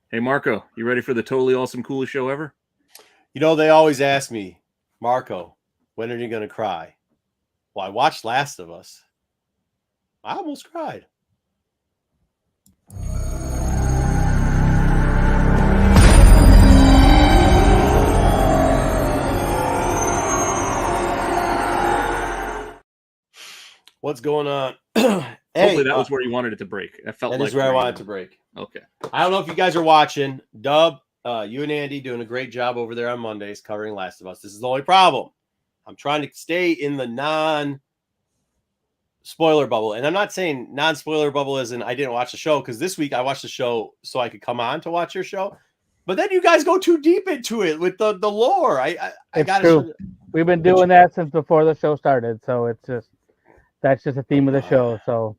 Hey, Marco, you ready for the totally awesome, coolest show ever? They always ask me, Marco, when are you going to cry? Well, I watched Last of Us. I almost cried. What's going on? Hopefully that was where you wanted it to break. That felt that like is where I wanted to break. Okay. I don't know if you guys are watching. Dub, you and Andy doing a great job over there on Mondays covering Last of Us. This is the only problem. I'm trying to stay in the non-spoiler bubble. And I'm not saying non-spoiler bubble as in I didn't watch the show, because this week I watched the show so I could come on to watch your show. But then you guys go too deep into it with the lore. I got to. We've been doing that since before the show started, so that's just a theme of the show. So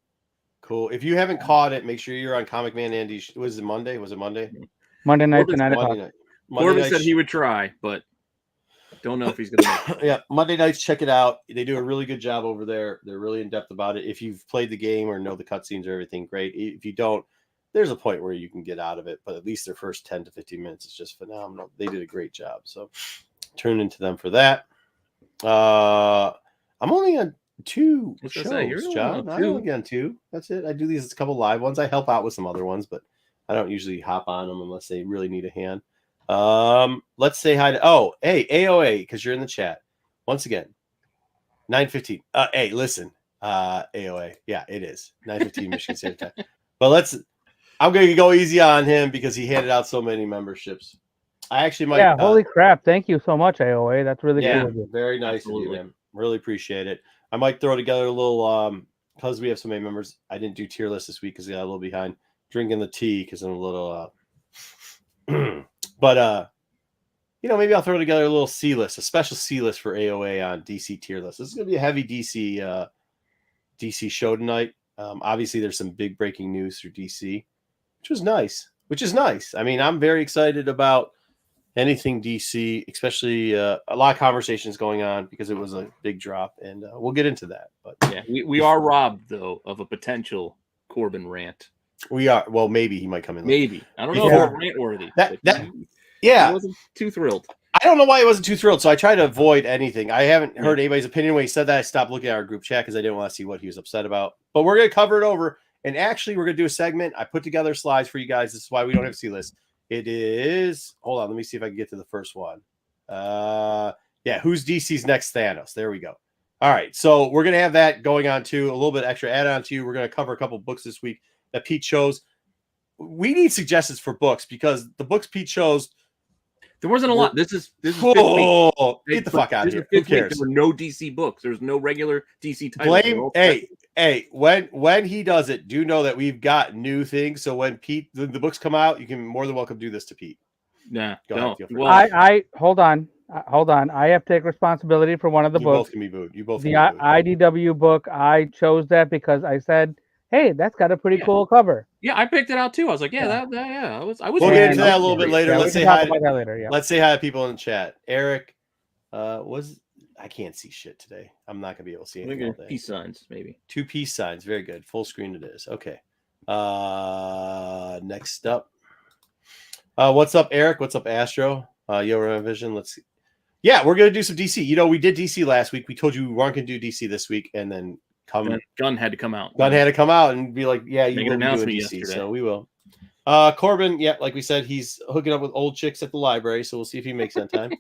cool. If you haven't caught it, make sure you're on Comic Man Andy. Was it Monday? Monday night at 9 o'clock. Corbin said he would try, but don't know if he's going to. Yeah, Monday nights, check it out. They do a really good job over there. They're really in depth about it. If you've played the game or know the cutscenes or everything, great. If you don't, there's a point where you can get out of it, but at least their first 10 to 15 minutes is just phenomenal. They did a great job. So turn into them for that. I'm only on 2 shows, John. I'm only on 2. That's it. I do these a couple live ones. I help out with some other ones, but I don't usually hop on them unless they really need a hand. Let's say hi to hey, AOA, because you're in the chat. Once again, 9:15. Hey, listen, AOA. Yeah, it is 9:15 Michigan Standard Time. But I'm gonna go easy on him because he handed out so many memberships. I actually might. Yeah, holy crap! Thank you so much, AOA. That's really cool of you. Very nice of you, man. Really appreciate it. I might throw together a little because we have so many members. I didn't do tier list this week because I got a little behind drinking the tea because I'm a little. But maybe I'll throw together a little C list, a special C list for AOA on DC tier list. This is gonna be a heavy DC show tonight. Obviously, there's some big breaking news through DC, which is nice. I mean, I'm very excited about anything DC, especially a lot of conversations going on because it was a big drop, and we'll get into that. But yeah, we are robbed though of a potential Corbin rant. We are. Well, maybe he might come in. Maybe. I don't know if it's rant worthy. Yeah. I wasn't too thrilled. I don't know why he wasn't too thrilled, so I try to avoid anything. I haven't heard anybody's opinion when he said that. I stopped looking at our group chat because I didn't want to see what he was upset about. But we're going to cover it over. And actually, we're going to do a segment. I put together slides for you guys. This is why we don't have a C-list. It is... Hold on. Let me see if I can get to the first one. Who's DC's next Thanos? There we go. All right. So we're going to have that going on, too. A little bit extra add-on to you. We're going to cover a couple books this week that Pete chose. We need suggestions for books because the books Pete chose... There wasn't a lot. This is get the fuck out of here. Who cares? There were no DC books. There's no regular DC titles. Hey, when he does it, do know that we've got new things. So when Pete the books come out, you can more than welcome do this to Pete. Nah, go ahead. Well, I hold on. I have to take responsibility for one of the books. Both can be booed. You both. The IDW book. I chose that because I said, "Hey, that's got a pretty cool cover." Yeah, I picked it out too. I was like, I was. We'll get into that a little bit later. Yeah, let's say hi. Let's say hi to people in the chat. Eric, I can't see shit today. I'm not gonna be able to see anything. Peace signs, maybe 2 peace signs. Very good. Full screen it is. Okay. Next up. What's up, Eric? What's up, Astro? Rennavision. Let's see. Yeah, we're gonna do some DC. We did DC last week. We told you we weren't gonna do DC this week, and then Gunn had to come out. Gunn had to come out and be like, "Yeah, you will do DC." Yesterday. So we will. Corbin, yeah, like we said, he's hooking up with old chicks at the library, so we'll see if he makes that time.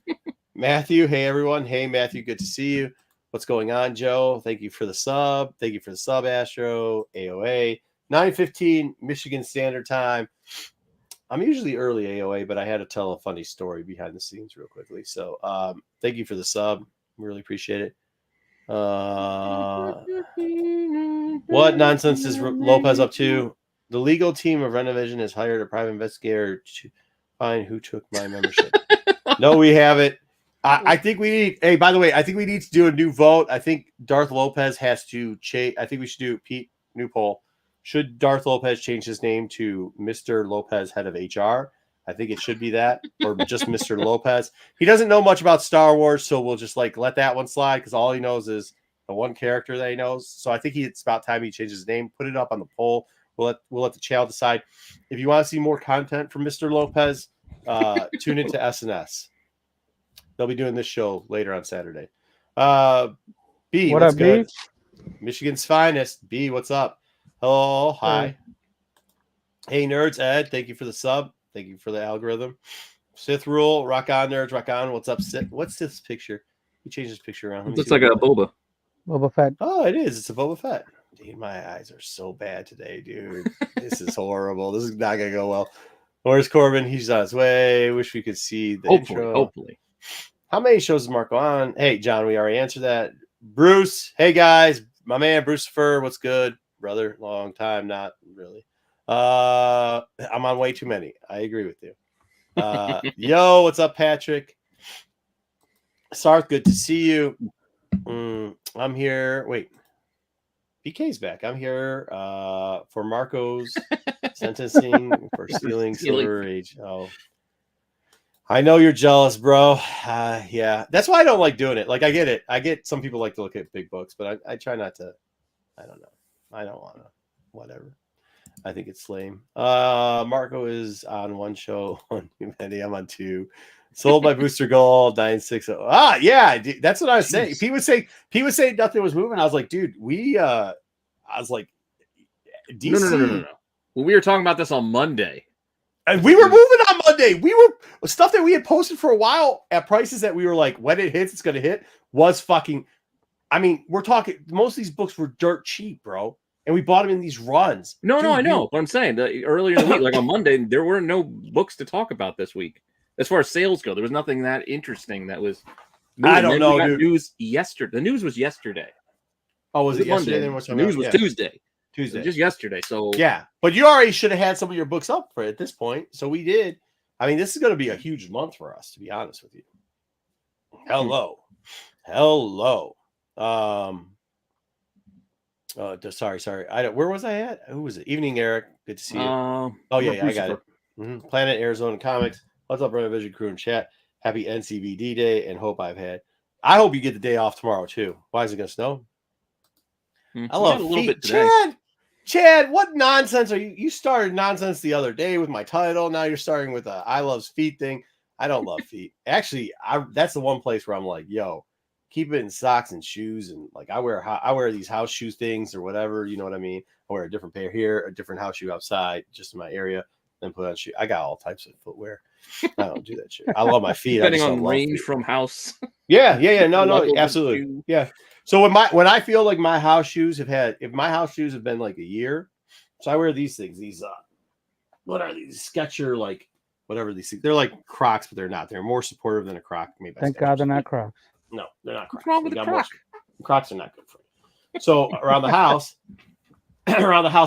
Matthew, hey everyone, hey Matthew, good to see you. What's going on, Joe? Thank you for the sub. Thank you for the sub, Astro. AOA 9:15 Michigan Standard Time. I'm usually early AOA, but I had to tell a funny story behind the scenes real quickly. So thank you for the sub. Really appreciate it. What nonsense is Lopez up to? The legal team of Rennavision has hired a private investigator to find who took my membership. No, we haven't. I think we need. Hey, by the way, I think we need to do a new vote. I think Darth Lopez has to change. I think we should do Pete new poll. Should Darth Lopez change his name to Mr. Lopez, head of HR? I think it should be that, or just Mr. Lopez. He doesn't know much about Star Wars, so we'll just let that one slide because all he knows is the one character that he knows. So I think it's about time he changes his name. Put it up on the poll. We'll let the channel decide. If you want to see more content from Mr. Lopez, tune into SNS. They'll be doing this show later on Saturday. B, What what's up, good? B? Michigan's finest. B, what's up? Hello, hi. Hey, nerds. Ed, thank you for the sub. Thank you for the algorithm. Sith rule, rock on, nerds, rock on. What's up, Sith? What's Sith's picture? He changed his picture around. It looks like a boba. Boba Fett. Oh, it is. It's a Boba Fett. Dude, my eyes are so bad today, dude. This is horrible. This is not gonna go well. Where's Corbin? He's on his way. Wish we could see the intro. Hopefully. How many shows is Marco on? Hey, John, we already answered that. Bruce, hey guys, my man Bruce Fur, what's good, brother? Long time, not really. I'm on way too many. I agree with you. Yo, what's up, Patrick? Sarth, good to see you. I'm here. Wait, BK's back. I'm here for Marco's sentencing for stealing Silver Age. Oh, I know you're jealous, bro. Yeah, that's why I don't like doing it. Like, I get it. I get some people like to look at big books, but I try not to. I don't know. I don't want to. Whatever. I think it's lame. Marco is on one show on Humanity. I'm on two. Sold my booster goal 960. Yeah, that's what I was saying. He would say nothing was moving. I was like, dude, I was like, DC. No. Well, we were talking about this on Monday. And we were moving on Monday. We were stuff that we had posted for a while at prices that we were like, when it hits, it's going to hit. Was fucking. I mean, we're talking. Most of these books were dirt cheap, bro, and we bought them in these runs. No, I know. But I'm saying earlier in the week, like on Monday, there were no books to talk about this week. As far as sales go, there was nothing that interesting that was. I don't know, dude. News yesterday. The news was yesterday. Oh, was it yesterday? Then the news was Tuesday. Just yesterday. So yeah, but you already should have had some of your books up for it at this point. So we did. I mean, this is going to be a huge month for us, to be honest with you. Hello. Sorry. Where was I at? Who was it? Evening, Eric. Good to see you. I got it. Planet Arizona Comics. What's up, Rennavision crew in chat? Happy NCVD day, and I hope you get the day off tomorrow too. Why is it going to snow? I love a little bit today. Chad, what nonsense are you? You started nonsense the other day with my title. Now you're starting with a I love feet thing. I don't love feet. Actually, that's the one place where I'm like, yo, keep it in socks and shoes. And like I wear these house shoes things or whatever. You know what I mean? I wear a different pair here, a different house shoe outside, just in my area, then put on shoe. I got all types of footwear. I don't do that shit. I love my feet. Depending on range from house. Yeah. No, absolutely. Yeah. So when I feel like my house shoes have been like a year, so I wear these things. These what are these Sketcher, like whatever these things? They're like Crocs, but they're not. They're more supportive than a Croc. Made by Thank Skechers. God they're not Crocs. No, they're not Crocs. What's wrong with the Croc? Crocs are not good for you. So around the house,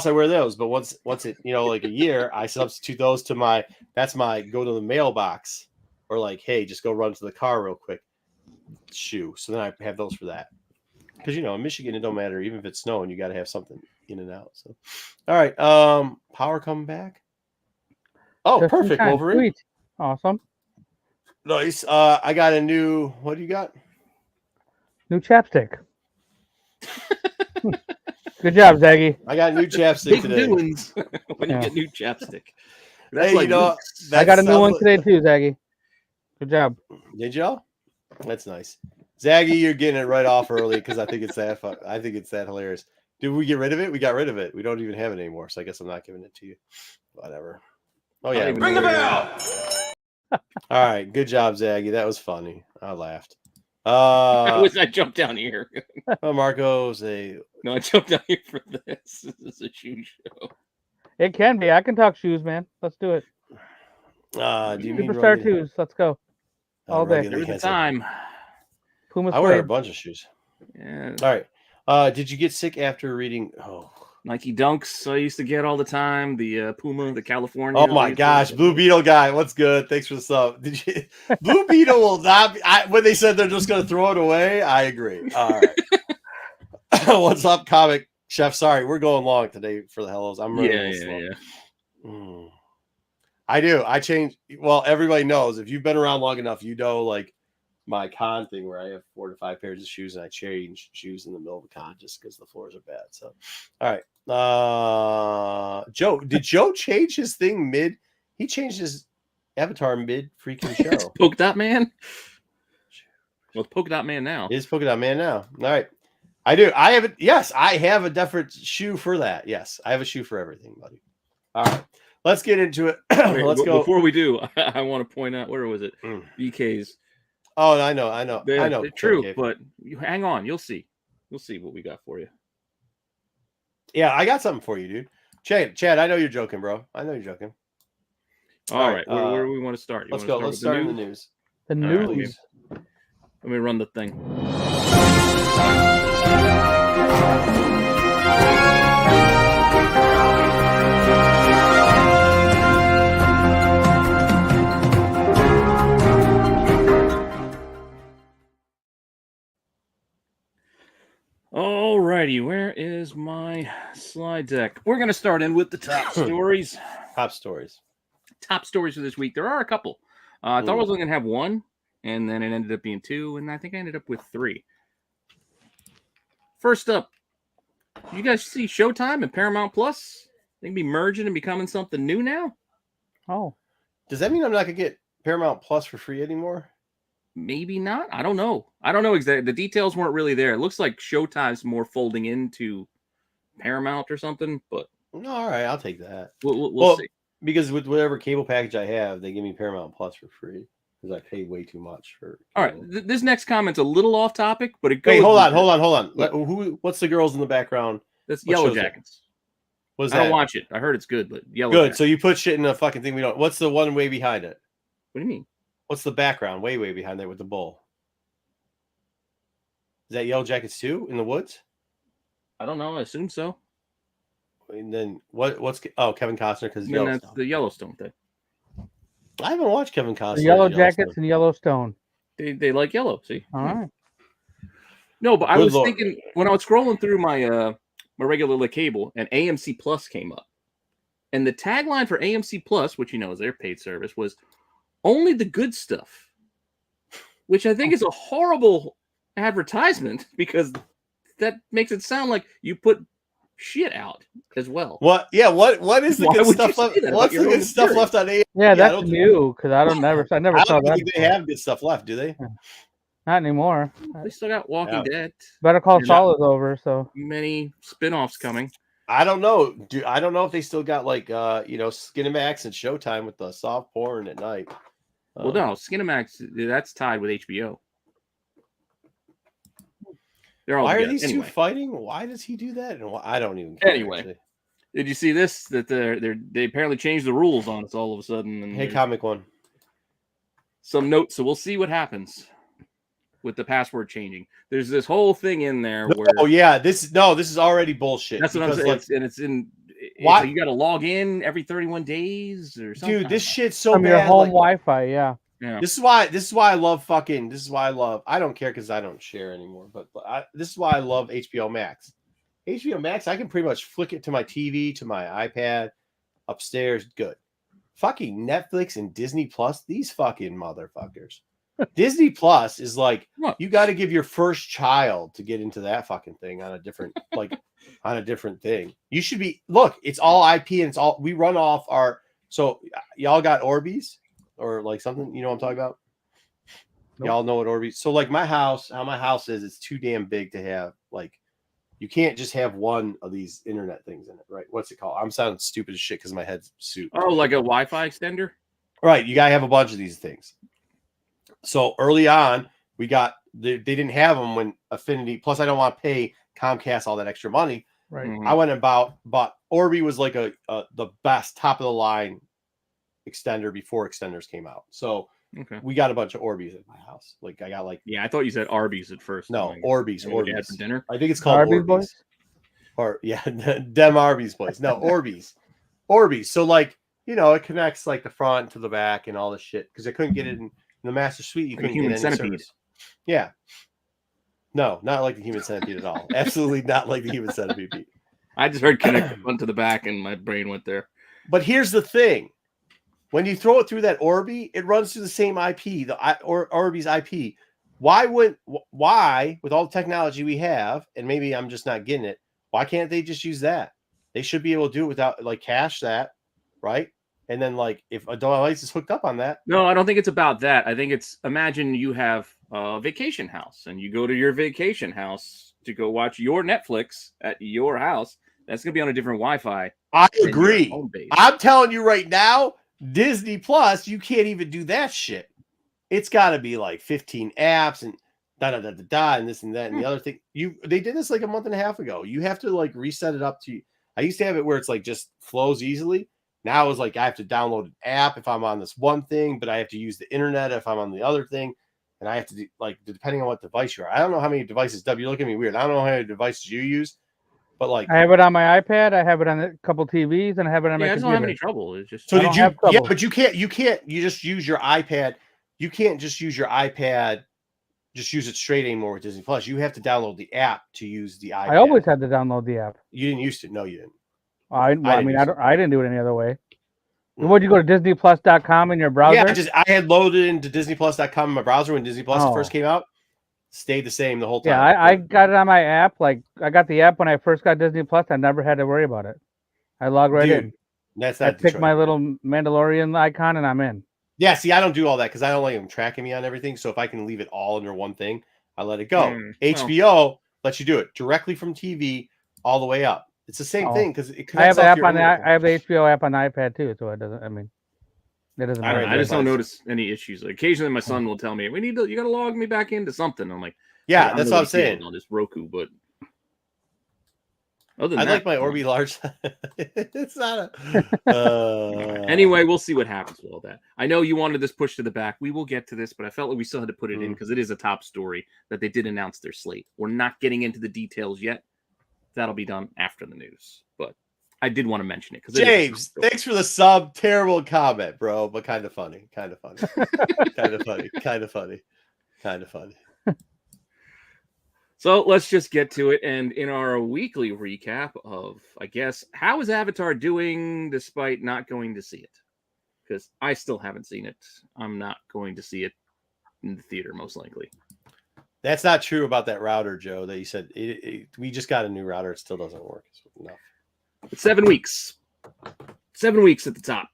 I wear those. But once it like a year, I substitute those to that's my go to the mailbox, or like, hey, just go run to the car real quick shoe. So then I have those for that. Because in Michigan, it don't matter. Even if it's snowing, you got to have something in and out. So, all right. Power coming back. Oh, just perfect, Wolverine. Sweet. Awesome. Nice. I got a new. What do you got? New chapstick. Good job, Zaggy. I got new chapstick today. When you get new chapstick. That's I got a new one today too, Zaggy. Good job. Did y'all? That's nice. Zaggy, you're getting it right off early because I think it's that fun. I think it's that hilarious. Did we get rid of it? We got rid of it. We don't even have it anymore. So I guess I'm not giving it to you. Whatever. Oh yeah. Bring the bell. All right. Good job, Zaggy. That was funny. I laughed. I jumped down here. Marco's I jumped down here for this. This is a shoe show. It can be. I can talk shoes, man. Let's do it. Do you mean Superstar twos? Let's go. All day. Every time. Puma's I wear a bunch of shoes. Yeah. All right. Did you get sick after reading? Nike Dunks I used to get all the time. The Puma, the California. Oh my gosh, Blue Beetle guy, what's good? Thanks for the sub. Blue Beetle will not be. When they said they're just going to throw it away, I agree. All right. What's up, comic chef? Sorry, we're going long today for the hellos. I'm running slow. I do. I change. Well, everybody knows if you've been around long enough, like my con thing where I have 4 to 5 pairs of shoes and I change shoes in the middle of the con just because the floors are bad. So, all right. Joe, did Joe change his thing mid? He changed his avatar mid freaking show. Polka Dot Man. Well, it's Polka Dot Man now. It is Polka Dot Man now. All right. I do. I have it. Yes, I have a different shoe for that. Yes, I have a shoe for everything, buddy. All right. Let's get into it. Wait, Let's go. Before we do, I want to point out, where was it? BK's. Oh, I know. They're true, but you hang on. You'll see. You'll see what we got for you. Yeah, I got something for you, dude. Chad, I know you're joking, bro. I know you're joking. All right. Where do we want to start? Let's go. Let's start in the news. The news. Right, let me run the thing. All righty, where is my slide deck? We're going to start in with the top stories. Top stories. Top stories for this week. There are a couple. I thought I was only going to have one, and then it ended up being two, and I think I ended up with three. First up, you guys see Showtime and Paramount Plus? They can be merging and becoming something new now? Oh. Does that mean I'm not going to get Paramount Plus for free anymore? Maybe not. I don't know. I don't know exactly. The details weren't really there. It looks like Showtime's more folding into Paramount or something, but No, all right, I'll take that. We'll see. Because with whatever cable package I have, they give me Paramount Plus for free because I pay way too much for. All right, this next comment's a little off topic, but it goes. Hey, hold on. What's the girls in the background? That's Yellow Jackets. What's I that? don't watch it. I heard it's good, but Yellow Good. Jackets. So you put shit in a fucking thing we don't. What's the one way behind it? What do you mean? What's the background way behind there with the bull? Is that Yellow Jackets too in the woods? I don't know. I assume so. And then what's Kevin Costner because That's the Yellowstone thing. I haven't watched Kevin Costner. The Yellow Jackets and Yellowstone. They like yellow. See. All right. No, but I was thinking when I was scrolling through my my regular cable, and AMC Plus came up, and the tagline for AMC Plus, which is their paid service, was "Only the good stuff," which I think is a horrible advertisement because that makes it sound like you put shit out as well. What? Yeah. What is the Why good would stuff you left? say that What's about the your good own stuff series? left on AMC? Yeah, that's new because I never saw I that. don't think they have good stuff left, do they? Not anymore. They still got Walking Dead. Better Call Yeah. Saul is over, so Many spin-offs coming. I don't know. I don't know if they still got Skinemax and Showtime with the soft porn at night. Well, no, Skinemax, that's tied with HBO. They're all Why are together. these Anyway. two fighting? Why does he do that? And I don't even care. Anyway. Actually. Did you see this? That they apparently changed the rules on us all of a sudden. And Hey, comic one. some notes, so we'll see what happens with the password changing. There's this whole thing in there where Oh yeah, this is already bullshit. that's what I'm saying. It's in. Why- So you got to log in every 31 days or something. Dude, this shit's so from bad. your home like- Wi-Fi, yeah. Yeah. This is why I love fucking. This is why I love. I don't care because I don't share anymore. But this is why I love HBO Max. HBO Max, I can pretty much flick it to my TV, to my iPad, upstairs. Good. Fucking Netflix and Disney Plus. These fucking motherfuckers. Disney Plus is like What? you got to give your first child to get into that fucking thing on a different on a different thing. You should be look. It's all IP and it's all we run off our. So y'all got Orbeez. Or like something, you know what I'm talking about? Nope. Y'all know what Orbeez. So like how my house is, it's too damn big to have like you can't just have one of these internet things in it, right? What's it called? I'm sounding stupid as shit because my head's suit. Oh, like a Wi-Fi extender? Right. You gotta have a bunch of these things. So early on, we got they didn't have them when Affinity. Plus, I don't want to pay Comcast all that extra money. Right. Mhm. I went and bought Orbi was like the best top of the line extender before extenders came out. So Okay. we got a bunch of Orbeez at my house. Like I got like Yeah, I thought you said Arby's at first. no Like, Orbeez. what you had for Orbeez. dinner? I think it's called Arby's Orbeez. boys? Or yeah, dem Arby's boys. No, Orbeez. Orbeez. So like it connects like the front to the back and all this shit because I couldn't get it in the master suite. You Like a couldn't human get any centipede. service. Yeah. No, not like the human centipede at all. Absolutely not like the human centipede. Pete. I just heard connect the front to the back, and my brain went there. But here's the thing. When you throw it through that Orbi, it runs through the same IP, Orbi's IP. why with all the technology we have, and maybe I'm just not getting it, why can't they just use that? They should be able to do it without like cache that, right? And then like if a device is hooked up on that. No, I don't think it's about that. I think it's, imagine you have a vacation house and you go to your vacation house to go watch your Netflix at your house. That's going to be on a different Wi-Fi. I agree. I'm telling you right now, Disney Plus, you can't even do that shit. It's got to be like 15 apps and and this and that and the other thing. They did this like a month and a half ago. You have to like reset it up to. I used to have it where it's like just flows easily. Now it's like I have to download an app if I'm on this one thing, but I have to use the internet if I'm on the other thing, and I have to do like depending on what device you are. I don't know how many devices. W, you look at me weird. I don't know how many devices you use, but like I have it on my iPad. I have it on a couple TVs, and I have it on my computer. I don't have any trouble. It's just so did you? Yeah, but you can't. You just use your iPad. You can't just use your iPad. Just use it straight anymore with Disney Plus. You have to download the app to use the iPad. I always had to download the app. You didn't used to. No, you didn't. I didn't do it any other way. Would you go to DisneyPlus.com in your browser? Yeah, I had loaded into DisneyPlus.com in my browser when Disney Plus first came out. Stayed the same the whole time. Yeah, I got it on my app. Like I got the app when I first got Disney Plus. I never had to worry about it. I logged right in. That's not. I pick my little Mandalorian icon and I'm in. Yeah, see, I don't do all that because I don't like them tracking me on everything. So if I can leave it all under one thing, I let it go. HBO lets you do it directly from TV all the way up. It's the same thing because it I have the app on I have the HBO app on the iPad too, so it doesn't. I mean, it doesn't matter. I just don't notice any issues. Like, occasionally, my son will tell me, you got to log me back into something." I'm like, "Yeah, that's what I'm saying." On this Roku, but I like my Orbi large. It's not Anyway, we'll see what happens with all that. I know you wanted this pushed to the back. We will get to this, but I felt like we still had to put it in because it is a top story that they did announce their slate. We're not getting into the details yet. That'll be done after the news, but I did want to mention it because James, thanks for the sub. Terrible comment, bro, but kind of funny. Kind of funny. Kind of funny. Kind of funny. Kind of funny. So let's just get to it. And in our weekly recap of, I guess, how is Avatar doing despite not going to see it? Because I still haven't seen it. I'm not going to see it in the theater, most likely. That's not true about that router, Joe, that you said. We just got a new router. It still doesn't work. No. It's 7 weeks. 7 weeks at the top.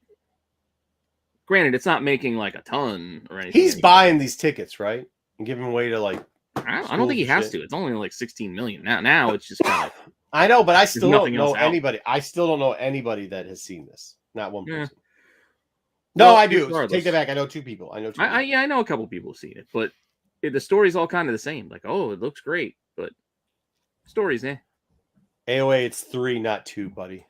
Granted, it's not making like a ton or anything. He's buying these tickets, right? And giving them away to like... I don't think he has to. It's only like 16 million. Now it's just kind of... I know, but I still don't know anybody. I still don't know anybody that has seen this. Not one person. No, well, I do. Regardless. Take that back. I know two people. I know a couple people have seen it, but the story's all kind of the same. Like, oh, it looks great, but stories, AOA, it's 3, not 2, buddy.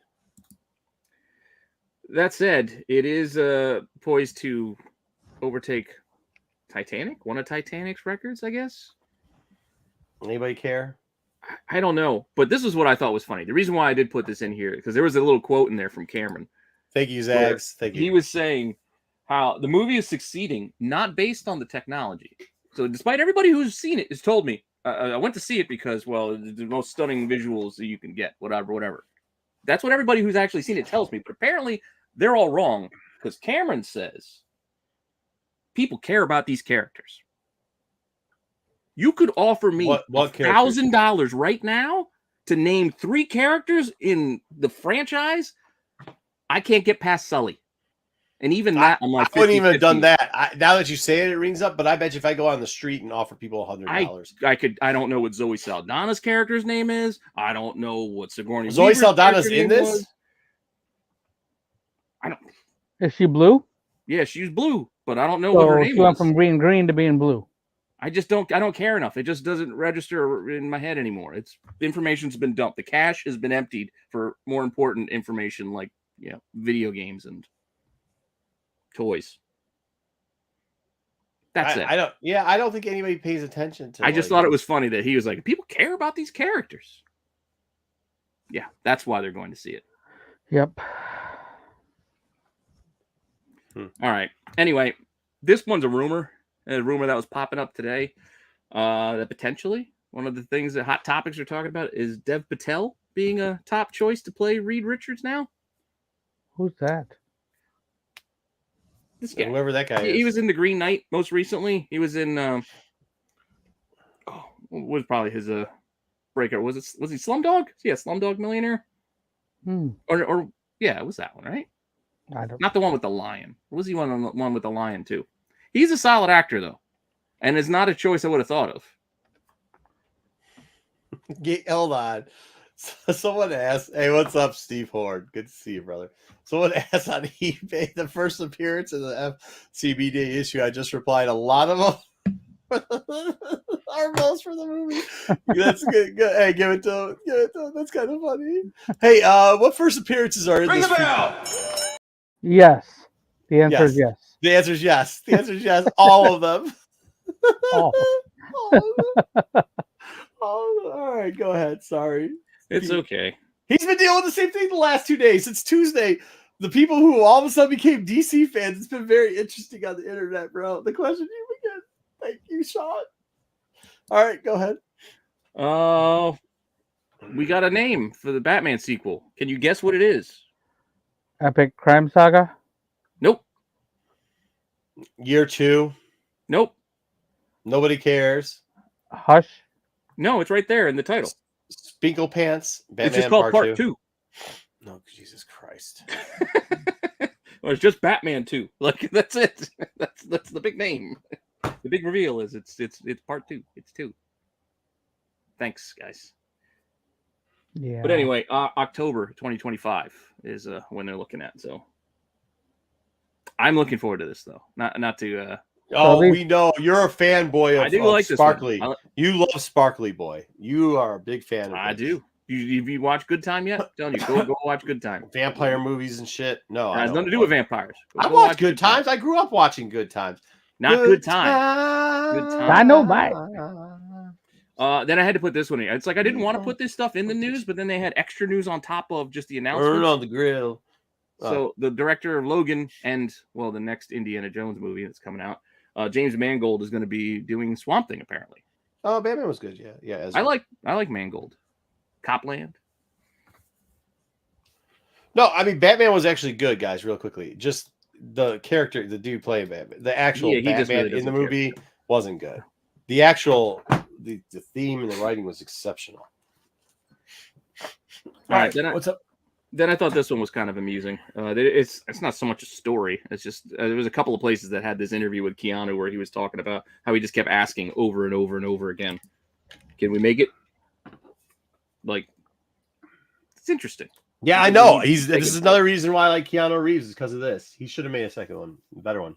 That said, it is poised to overtake Titanic, one of Titanic's records, I guess. Anybody care? I don't know, but this is what I thought was funny. The reason why I did put this in here, because there was a little quote in there from Cameron. Thank you, Zags. Thank you. He was saying how the movie is succeeding, not based on the technology. So despite everybody who's seen it has told me, I went to see it because, well, the most stunning visuals that you can get, whatever. That's what everybody who's actually seen it tells me. But apparently, they're all wrong because Cameron says people care about these characters. You could offer me $1,000 right now to name 3 characters in the franchise. I can't get past Sully. And even that, I'm like, I wouldn't even have done that. Now that you say it, it rings up. But I bet you if I go on the street and offer people $100, I don't know what Zoe Saldana's character's name is. I don't know what Sigourney. Zoe Saldana's in this. Was. I don't. Is she blue? Yeah, she's blue, but I don't know what her name is. She went from green to being blue. I don't care enough. It just doesn't register in my head anymore. Information's been dumped. The cache has been emptied for more important information like video games and toys. That's it. I don't think anybody pays attention to. I just thought it was funny that he was like, people care about these characters. Yeah, that's why they're going to see it. Yep. All right. Anyway, this one's a rumor that was popping up today. That potentially one of the things that Hot Topics are talking about is Dev Patel being a top choice to play Reed Richards now. Who's that? This guy. Whoever that guy is. He was in The Green Knight most recently. He was in was probably his breaker. Was he Slumdog? Yeah, Slumdog Millionaire. Or yeah, it was that one, right? Not the one with the lion. Was he one with the lion too? He's a solid actor though, and it's not a choice I would have thought of. Hold on. Someone asked, "Hey, what's up, Steve Horn? Good to see you, brother." Someone asked on eBay the first appearance in the FCBD issue. I just replied, a lot of them are most for the movie. That's good. Hey, give it to him. That's kind of funny. Hey, what first appearances are in Ring this? the bell. Yes. The answer is yes. The answer is yes. The answer is yes. All of them. All. All of them. All right, go ahead. Sorry. It's okay. He's been dealing with the same thing the last 2 days. Since Tuesday, the people who all of a sudden became DC fans, it's been very interesting on the internet, bro. The question you begin. Thank you, Sean. All right, go ahead. We got a name for the Batman sequel. Can you guess what it is? Epic Crime Saga? Nope. Year 2. Nope. Nobody cares. Hush? No, it's right there in the title. Spinkle Pants. Batman it's just called Part 2. No, Jesus Christ. Well, it's just Batman 2. Like that's it. That's the big name. The big reveal is it's Part 2. It's 2. Thanks, guys. Yeah. But anyway, October 2025 is when they're looking at. So I'm looking forward to this though. Not to. We know you're a fanboy of, I do like Sparkly. This one. You love Sparkly Boy. You are a big fan of I this. do. You watch Good Time yet? I'm telling you, go watch Good Time. Vampire movies and shit. No, it has nothing to do with vampires. I watch Good Times. I grew up watching Good Times. Not Good Time. Good Time. I know that. Then I had to put this one in. It's like I didn't want to put this stuff in the news, but then they had extra news on top of just the announcement. Burn on the grill. So the director of Logan and the next Indiana Jones movie that's coming out, James Mangold is going to be doing Swamp Thing apparently. Oh, Batman was good. Yeah. I like Mangold. Copland. No, I mean Batman was actually good, guys. Real quickly, just the character, the dude playing Batman, the actual Batman really in the movie wasn't good. The actual the theme and the writing was exceptional. All right, what's up? Then I thought this one was kind of amusing. It's not so much a story. It's just there was a couple of places that had this interview with Keanu where he was talking about how he just kept asking over and over and over again, "Can we make it?" Like, it's interesting. Yeah, I know. This is another reason why I like Keanu Reeves is because of this. He should have made a second one, a better one.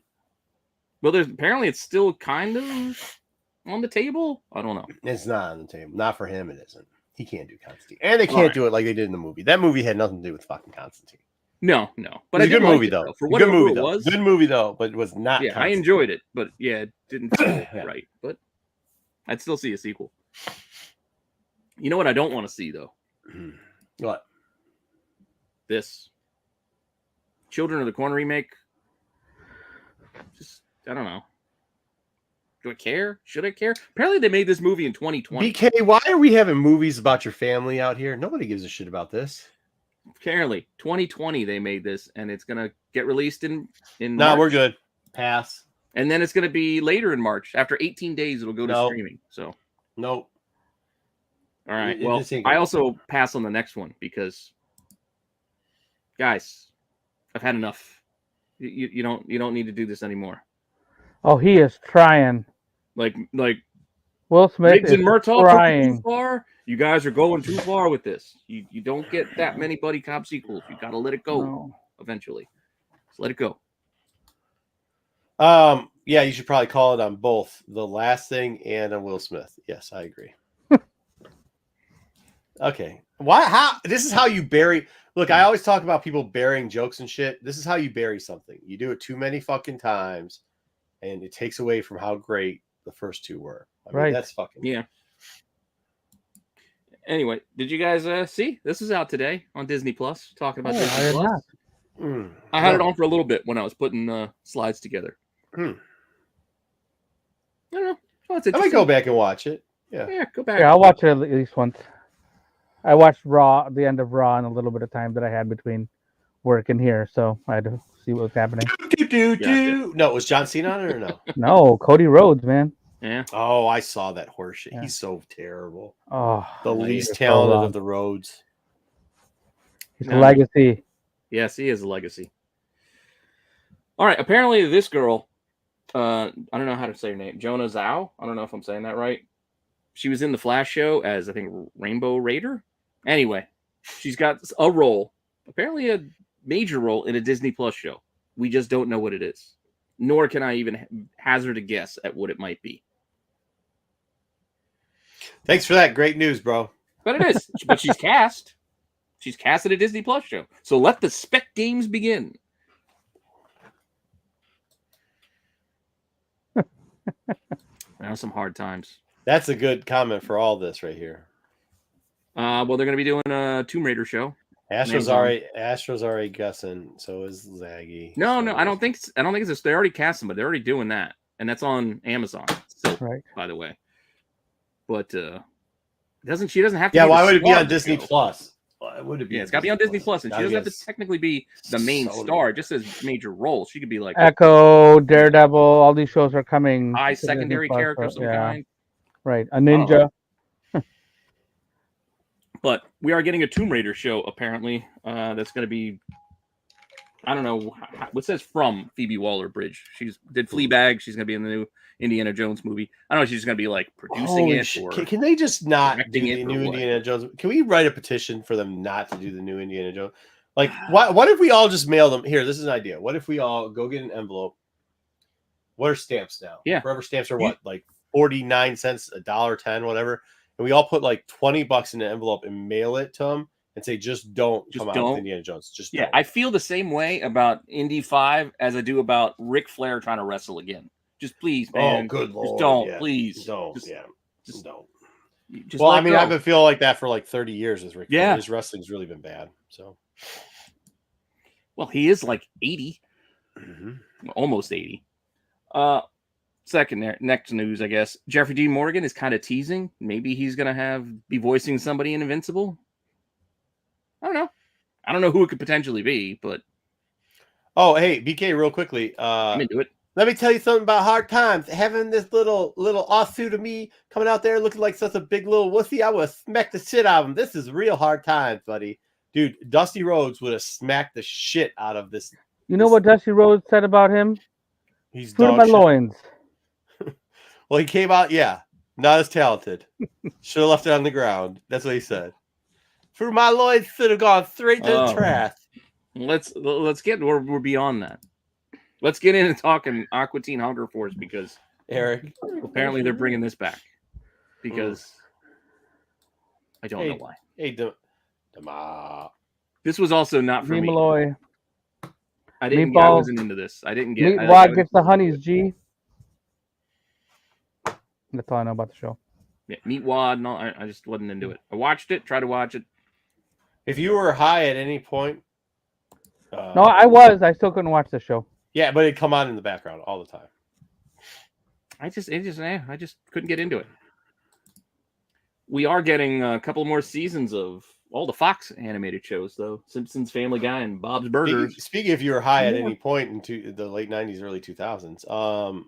Well, apparently it's still kind of on the table. I don't know. It's not on the table. Not for him. It isn't. He can't do Constantine, and they can't do it like they did in the movie. That movie had nothing to do with fucking Constantine. No. But it's a good movie though. For what it was, good movie though, but it was not. Yeah, I enjoyed it, but it didn't feel right. But I'd still see a sequel. You know what I don't want to see though? What? This Children of the Corn remake. Just I don't know. Do I care? Should I care? Apparently they made this movie in 2020. BK, why are we having movies about your family out here? Nobody gives a shit about this. Apparently 2020 they made this, and it's gonna get released in No, March. we're good. Pass. And then it's gonna be later in March. After 18 days, it'll go to streaming. So nope. All right. Well, I also pass on the next one because, guys, I've had enough. You don't need to do this anymore. Oh, he is trying. Like Will Smith Riggs is and Murtaugh trying. too far. You guys are going too far with this. You don't get that many buddy cop sequels. You got to let it go eventually. Just let it go. Yeah, you should probably call it on both The Last Thing and on Will Smith. Yes, I agree. Okay. Why? How? This is how you bury. Look, I always talk about people burying jokes and shit. This is how you bury something. You do it too many fucking times, and it takes away from how great the first two were. I mean, that's fucking. Yeah. Anyway, did you guys see? This is out today on Disney Plus. Talking about Disney Plus. I had it on for a little bit when I was putting slides together. I don't know. Oh, I might go back and watch it. Yeah, go back. Yeah, I'll watch it at least once. I watched the end of Raw, in a little bit of time that I had between work and here, so I had to see what was happening. No, was John Cena on it or no? No, Cody Rhodes, man. Yeah. Oh, I saw that horseshit. Yeah. He's so terrible. Oh, The least so talented wrong. of the roads. He's a legacy. Yes, he is a legacy. All right. Apparently, this girl, I don't know how to say her name, Jonah Zhao. I don't know if I'm saying that right. She was in the Flash show as, I think, Rainbow Raider. Anyway, she's got a role, apparently a major role in a Disney Plus show. We just don't know what it is. Nor can I even hazard a guess at what it might be. Thanks for that. Great news, bro. But it is. But she's cast. She's cast in a Disney Plus show. So let the spec games begin. Now some hard times. That's a good comment for all this right here. Well, they're going to be doing a Tomb Raider show. Astro's already guessing. So is Zaggy. No, I don't think it's this. They already cast them, but they're already doing that, and that's on Amazon. Still, right? By the way, but she doesn't have to. Yeah, why would it be on Disney Plus? Why would it be? Yeah, it's got to be on Disney Plus, and she doesn't have to technically be the main star. It just says major role. She could be like Echo, Daredevil. All these shows are coming. Secondary character of some kind. Right, a ninja. But we are getting a Tomb Raider show, apparently. That's going to be, I don't know, what says from Phoebe Waller-Bridge. She did Fleabag. She's going to be in the new Indiana Jones movie. I don't know if she's just going to be like producing it. Or can they just not do the new what? Indiana Jones? Can we write a petition for them not to do the new Indiana Jones? Like, what if we all just mail them? Here, this is an idea. What if we all go get an envelope? What are stamps now? Yeah. Forever stamps are what? Like 49 cents, $1.10, whatever. And we all put like $20 in an envelope and mail it to them and say, just don't come out with Indiana Jones. Just don't. I feel the same way about Indy 5 as I do about Ric Flair trying to wrestle again. Just please, man. Oh, good Lord. Just don't, yeah. please. Don't. Just don't. Just well, I mean, I've been feeling like that for like 30 years with Ric Flair. Yeah. His wrestling's really been bad. So, well, he is like 80. Almost 80. Next news, I guess. Jeffrey Dean Morgan is kind of teasing. Maybe he's going to be voicing somebody in Invincible. I don't know. I don't know who it could potentially be, but. Oh, hey, BK, real quickly. I'm into it. Let me tell you something about hard times. Having this little offsuit of me coming out there looking like such a big little wussy, I would have smacked the shit out of him. This is real hard times, buddy. Dude, Dusty Rhodes would have smacked the shit out of this. You know what Dusty Rhodes said about him? He's Fruit of my loins. Well, he came out, not as talented. Should have left it on the ground. That's what he said. Fruit of my loins should have gone straight to the trash. Let's get we're beyond that. Let's get into talking Aqua Teen Hunger Force because Eric, apparently they're bringing this back because I don't know why. Hey, this was also not for me. Malloy. I wasn't into this. I didn't get. Meatwad gets the honeys, G. That's all I know about the show. Yeah, Meatwad. No, I just wasn't into it. I watched it. Tried to watch it. If you were high at any point, no, I was. I still couldn't watch the show. Yeah, but it'd come on in the background all the time. I just couldn't get into it. We are getting a couple more seasons of all the Fox animated shows, though. Simpsons, Family Guy, and Bob's Burgers. Speaking if you were high at any point into the late 90s, early 2000s,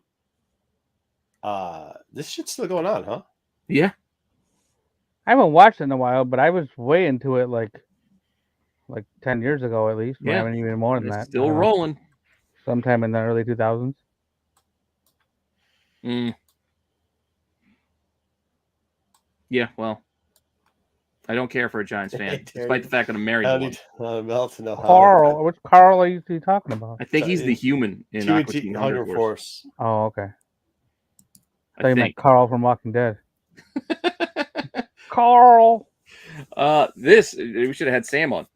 this shit's still going on, huh? Yeah. I haven't watched it in a while, but I was way into it like 10 years ago at least. Yeah. I haven't even more than that. Still rolling. Sometime in the early 2000s. Yeah, well, I don't care for a Giants fan, despite the fact that I'm married to one. Carl, which Carl are you talking about? I think he's the human in Aqua Teen Hunger Force. Oh, okay. I thought you meant Carl from Walking Dead. Carl. We should have had Sam on.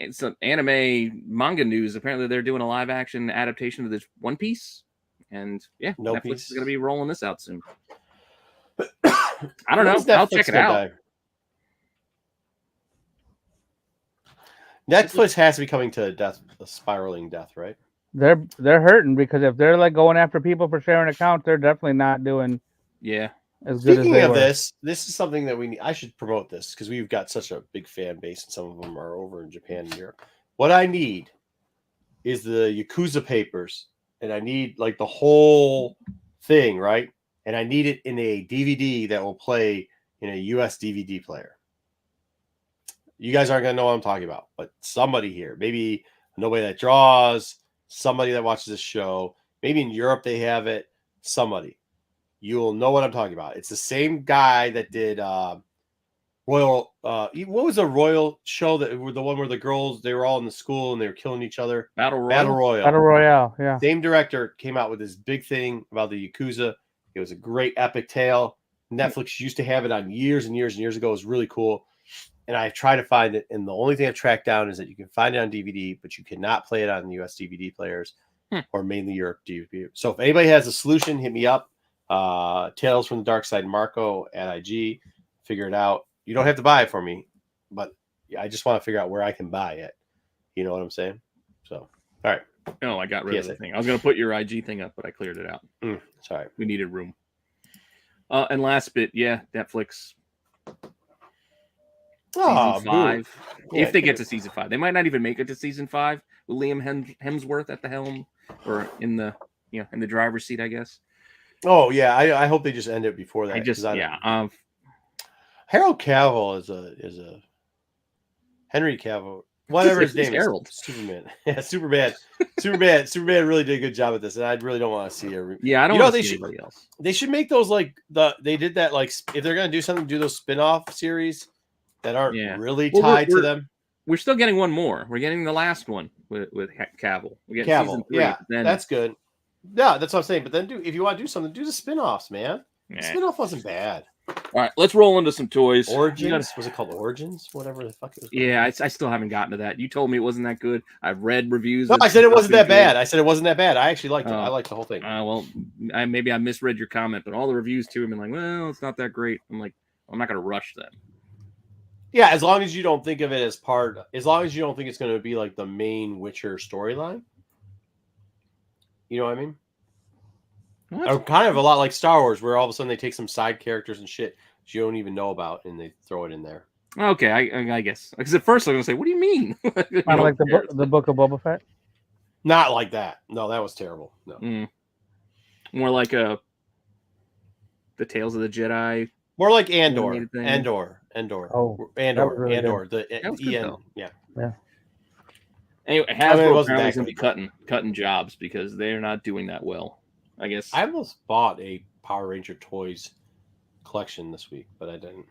Some anime manga news. Apparently, they're doing a live action adaptation of this One Piece, and Netflix is going to be rolling this out soon. I don't know. I'll check it out. Netflix has to be coming to a spiraling death, right? They're hurting because if they're like going after people for sharing accounts, they're definitely not doing as good as they were. This is something that we need. I should promote this because we've got such a big fan base, and some of them are over in Japan and Europe. What I need is the Yakuza papers, and I need like the whole thing, right? and I need it in a DVD that will play in a US DVD player. You guys aren't going to know what I'm talking about, but somebody here, maybe nobody that draws, somebody that watches this show, maybe in Europe they have it, somebody. You will know what I'm talking about. It's the same guy that did Royal. What was the Royal show that were the one where the girls, they were all in the school and they were killing each other? Battle Royale. Battle Royale, yeah. Same director came out with this big thing about the Yakuza. It was a great epic tale. Netflix used to have it on years and years and years ago. It was really cool. And I try to find it. And the only thing I've tracked down is that you can find it on DVD, but you cannot play it on the US DVD players or mainly Europe DVD. So if anybody has a solution, hit me up. Tales from the Dark Side, Marco at IG. Figure it out. You don't have to buy it for me, but I just want to figure out where I can buy it. You know what I'm saying? So, all right. No, I got rid of the thing. I was going to put your IG thing up, but I cleared it out. Sorry. We needed room. And last bit, yeah, Netflix. Season 5. If they get to season 5. They might not even make it to season 5 with Liam Hemsworth at the helm or in the driver's seat, I guess. Oh, yeah. I hope they just end it before that. Harold Cavill is a Henry Cavill. Whatever his name Harold. Is. Superman. Yeah, Superman. Superman really did a good job at this, and I really don't want to see it. Yeah, I don't want to see anybody else. They should make those they did that, like, if they're going to do something, do those spin-off series that aren't really tied to them. We're still getting one more. We're getting the last one with Cavill. We get season 3. Yeah, that's good. Yeah, that's what I'm saying. But then if you want to do something, do the spin-offs, man. The spin-off wasn't bad. All right, let's roll into some toys. Origins? Was it called Origins? Whatever the fuck it was called. Yeah, I still haven't gotten to that. You told me it wasn't that good. I've read reviews. No, I said it wasn't that bad. I said it wasn't that bad. I actually liked it. I liked the whole thing. Well, maybe I misread your comment, but all the reviews too have been like, well, it's not that great. I'm like, I'm not going to rush them. Yeah, as long as you don't think of it as long as you don't think it's going to be like the main Witcher storyline. You know what I mean? Or kind of a lot like Star Wars, where all of a sudden they take some side characters and shit that you don't even know about, and they throw it in there. Okay, I guess. Because at first I was going to say, what do you mean? Kind of like the book of Boba Fett? Not like that. No, that was terrible. No. More like the Tales of the Jedi. More like Andor. Oh, Andor. Really Andor. Good. The EN. Yeah. Anyway, Hasbro apparently is going to be cutting jobs because they're not doing that well. I guess I almost bought a Power Ranger toys collection this week, but I didn't.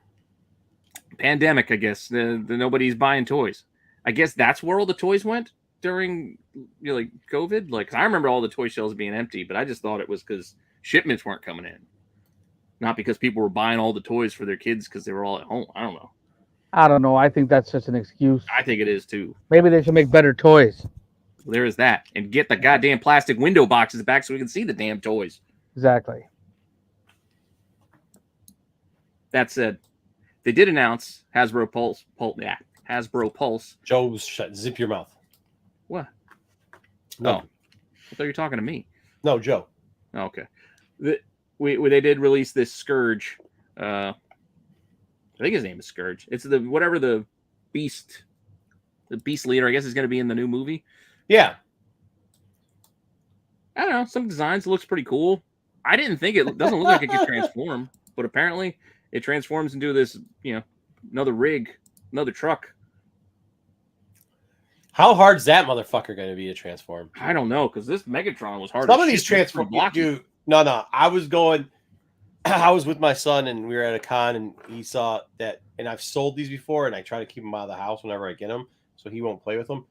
Pandemic, I guess. Nobody's buying toys. I guess that's where all the toys went during like COVID. Like, 'cause I remember all the toy shelves being empty, but I just thought it was because shipments weren't coming in, not because people were buying all the toys for their kids because they were all at home. I don't know. I think that's just an excuse. I think it is too. Maybe they should make better toys. There is that. And get the goddamn plastic window boxes back so we can see the damn toys. Exactly. That said, they did announce Hasbro Pulse. Hasbro Pulse. Joe, zip your mouth. What? No. Oh, I thought you were talking to me. No, Joe. Okay. They did release this Scourge. I think his name is Scourge. It's the beast leader, I guess, is going to be in the new movie. Yeah. I don't know. Some designs looks pretty cool. I didn't think it doesn't look like it could transform, but apparently it transforms into this, another rig, another truck. How hard's that motherfucker going to be to transform? I don't know, because this Megatron was hard. Some of these transform. Dude, no. I was with my son and we were at a con and he saw that, and I've sold these before and I try to keep them out of the house whenever I get them so he won't play with them.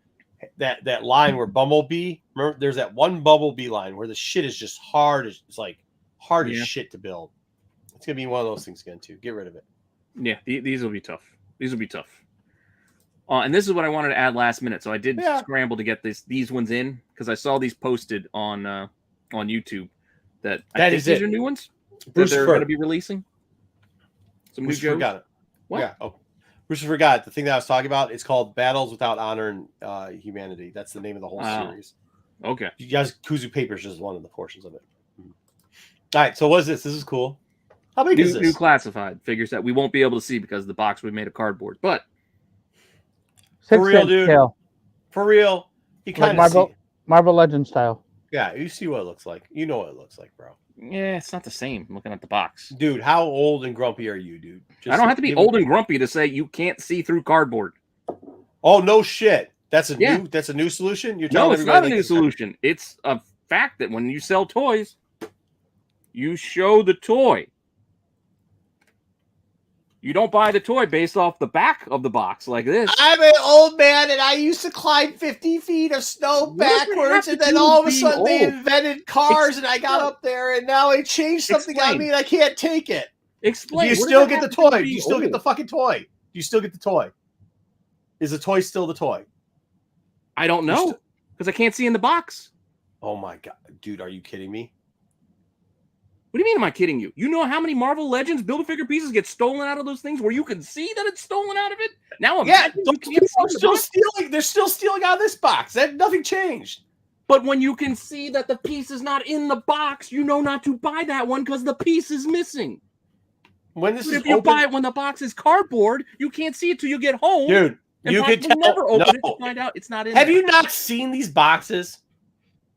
That line where Bumblebee, remember, there's that one Bumblebee line where the shit is just hard. It's like hard as shit to build. It's gonna be one of those things again too. Get rid of it. Yeah, these will be tough. And this is what I wanted to add last minute. So I did scramble to get these ones in because I saw these posted on YouTube. These are new ones that they're going to be releasing. Some new Joes. Got it. What? Yeah. Oh. Bruce forgot the thing that I was talking about. It's called Battles Without Honor and Humanity. That's the name of the whole series. Okay. You guys, Kuzu Papers is one of the portions of it. All right. So what is this? This is cool. How big is this? New classified figures that we won't be able to see because the box we made of cardboard. But for real, dude. Scale. For real. He kind of Marvel Legends style. Yeah, you see what it looks like. You know what it looks like, bro. Yeah, it's not the same. I'm looking at the box. Dude, how old and grumpy are you, dude? I don't have to be old and grumpy to say you can't see through cardboard. Oh, no shit. That's a new solution? You're telling it's not a new solution. It's a fact that when you sell toys, you show the toy. You don't buy the toy based off the back of the box like this. I'm an old man and I used to climb 50 feet of snow backwards, and then all of a sudden they invented cars and I got up there and now they changed something on me and I can't take it. Explain. Do you still get the toy? Do you still get the fucking toy? Do you still get the toy? Is the toy still the toy? I don't know because I can't see in the box. Oh my God. Dude, are you kidding me? What do you mean, am I kidding you? You know how many Marvel Legends Build-A-Figure pieces get stolen out of those things where you can see that it's stolen out of it? Now they're still stealing out of this box. Nothing changed. But when you can see that the piece is not in the box, you know not to buy that one because the piece is missing. If you buy it when the box is cardboard, you can't see it till you get home. Dude, you can never open it to find out it's not in Have you not seen these boxes?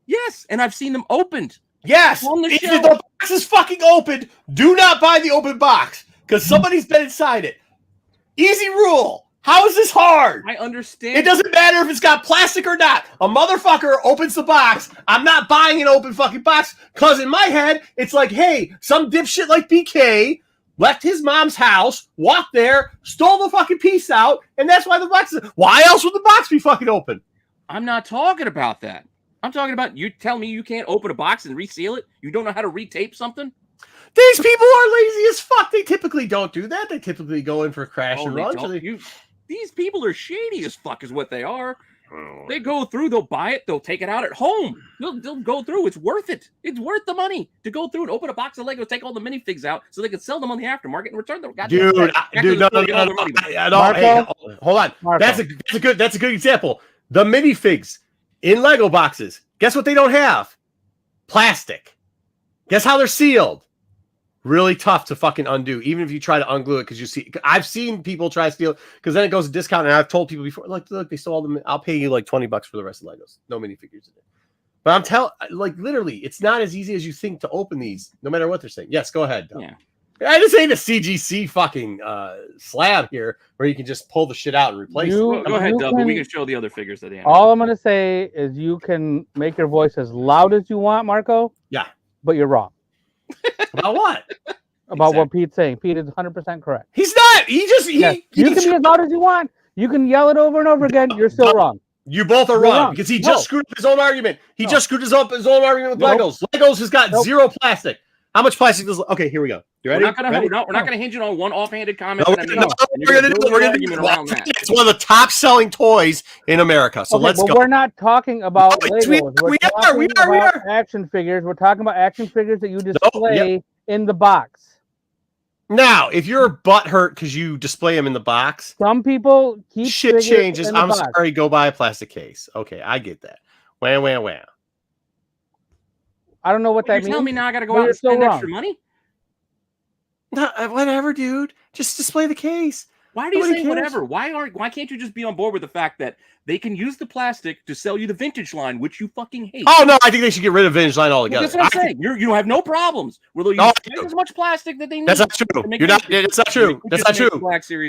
Yes, and I've seen them opened. Yes, if the box is fucking opened, do not buy the open box because somebody's been inside it. Easy rule. How is this hard? I understand. It doesn't matter if it's got plastic or not. A motherfucker opens the box. I'm not buying an open fucking box because in my head, it's like, hey, some dipshit like BK left his mom's house, walked there, stole the fucking piece out, and that's why the box is... Why else would the box be fucking open? I'm not talking about that. I'm talking about you tell me you can't open a box and reseal it? You don't know how to retape something? These people are lazy as fuck. They typically don't do that. They typically go in for crash and run. These people are shady as fuck is what they are. They go through, they'll buy it, they'll take it out at home. They'll go through. It's worth it. It's worth the money to go through and open a box of Legos, take all the minifigs out so they can sell them on the aftermarket and return them. Dude, no. Hold on. Marco. That's a good example. The minifigs in Lego boxes. Guess what they don't have? Plastic. Guess how they're sealed? Really tough to fucking undo, even if you try to unglue it. Because you see, I've seen people try to steal because then it goes to discount. And I've told people before, like, look, they stole them. I'll pay you like $20 for the rest of Legos. No minifigures in it. But I'm telling, like, literally, it's not as easy as you think to open these, no matter what they're saying. Yes, go ahead. Yeah. I just ain't a CGC fucking slab here where you can just pull the shit out and replace it. Go ahead, Doug, but we can show the other figures that they have. All I'm going to say is you can make your voice as loud as you want, Marco. Yeah. But you're wrong. About what? About what Pete's saying. Pete is 100% correct. He's not. You can be as loud as you want. You can yell it over and over again. You're still wrong. You both are wrong because he just screwed up his own argument. He just screwed up his own argument with Legos. Legos has got zero plastic. How much plastic does? Okay, here we go. You ready? We're not going to hinge it on one offhanded comment. We're going to do it. It's one of the top-selling toys in America. So let's go. We're not talking about Legos. We are action figures. We're talking about action figures that you display in the box. Now, if you're butthurt because you display them in the box, some people keep shit changes. I'm sorry. Go buy a plastic case. Okay, I get that. Wham. I don't know what that means. You're telling me now I got to go out and spend extra money? No, whatever, dude. Just display the case. Why do you say whatever? Why can't you just be on board with the fact that they can use the plastic to sell you the vintage line, which you fucking hate? Oh no, I think they should get rid of vintage line altogether. Well, that's what I'm saying. You have no problems. Will they use as much plastic that they need? That's not true. It's not true. That's not true.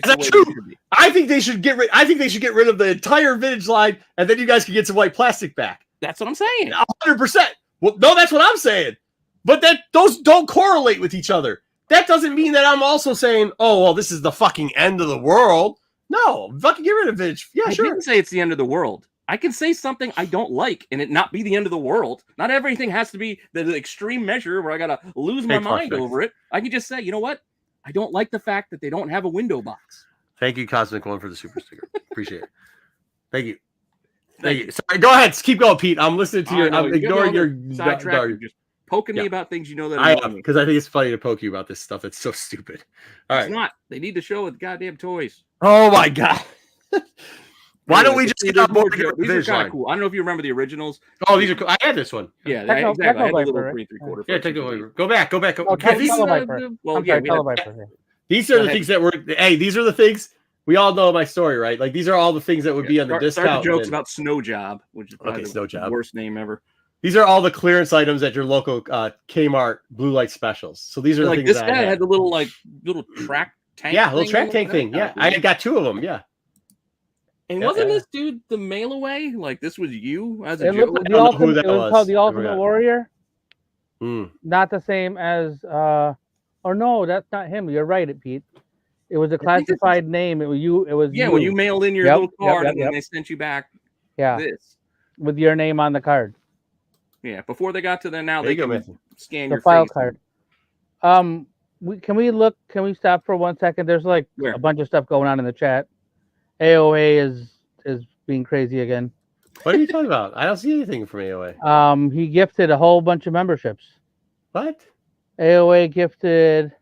That's not true. I think they should get rid. I think they should get rid of the entire vintage line, and then you guys can get some white plastic back. That's what I'm saying. 100%. Well, no, that's what I'm saying. But those don't correlate with each other. That doesn't mean that I'm also saying, oh, well, this is the fucking end of the world. No, fucking get rid of vintage. Yeah, sure. I didn't say it's the end of the world. I can say something I don't like and it not be the end of the world. Not everything has to be the extreme measure where I got to lose my mind over it. I can just say, you know what? I don't like the fact that they don't have a window box. Thank you, Cosmic One, for the super sticker. Appreciate it. Thank you. Thank you. Sorry, go ahead. Keep going, Pete. I'm listening to you. I'm ignoring your sidetrack. Just poking me about things you know that I am, because I think it's funny to poke you about this stuff. It's so stupid. All right. It's not. They need to show with goddamn toys. Oh my god. Why don't we just get on board? These are kind of cool. I don't know if you remember the originals. Oh, these are cool. I had this one. Yeah, exactly. I had a little 3/4. Yeah, take the over. Go back. These are the things that were. Hey, these are the things. We all know my story, right? Like these are all the things that would be on the discount. Start the jokes about Snow Job, which is Snow Job, worst name ever. These are all the clearance items at your local Kmart blue light specials. So these are the like things this that guy I had the little track tank. Yeah, little track tank thing. Yeah, I got 2 of them. Yeah. And wasn't this dude the mail away? Like this was you as a It joke? it was called the Ultimate Warrior. Not the same as or no, that's not him. You're right, Pete. It was a classified name. It was you. It was when you mailed in your little card and then they sent you back this with your name on the card. Yeah, before they got to there now, they can scan your file face. Card. Can we stop for 1 second? There's like a bunch of stuff going on in the chat. AOA is being crazy again. What are you talking about? I don't see anything from AOA. He gifted a whole bunch of memberships. What? AOA gifted.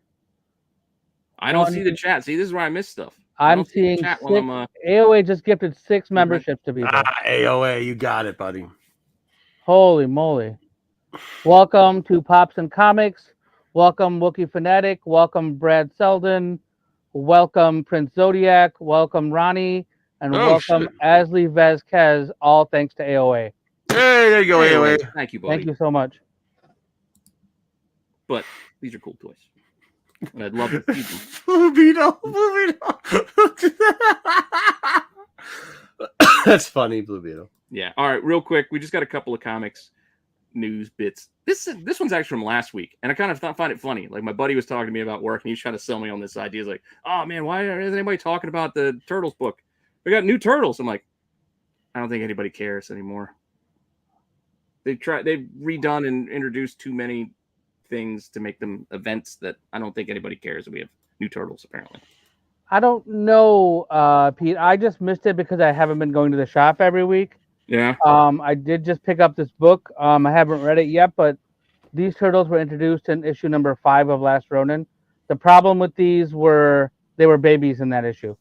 I don't see the chat. See, this is where I miss stuff. I'm seeing chat AOA just gifted 6 memberships to people. AOA, you got it, buddy. Holy moly. Welcome to Pops and Comics. Welcome Wookie Fanatic. Welcome Brad Selden. Welcome Prince Zodiac. Welcome Ronnie. And welcome Ashley Vasquez. All thanks to AOA. Hey, there you go, AOA. Thank you, buddy. Thank you so much. But these are cool toys. And I'd love to see them. Blue Beetle. That's funny, Blue Beetle. Yeah. All right, real quick. We just got a couple of comics news bits. This one's actually from last week, and I kind of find it funny. Like my buddy was talking to me about work, and he's trying to sell me on this idea. He's like, "Oh man, why isn't anybody talking about the Turtles book? We got new Turtles." I'm like, I don't think anybody cares anymore. They've redone and introduced too many things to make them events that I don't think anybody cares that we have new Turtles apparently. I don't know, Pete. I just missed it because I haven't been going to the shop every week. Yeah. I did just pick up this book. I haven't read it yet, but these Turtles were introduced in issue number 5 of Last Ronin. The problem with these were they were babies in that issue.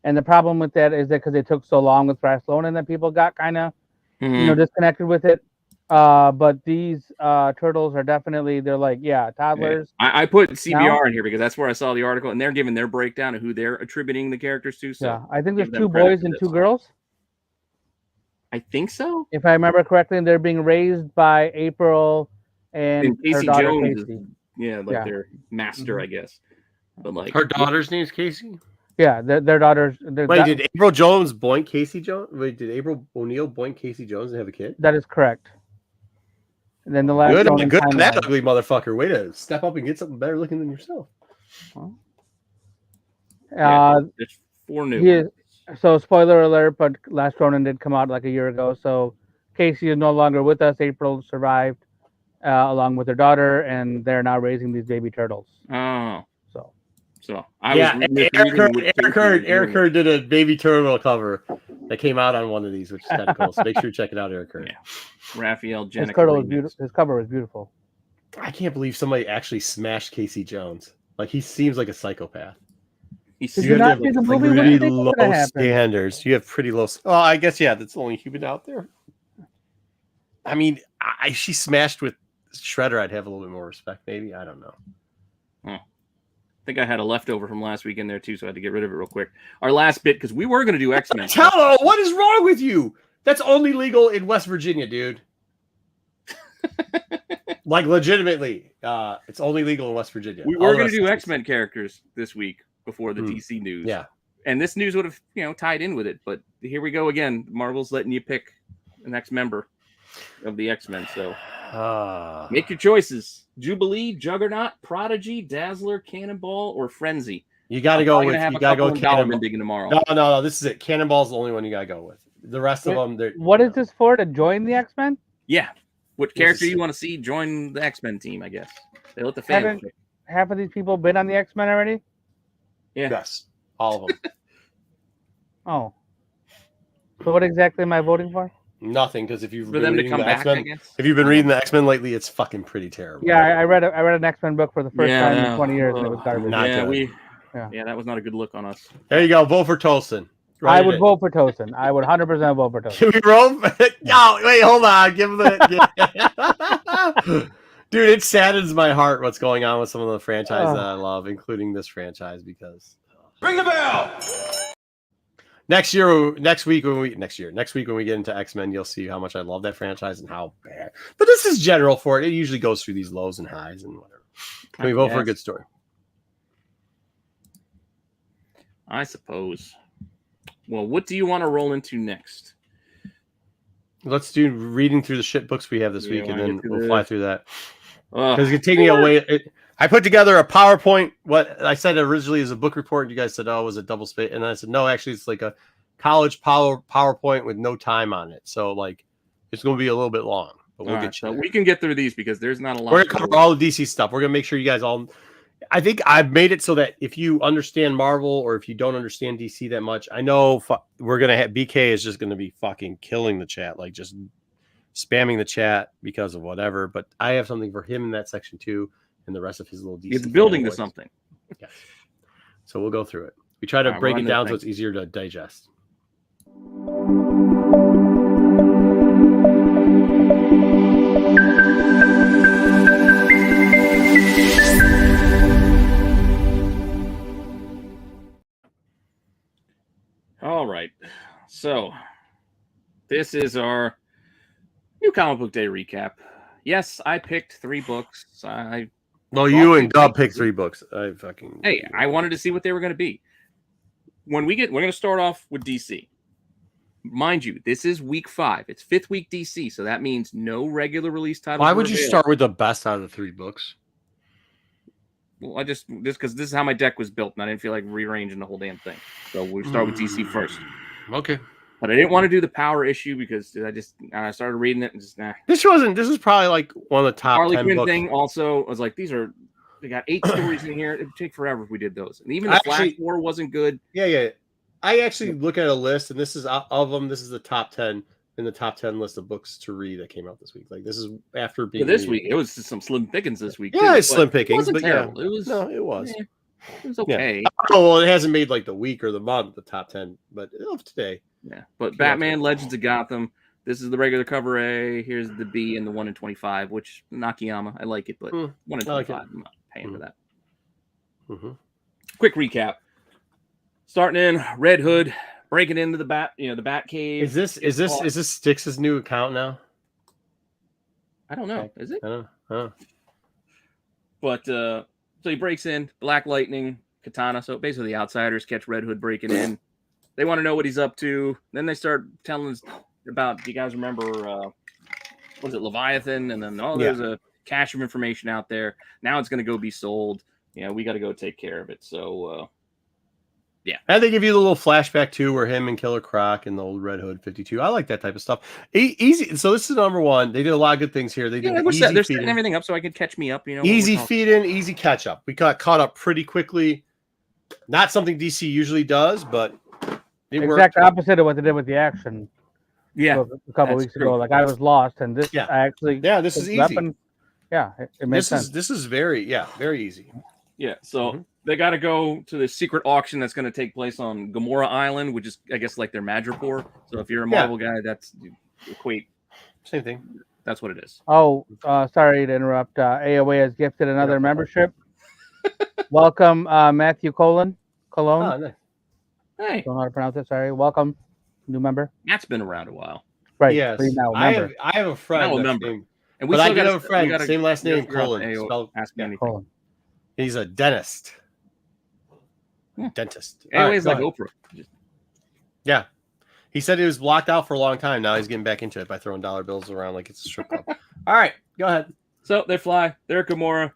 And the problem with that is that because they took so long with Last Ronin that people got kind of disconnected with it. But these Turtles are definitely, they're like, toddlers. Yeah. I put CBR in here because that's where I saw the article, and they're giving their breakdown of who they're attributing the characters to. So yeah, I think there's 2 boys and 2 girls. I think so. If I remember correctly, they're being raised by April and Casey her daughter Jones. Casey. Their master, I guess. But like her daughter's name is Casey. Yeah, their daughters. Wait, did April Jones boink Casey Jones? Wait, did April O'Neil boink Casey Jones and have a kid? That is correct. And then the last good on that ugly motherfucker. Way to step up and get something better looking than yourself. There's 4 new. So spoiler alert, but Last Ronin did come out like a year ago. So Casey is no longer with us. April survived along with her daughter, and they're now raising these baby turtles. Oh. So Eric Hurd did a baby turtle cover that came out on one of these, which is kind of cool. So make sure you check it out, Eric Hurd. Yeah. Raphael His cover was beautiful. His cover was beautiful. I can't believe somebody actually smashed Casey Jones. Like he seems like a psychopath. You have pretty low standards. You have pretty low. Well, I guess that's the only human out there. I mean, she smashed with Shredder. I'd have a little bit more respect. Maybe I don't know. I think I had a leftover from last week in there too, so I had to get rid of it real quick. Our last bit because we were going to do X-Men. Hello, what is wrong with you? That's only legal in West Virginia, dude. Like legitimately, it's only legal in West Virginia. We were going to do X-Men characters this week before the DC news. Yeah. And this news would have, tied in with it. But here we go again. Marvel's letting you pick an ex-member of the X-Men. So make your choices. Jubilee, Juggernaut, Prodigy, Dazzler, Cannonball, or Frenzy. You got to go with Cannonball tomorrow. No. This is it. Cannonball's the only one you got to go with. The rest of them, they're. What is this for? To join the X-Men? Yeah. What character you want to see join the X-Men team, I guess. They let the fans pick. Half of these people been on the X-Men already? Yeah. Yes. All of them. Oh. So what exactly am I voting for? Nothing, because if you've been reading the X-Men, if you've been reading the X-Men lately, it's fucking pretty terrible. Yeah, I read an X-Men book for the first time in 20 years, and it was garbage. That was not a good look on us. There you go. Vote for Tolson. I would vote for Tosin. I would 100% vote for Tosin. Can we roll? No, wait, hold on. Give him the. Dude, it saddens my heart what's going on with some of the franchises that I love, including this franchise, because. Ring the bell! Next week when we get into X-Men, you'll see how much I love that franchise and how bad. But this is general for it. It usually goes through these lows and highs and whatever. Can we vote for a good story? I suppose. Well, what do you want to roll into next? Let's do reading through the shit books we have this week, and then we'll fly through that. Because it's taking away. I put together a PowerPoint. What I said originally is a book report, and you guys said, "Oh, it was a double space," and I said, "No, actually, it's like a college PowerPoint with no time on it." So, like, it's going to be a little bit long, but we'll get you. So we can get through these because there's not a lot. We're going to cover all the DC stuff. We're going to make sure you guys all. I think I've made it so that if you understand Marvel or if you don't understand DC that much, I know we're going to have BK is just going to be fucking killing the chat, like just spamming the chat because of whatever. But I have something for him in that section too, and the rest of his little DC. It's building to something. Yes. So we'll go through it. We try to break it down so it's easier to digest. All right. So this is our new comic book day recap. Yes, I picked 3 books. You and Dub picked 3 books. I wanted to see what they were going to be. We're going to start off with DC. Mind you, this is week 5. It's 5th week DC, so that means no regular release titles. Why would you start with the best out of the 3 books? Well, I just because this is how my deck was built, and I didn't feel like rearranging the whole damn thing. So we start with DC first. Okay. But I didn't want to do the power issue because I started reading it and just This is probably like one of the top Harley 10 Quinn books. thing. Also, I was like, they got 8 stories in here. It would take forever if we did those. And even the Flash War wasn't good. Yeah. I actually look at a list, and this is of them. This is the top 10 in the top 10 list of books to read that came out this week. Like this is after being this week. It was just some slim pickings this week. Yeah, it's slim pickings, but terrible. Yeah. It was. It was okay. Yeah. Oh, well, it hasn't made like the week or the month the top 10, but of today. Yeah, but Batman Legends of Gotham. This is the regular cover A. Here's the B and the 1 in 25, which Nakayama. I like it, but 1 in 25, I'm not paying for that. Mm-hmm. Quick recap. Starting in Red Hood, breaking into the Bat Cave. Is this Styx's new account now? I don't know. Is it? I don't know. But so he breaks in, Black Lightning, Katana. So basically the outsiders catch Red Hood breaking in. They want to know what he's up to. Then they start telling us about, do you guys remember, was it Leviathan? And then, there's a cache of information out there. Now it's going to go be sold. We got to go take care of it. So, yeah. And they give you the little flashback, too, where him and Killer Croc and the old Red Hood 52. I like that type of stuff. Easy. So this is number 1. They did a lot of good things here. They're setting everything up so I could catch me up. Easy feed in, easy catch up. We got caught up pretty quickly. Not something DC usually does, but exact opposite of what they did with the action. Yeah, a couple weeks ago. Like I was lost, and this this is easy. It makes sense. This is very easy. Yeah, so they got to go to the secret auction that's going to take place on Gamora Island, which is, I guess, like their Madripoor. So if you're a Marvel guy, that's equate. Same thing. That's what it is. Oh, sorry to interrupt. AOA has gifted another membership. Welcome, Matthew Cologne. Oh, nice. Hey, don't know how to pronounce it. Sorry. Welcome, new member. Matt's been around a while. Right. Yes. I have a friend. And but I got a friend. Same last name. Colon. Ask me anything. Colon. He's a dentist. Dentist. Anyways, like Oprah. Yeah. He said he was blocked out for a long time. Now he's getting back into it by throwing dollar bills around like it's a strip club. All right, go ahead. So they fly. They're at Gamora.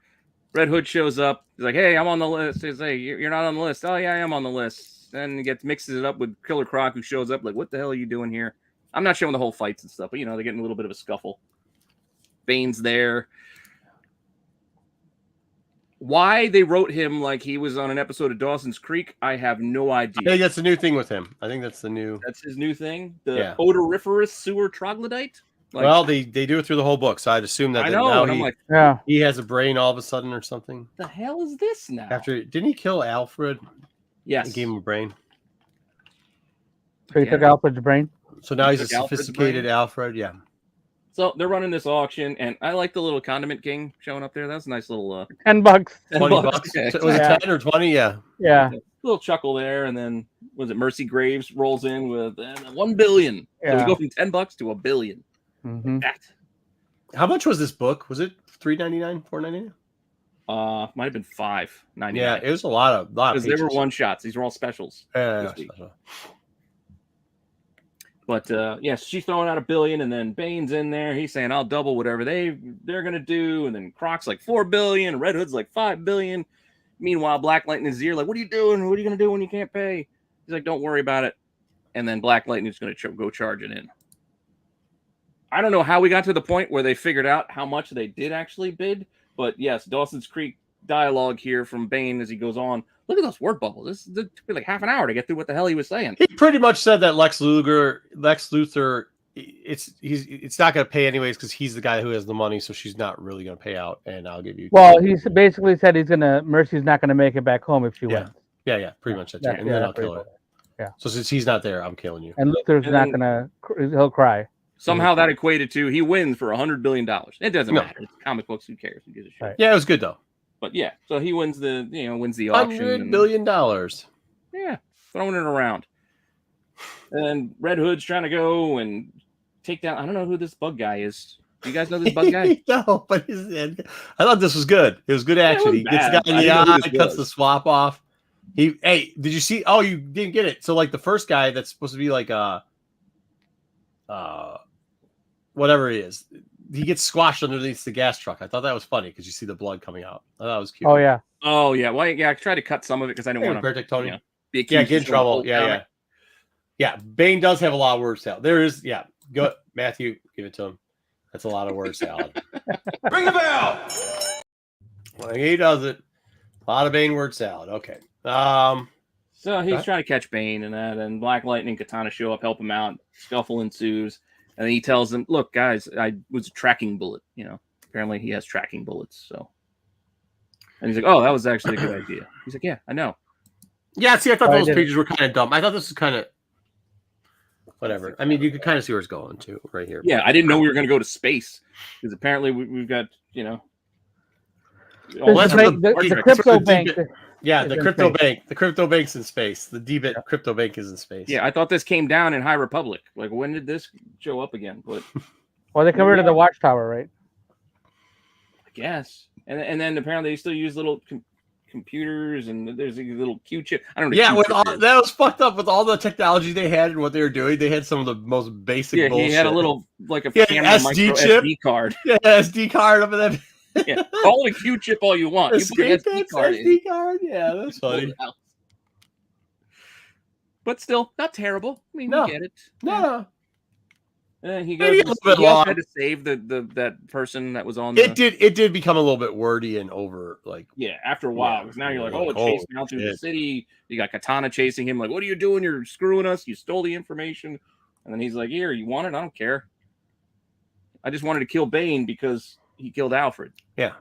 Red Hood shows up. He's like, "Hey, I'm on the list." He's like, "You're not on the list." "Oh yeah, I am on the list." Then he mixes it up with Killer Croc, who shows up. Like, "What the hell are you doing here?" I'm not showing the whole fights and stuff, but they're getting a little bit of a scuffle. Bane's there. Why they wrote him like he was on an episode of Dawson's Creek, I have no idea. I think that's the new thing with him. I think that's the new. That's his new thing. The odoriferous sewer troglodyte. Well, they do it through the whole book, so I'd assume that he has a brain all of a sudden or something. The hell is this now? Didn't he kill Alfred? Yes. He gave him a brain. So he took Alfred's brain. So now he's a sophisticated Alfred. Yeah. So they're running this auction, and I like the little Condiment King showing up there. That's a nice little $10. $20. Yeah, Was it 10 or 20? Yeah. Yeah. Little chuckle there, and then was it Mercy Graves rolls in with $1 billion. Yeah. So we go from $10 to $1 billion. Mm-hmm. Like that. How much was this book? Was it $3.99, $4.99? Might have been $5.99. Yeah, it was a lot of because they were one shots. These were all specials. Yeah. But she's throwing out $1 billion, and then Bane's in there. He's saying, "I'll double whatever they're gonna do," and then Croc's like $4 billion, Red Hood's like $5 billion. Meanwhile, Black Lightning's ear like, "What are you doing? What are you gonna do when you can't pay?" He's like, "Don't worry about it." And then Black Lightning's gonna go charging in. I don't know how we got to the point where they figured out how much they did actually bid, but yes, Dawson's Creek dialogue here from Bane as he goes on. Look at those word bubbles. This took me like half an hour to get through what the hell he was saying. He pretty much said that Lex Luthor, it's not going to pay anyways because he's the guy who has the money, so she's not really going to pay out, and I'll give you. Well, he basically said Mercy's not going to make it back home if she wins. Yeah, pretty much that's it. And then I'll kill her. Yeah. So since he's not there, I'm killing you. And Luthor's not going to. He'll cry. Somehow that equated to he wins for $100 billion. It doesn't matter. It's comic books. Who cares? Who gives a shit? Right. Yeah, it was good though. But yeah, so he wins the auction. $100 billion. Yeah, throwing it around. And Red Hood's trying to go and take down. I don't know who this bug guy is. Do you guys know this bug guy? No, but I thought this was good. It was good action. He gets the guy in the eye, cuts the swap off. Did you see? Oh, you didn't get it. So like the first guy that's supposed to be like whatever he is, he gets squashed underneath the gas truck. I thought that was funny because you see the blood coming out. I thought that was cute. Oh yeah. Well, I tried to cut some of it because I didn't want to. Tony. Be get in trouble. Yeah. Bane does have a lot of word salad. There is. Yeah. Go, Matthew. Give it to him. That's a lot of word salad. Ring the bell. Well, he does it. A lot of Bane word salad. Okay. So he's trying to catch Bane and that, and Black Lightning, Katana show up, help him out. Scuffle ensues. And then he tells them, "Look, guys, I was a tracking bullet. Apparently he has tracking bullets." So, and he's like, "Oh, that was actually a good idea." He's like, "Yeah, I know." Yeah, see, I thought those pages were kind of dumb. I thought this was kind of whatever. I mean, you could kind of see where it's going to right here. Yeah, I didn't know we were going to go to space because apparently we've got the crypto bank. Yeah, the crypto bank. The crypto bank's in space. The D-Bit crypto bank is in space. Yeah, I thought this came down in High Republic. Like, when did this show up again? But well, they converted the Watchtower, right? I guess. And then apparently they still use little computers, and there's a little Q chip. I don't know. Yeah, that was fucked up with all the technology they had and what they were doing. They had some of the most basic bullshit. He had a little like a SD chip. SD card. Yeah, SD card up in that. Yeah, call it a Q chip all you want. You put an SD card. Yeah, that's funny. But still, not terrible. I mean, you get it. No. And he goes. He also had to save that person that was on. It did become a little bit wordy and over. Like after a while, because now you're like, it chased down through the city. You got Katana chasing him. Like, what are you doing? You're screwing us. You stole the information. And then he's like, "Here, you want it? I don't care. I just wanted to kill Bane because he killed Alfred." Yeah.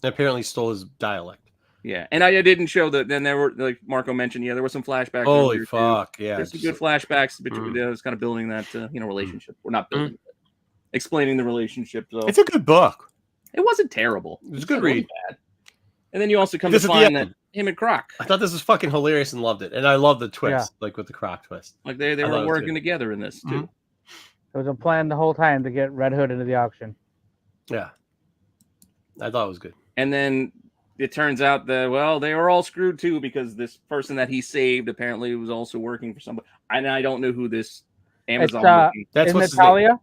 Apparently stole his dialect. Yeah, and I didn't show that. Then there were, like Marco mentioned, there were some flashbacks. Holy fuck! Yeah, there's some good flashbacks between. It was kind of building that relationship. We're not building, it, explaining the relationship. So it's a good book. It wasn't terrible. It was a good read. Bad. And then you also come to find that him and Croc. I thought this was fucking hilarious and loved it, and I love the twist, like with the Croc twist. Like they were working together in this too. It was a plan the whole time to get Red Hood into the auction. Yeah, I thought it was good. And then it turns out that, they were all screwed too, because this person that he saved apparently was also working for somebody. And I don't know who this Amazon. That's what's Natalia.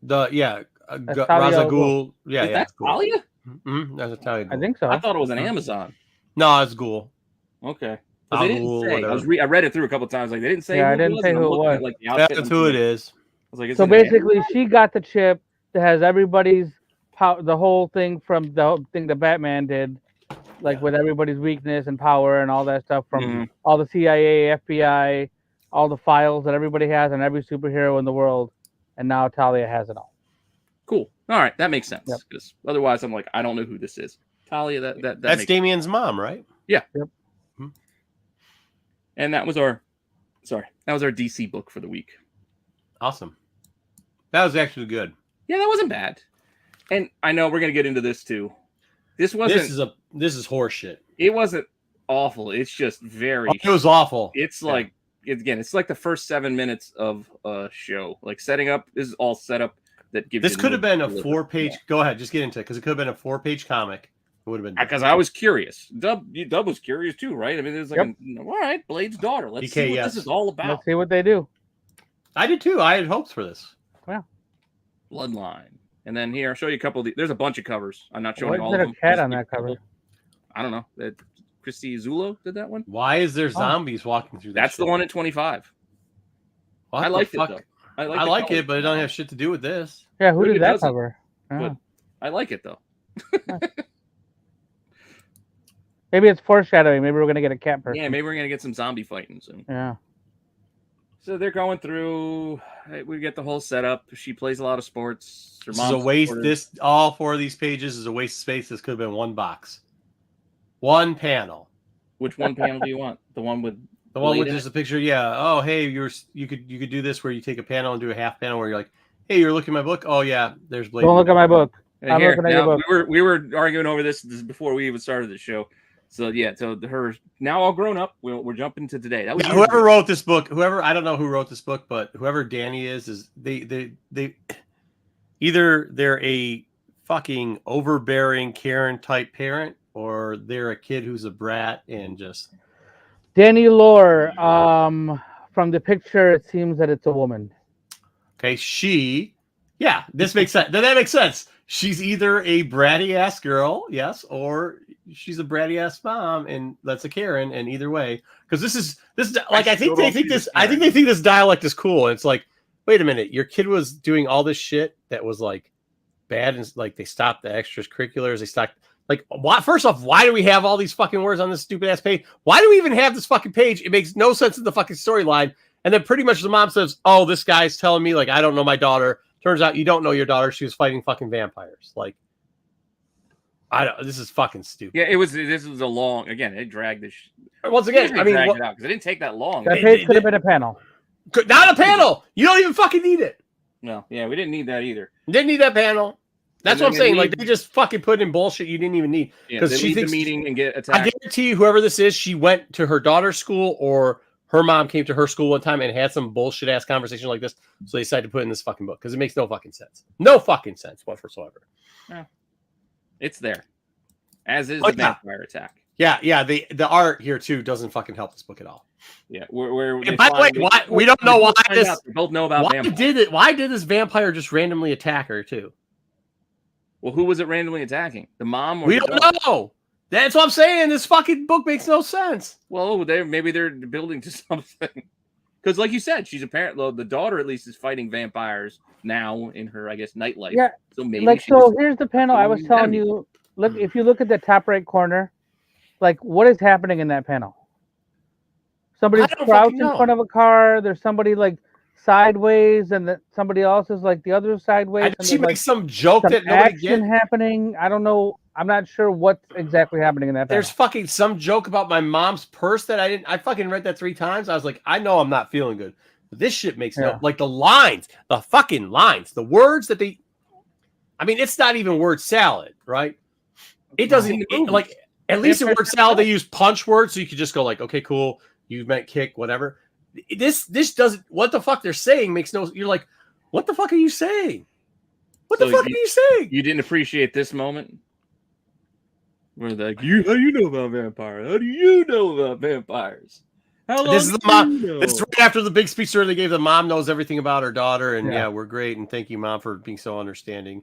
Raza Ghul. Yeah, that's Talia. That's Talia. I think so. I thought it was an Amazon. No, it's Ghul. Okay. They didn't say. I read it through a couple of times. Like they didn't say. Yeah, I didn't say who it was. Like that's who it is. I was like, so basically, she got the chip that has everybody's the whole thing from the thing that Batman did, like with everybody's weakness and power and all that stuff from all the CIA, FBI, all the files that everybody has on every superhero in the world, and now Talia has it all. Cool. All right, that makes sense. Because otherwise, I'm like, I don't know who this is. Talia. That's Damian's mom, right? Yeah. Yep. And that was our DC book for the week. Awesome. That was actually good. Yeah, that wasn't bad. And I know we're gonna get into this too. This is horseshit. It wasn't awful. It's just very. It was awful. It's like it's like the first 7 minutes of a show. Like setting up is all set up that gives. This could have been a 4-page. Yeah. Go ahead, just get into it because it could have been a 4-page comic. It would have been because I was curious. Dub was curious too, right? I mean, it was like, all right, Blade's daughter. Let's see what this is all about. Let's see what they do. I did too. I had hopes for this. Yeah. Bloodline. And then here, I'll show you a couple of there's a bunch of covers. I'm not showing all of them. Why is there a cat on that cover? I don't know. Christy Zulo did that one. Why is there zombies walking through that? That's the one at 25. I liked it though. I like it, but it don't have shit to do with this. Yeah, who did that cover? Oh. I like it though. Maybe it's foreshadowing. Maybe we're gonna get a cat person. Yeah, maybe we're gonna get some zombie fighting soon. Yeah. So they're going through. We get the whole setup. She plays a lot of sports. This is a waste. All 4 of these pages is a waste of space. This could have been one box, one panel. Which one panel do you want? The one with just a picture. Yeah. Oh, hey, you could do this where you take a panel and do a half panel where you're like, hey, you're looking at my book. Oh yeah, there's Blade. Don't look at my book. I'm looking at your book. We were arguing over this before we even started the show. So yeah, her now all grown up. We're jumping to today. That was whoever wrote this book. I don't know who wrote this book, but whoever Danny is they either they're a fucking overbearing Karen type parent or they're a kid who's a brat and just. Danny Lore. From the picture, it seems that it's a woman. Okay, this makes sense. That makes sense. She's either a bratty ass girl, yes, or she's a bratty ass mom, and that's a Karen. And either way, because this is like I think they think this dialect is cool. And it's like, wait a minute, your kid was doing all this shit that was like bad, and like they stopped the extracurriculars. They stopped like why? First off, why do we have all these fucking words on this stupid ass page? Why do we even have this fucking page? It makes no sense in the fucking storyline. And then pretty much the mom says, "Oh, this guy's telling me like I don't know my daughter." Turns out you don't know your daughter. She was fighting fucking vampires. Like, this is fucking stupid. Yeah, this was a long. Again, it dragged this. Once again, I mean, dragged it out because it didn't take that long. That page could have been a panel. Not a panel. You don't even fucking need it. No, yeah, we didn't need that either. Didn't need that panel. That's what I'm saying. Like they just fucking put in bullshit you didn't even need. Because she thinks the meeting and get attacked. I guarantee you, whoever this is, she went to her daughter's school or. Her mom came to her school one time and had some bullshit ass conversation like this. So they decided to put in this fucking book because it makes no fucking sense. No fucking sense whatsoever. Yeah. It's there. As is the vampire attack. Yeah. The art here too doesn't fucking help this book at all. Yeah. Where by the way, we don't know why this. We both know about vampire. Why did this vampire just randomly attack her too? Well, who was it randomly attacking? The mom? Or we don't know. That's what I'm saying. This fucking book makes no sense. Well, maybe they're building to something. Because, like you said, she's apparently the daughter at least is fighting vampires now in her, I guess, nightlife. Yeah. So maybe. Here's the panel. I was telling you. Look, if you look at the top right corner, like what is happening in that panel? Somebody's crouched in front of a car. There's somebody like sideways, and somebody else is like the other sideways. And she makes some joke that nobody gets. Happening. I don't know. I'm not sure what's exactly happening in that. There's fucking some joke about my mom's purse that I fucking read that 3 times. I was like, I know I'm not feeling good. But this shit makes no, like the lines, the fucking lines, the words that they, I mean, it's not even word salad, right? It doesn't like, at least in word salad, they use punch words. So you could just go like, okay, cool. You meant kick, whatever. This doesn't, what the fuck they're saying makes no, you're like, what the fuck are you saying? What the fuck are you saying? You didn't appreciate this moment? Where they're like, how do you know about vampires? How do you know about vampires? How long this is the mom. This is right after the big speech they gave. The mom knows everything about her daughter, and yeah, we're great, and thank you, mom, for being so understanding.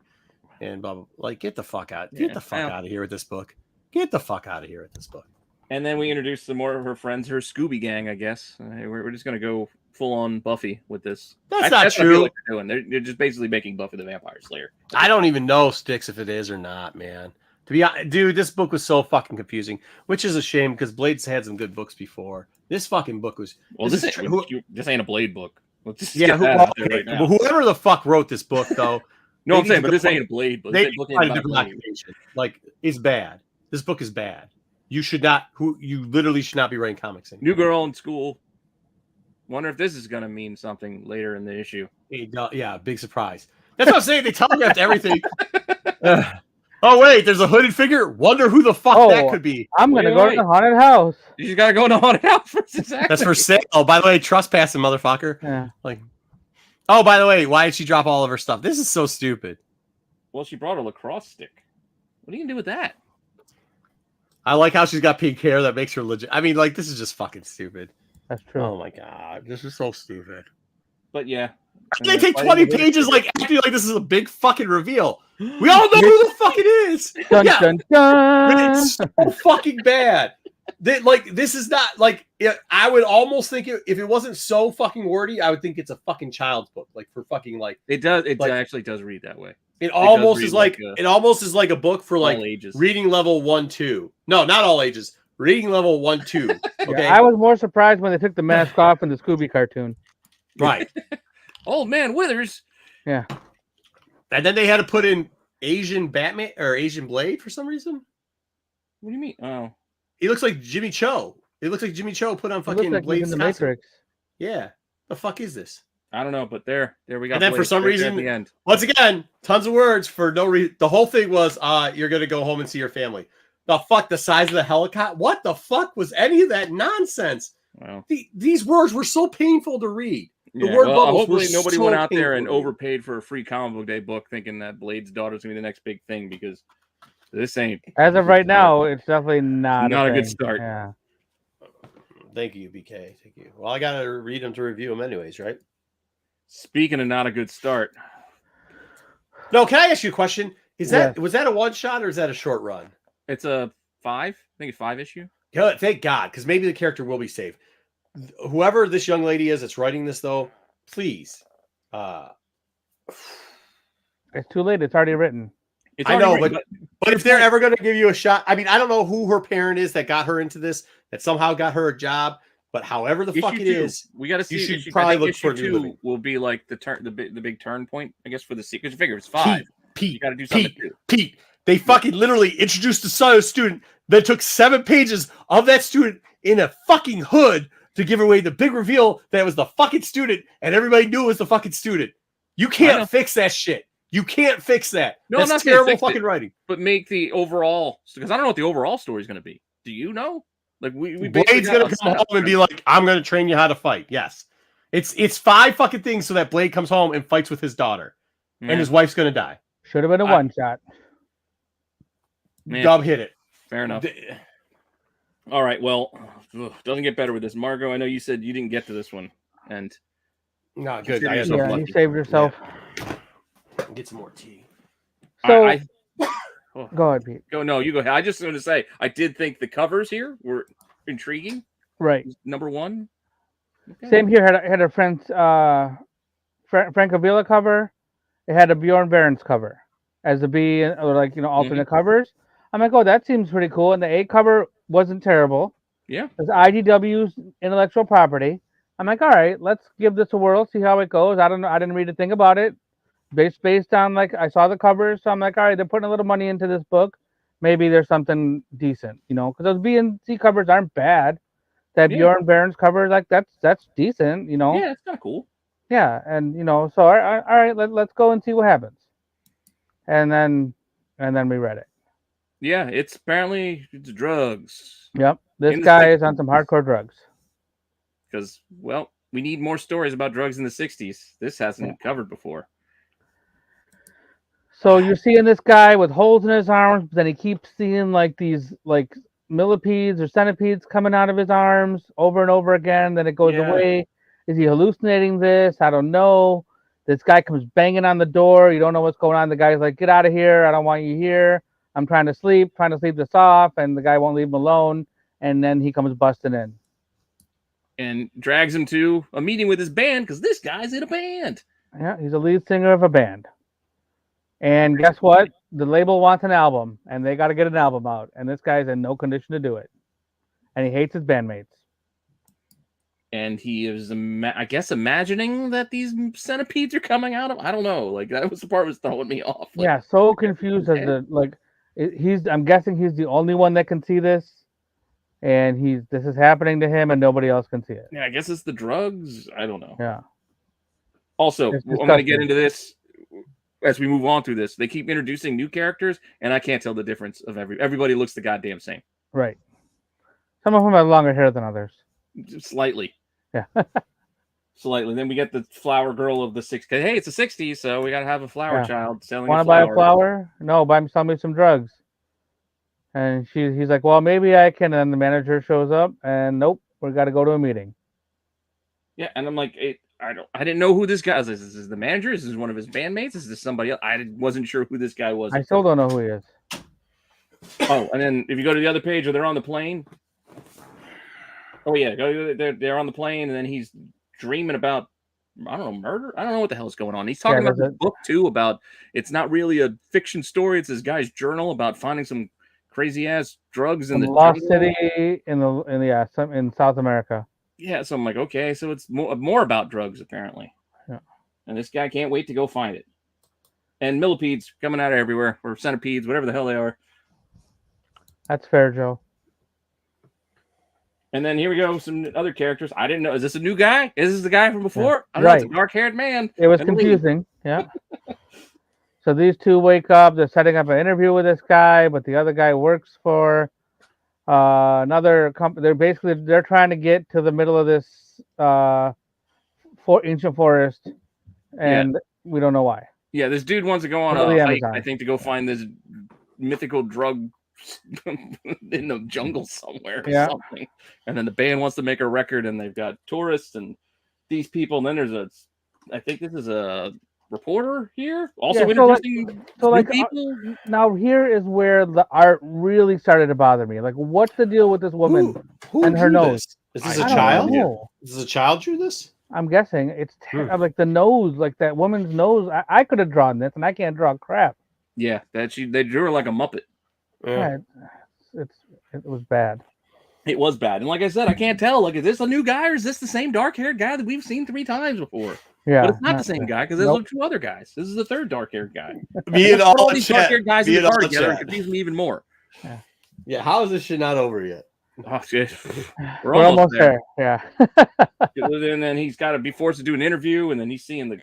And blah blah. Like, get the fuck out. Get the fuck out of here with this book. Get the fuck out of here with this book. And then we introduce some more of her friends, her Scooby gang, I guess. We're just gonna go full on Buffy with this. That's not true. Like they're just basically making Buffy the Vampire Slayer. I don't even know, Sticks, if it is or not, man. To be honest, dude, this book was so fucking confusing, which is a shame because Blade's had some good books before. This fucking book was. Well, this ain't a Blade book. Whoever the fuck wrote this book, though. No, I'm saying, but this ain't a Blade book. Like, it's bad. This book is bad. You should not. You literally should not be writing comics anymore. New girl in school. Wonder if this is going to mean something later in the issue. Yeah, big surprise. That's what I'm saying. They telegraphed everything. Oh, wait, there's a hooded figure. Wonder who the fuck that could be. I'm going to go to the haunted house. You just got to go to the haunted house. Exactly. That's for sale. Oh, by the way, trespassing, motherfucker. Yeah. Like, oh, by the way, why did she drop all of her stuff? This is so stupid. Well, she brought a lacrosse stick. What are you going to do with that? I like how she's got pink hair that makes her legit. I mean, like, this is just fucking stupid. That's true. Oh, my God. This is so stupid. But, yeah. They take 20 pages, like, acting like this is a big fucking reveal. We all know who the fuck it is. Dun, dun, dun. It's so fucking bad. This is not, like, I would almost think if it wasn't so fucking wordy, I would think it's a fucking child's book. Like, for fucking, like. It does. It actually does read that way. It almost is like a book for like ages. Reading level 1-2. No, not all ages. Reading level 1-2. Okay. Yeah, I was more surprised when they took the mask off in the Scooby cartoon. Right. Old man Withers. Yeah. And then they had to put in Asian Batman or Asian Blade for some reason. What do you mean? Oh, he looks like Jimmy Cho. It looks like Jimmy Cho put on fucking like Blade's in the Matrix. Yeah. The fuck is this? I don't know, but there we go. And then for some reason, at the end. Once again, tons of words for no reason. The whole thing was, you're gonna go home and see your family. The fuck, the size of the helicopter? What the fuck was any of that nonsense? Wow. These words were so painful to read. The Yeah, word bubbles hopefully nobody so went out there and painful. overpaid for a free comic book day book, thinking that Blade's daughter's gonna be the next big thing, because this ain't. As of right now, it's definitely not a thing. good start. Yeah. Thank you, BK. Thank you. Well, I gotta read them to review them anyways, right? Speaking of not a good start. No, can I ask you a question? Was that a one shot or is that a short run? It's a 5. I think it's 5 issue. Good, thank God, because maybe the character will be saved. Whoever this young lady is that's writing this, though, please. It's too late. It's already written. I know, but if they're ever going to give you a shot, I mean, I don't know who her parent is that got her into this, that somehow got her a job, but however the fuck it is, we got to see. You should probably look for a new living. Will be like the big turn point, I guess, for the secret. Figure it's 5. Pete, you got to do something. Pete, they fucking literally introduced a student that took 7 pages of that student in a fucking hood to give away the big reveal that it was the fucking student, and everybody knew it was the fucking student. You can't fix that shit. You can't fix that. No, that's I'm not terrible fucking writing. But make the overall, because I don't know what the overall story is going to be. Do you know? Like we Blade's going to come home and be like, "I'm going to train you how to fight." Yes, it's 5 fucking things so that Blade comes home and fights with his daughter, and his wife's going to die. Should have been a one shot. Dub hit it. Fair enough. All right. Well, doesn't get better with this. Margo, I know you said you didn't get to this one, and no, good. You saved yourself. Yeah. Get some more tea. So, go ahead, Pete. No, you go ahead. I just want to say, I did think the covers here were intriguing. Right. Number 1. Okay. Same here. Had a friend's Francavilla cover. It had a Bjorn Barons cover as the B, or like alternate covers. I'm like, oh, that seems pretty cool. And the A cover wasn't terrible. Yeah. It's IDW's intellectual property. I'm like, all right, let's give this a whirl, see how it goes. I don't know. I didn't read a thing about it. Based on, like, I saw the covers, so I'm like, all right, they're putting a little money into this book. Maybe there's something decent, because those B and C covers aren't bad. That Bjorn Barons cover, like, that's decent, Yeah, it's kind of cool. Yeah, and so all right, let's go and see what happens. And then we read it. Yeah, it's drugs. Yep, this guy is on some hardcore drugs. Because, well, we need more stories about drugs in the 60s. This hasn't been covered before. So you're seeing this guy with holes in his arms, but then he keeps seeing like these like millipedes or centipedes coming out of his arms over and over again. Then it goes away. Is he hallucinating this? I don't know. This guy comes banging on the door. You don't know what's going on. The guy's like, "Get out of here. I don't want you here. I'm trying to sleep this off." And the guy won't leave him alone. And then he comes busting in. And drags him to a meeting with his band because this guy's in a band. Yeah, he's a lead singer of a band. And guess what? The label wants an album, and they got to get an album out. And this guy's in no condition to do it. And he hates his bandmates. And he is, I guess, imagining that these centipedes are coming out of. I don't know. Like, that was the part that was throwing me off. Like, yeah, so confused as I'm guessing he's the only one that can see this. and this is happening to him, and nobody else can see it. Yeah, I guess it's the drugs. I don't know. Yeah. Also, It's I'm going to get disgusting. into this as we move on through this. They keep introducing new characters, and I can't tell the difference of everybody looks the goddamn same. Right. Some of them have longer hair than others. Slightly. Yeah. Slightly. Then we get the flower girl of the 60s. Hey, it's the 60s, so we got to have a flower child selling Want to buy a flower? No, sell me some drugs. And he's like, well, maybe I can. And the manager shows up, and nope, we got to go to a meeting. Yeah, and I'm like, I didn't know who this guy is. Is this the manager? Is this one of his bandmates? Is this somebody else? I wasn't sure who this guy was. I still don't know who he is. Oh, and then if you go to the other page, or they're on the plane. Oh yeah, they're on the plane, and then he's dreaming about, I don't know, murder. I don't know what the hell's going on. He's talking about this book too, about it's not really a fiction story. It's this guy's journal about finding some crazy ass drugs in the lost city in South America. Yeah, so I'm like, okay, so it's more about drugs apparently. Yeah. And this guy can't wait to go find it. And millipedes coming out of everywhere, or centipedes, whatever the hell they are. That's fair, Joe. And then here we go, some other characters. I didn't know. Is this a new guy? Is this the guy from before? Yeah. I don't know. It's a dark-haired man. It was confusing. Yeah. So these two wake up. They're setting up an interview with this guy, but the other guy works for another company. They're trying to get to the middle of this ancient forest, and we don't know why. Yeah, this dude wants to go on a hike, I think, to go find this mythical drug in the jungle somewhere or something. And then the band wants to make a record, and they've got tourists and these people. And then there's I think this is a reporter here, also introducing people. Now here is where the art really started to bother me. Like, what's the deal with this woman who and her nose? Is this a child? Is this a child drew this? I'm guessing it's like the nose, like that woman's nose. I could have drawn this, and I can't draw crap. Yeah, they drew her like a Muppet. Yeah, it was bad. It was bad, and like I said, I can't tell. Like, is this a new guy, or is this the same dark-haired guy that we've seen 3 times before? Yeah, but it's not the same guy because there's 2 other guys. This is the 3rd dark-haired guy. Me and all these dark-haired guys in the car together confuse me even more. Yeah, how is this shit not over yet? Oh shit, we're almost there. Yeah. And then he's got to be forced to do an interview, and then he's seeing the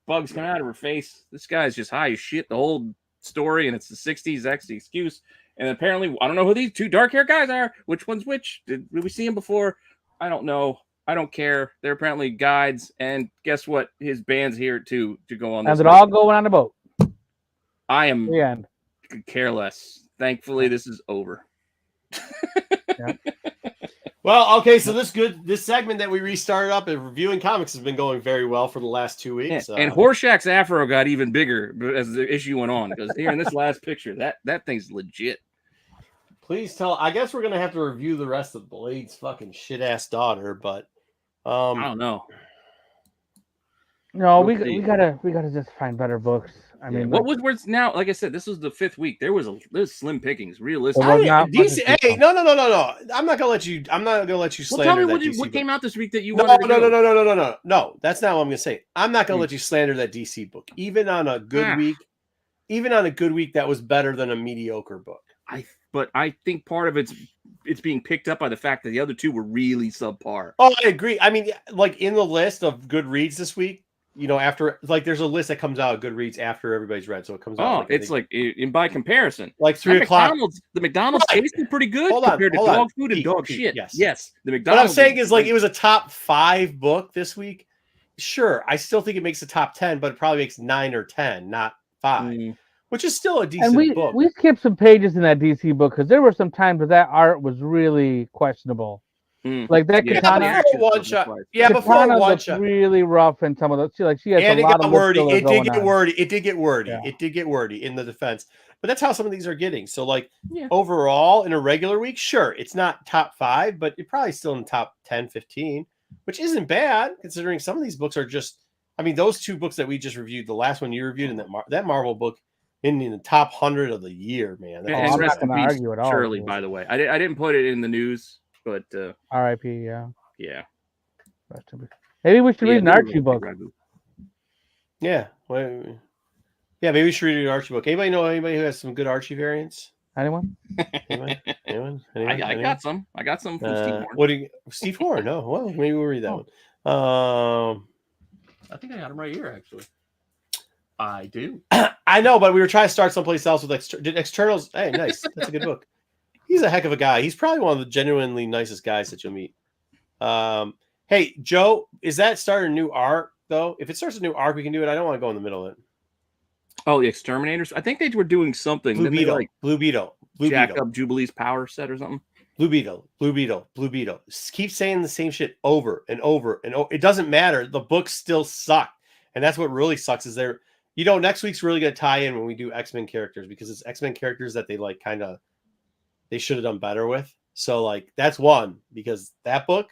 bugs come out of her face. This guy's just high as shit. The whole story, and it's the 60s. That's the excuse. And apparently, I don't know who these 2 dark-haired guys are. Which one's which? Did we see him before? I don't know. I don't care. They're apparently guides, and guess what? His band's here to go on this. And they're all going on a boat. I am the end. Careless. Thankfully, this is over. Well, okay, so this segment that we restarted up and reviewing comics has been going very well for the last 2 weeks. And Horshack's afro got even bigger as the issue went on, because here in this last picture, that thing's legit. Please tell. I guess we're gonna have to review the rest of Blade's fucking shit ass daughter, but I don't know. No, we gotta just find better books. I mean, where it's now? Like I said, this was the 5th week. There's slim pickings, realistic. DC, hey, no. I'm not gonna let you. Slander. Tell me what came out this week that you wanted to go. No. That's not what I'm gonna say. I'm not gonna let you slander that DC book, even on a good week. Even on a good week, that was better than a mediocre book. But I think part of it's being picked up by the fact that the other 2 were really subpar. Oh, I agree. I mean, like in the list of good reads this week, after there's a list that comes out of good reads after everybody's read, so it comes out. By comparison, like 3 o'clock. The McDonald's tasted pretty good compared to dog food and dog shit. Yes, the McDonald's. What I'm saying is, it was a top 5 book this week. Sure, I still think it makes the top 10, but it probably makes 9 or 10, not 5. Which is still a decent book. We skipped some pages in that DC book because there were some times where that art was really questionable. Like that Katana. One shot. Yeah, before one shot. Really rough in some of those. She has and a lot of wordy. It did get wordy. It did get wordy in the defense. But that's how some of these are getting. So, overall, in a regular week, sure, it's not top 5, but it's probably still in the top 10, 15, which isn't bad considering some of these books are just. I mean, those 2 books that we just reviewed, the last one you reviewed, and that Marvel book. In the top 100 of the year, man. I'm not going to argue at all. Shirley, by the way, I didn't put it in the news, but R.I.P. Yeah. Maybe we should read an Archie book. Yeah, maybe we should read an Archie book. Anybody know anybody who has some good Archie variants? Anyone? Anyone? I got some. I got some from Steve Horn. What do you, Steve Horn? No, well, maybe we'll read that one. I think I got him right here, actually. I do. I know, but we were trying to start someplace else with externals. Hey, nice. That's a good book. He's a heck of a guy. He's probably one of the genuinely nicest guys that you'll meet. Hey, Joe, is that starting a new arc, though? If it starts a new arc, we can do it. I don't want to go in the middle of it. Oh, the Exterminators? I think they were doing something. Blue Beetle. Jack up Jubilee's power set or something. Blue Beetle. Keep saying the same shit over and over and over. It doesn't matter. The books still suck. And that's what really sucks is they're, next week's really going to tie in when we do X-Men characters because it's X-Men characters that they like they should have done better with. So like, that's one because that book,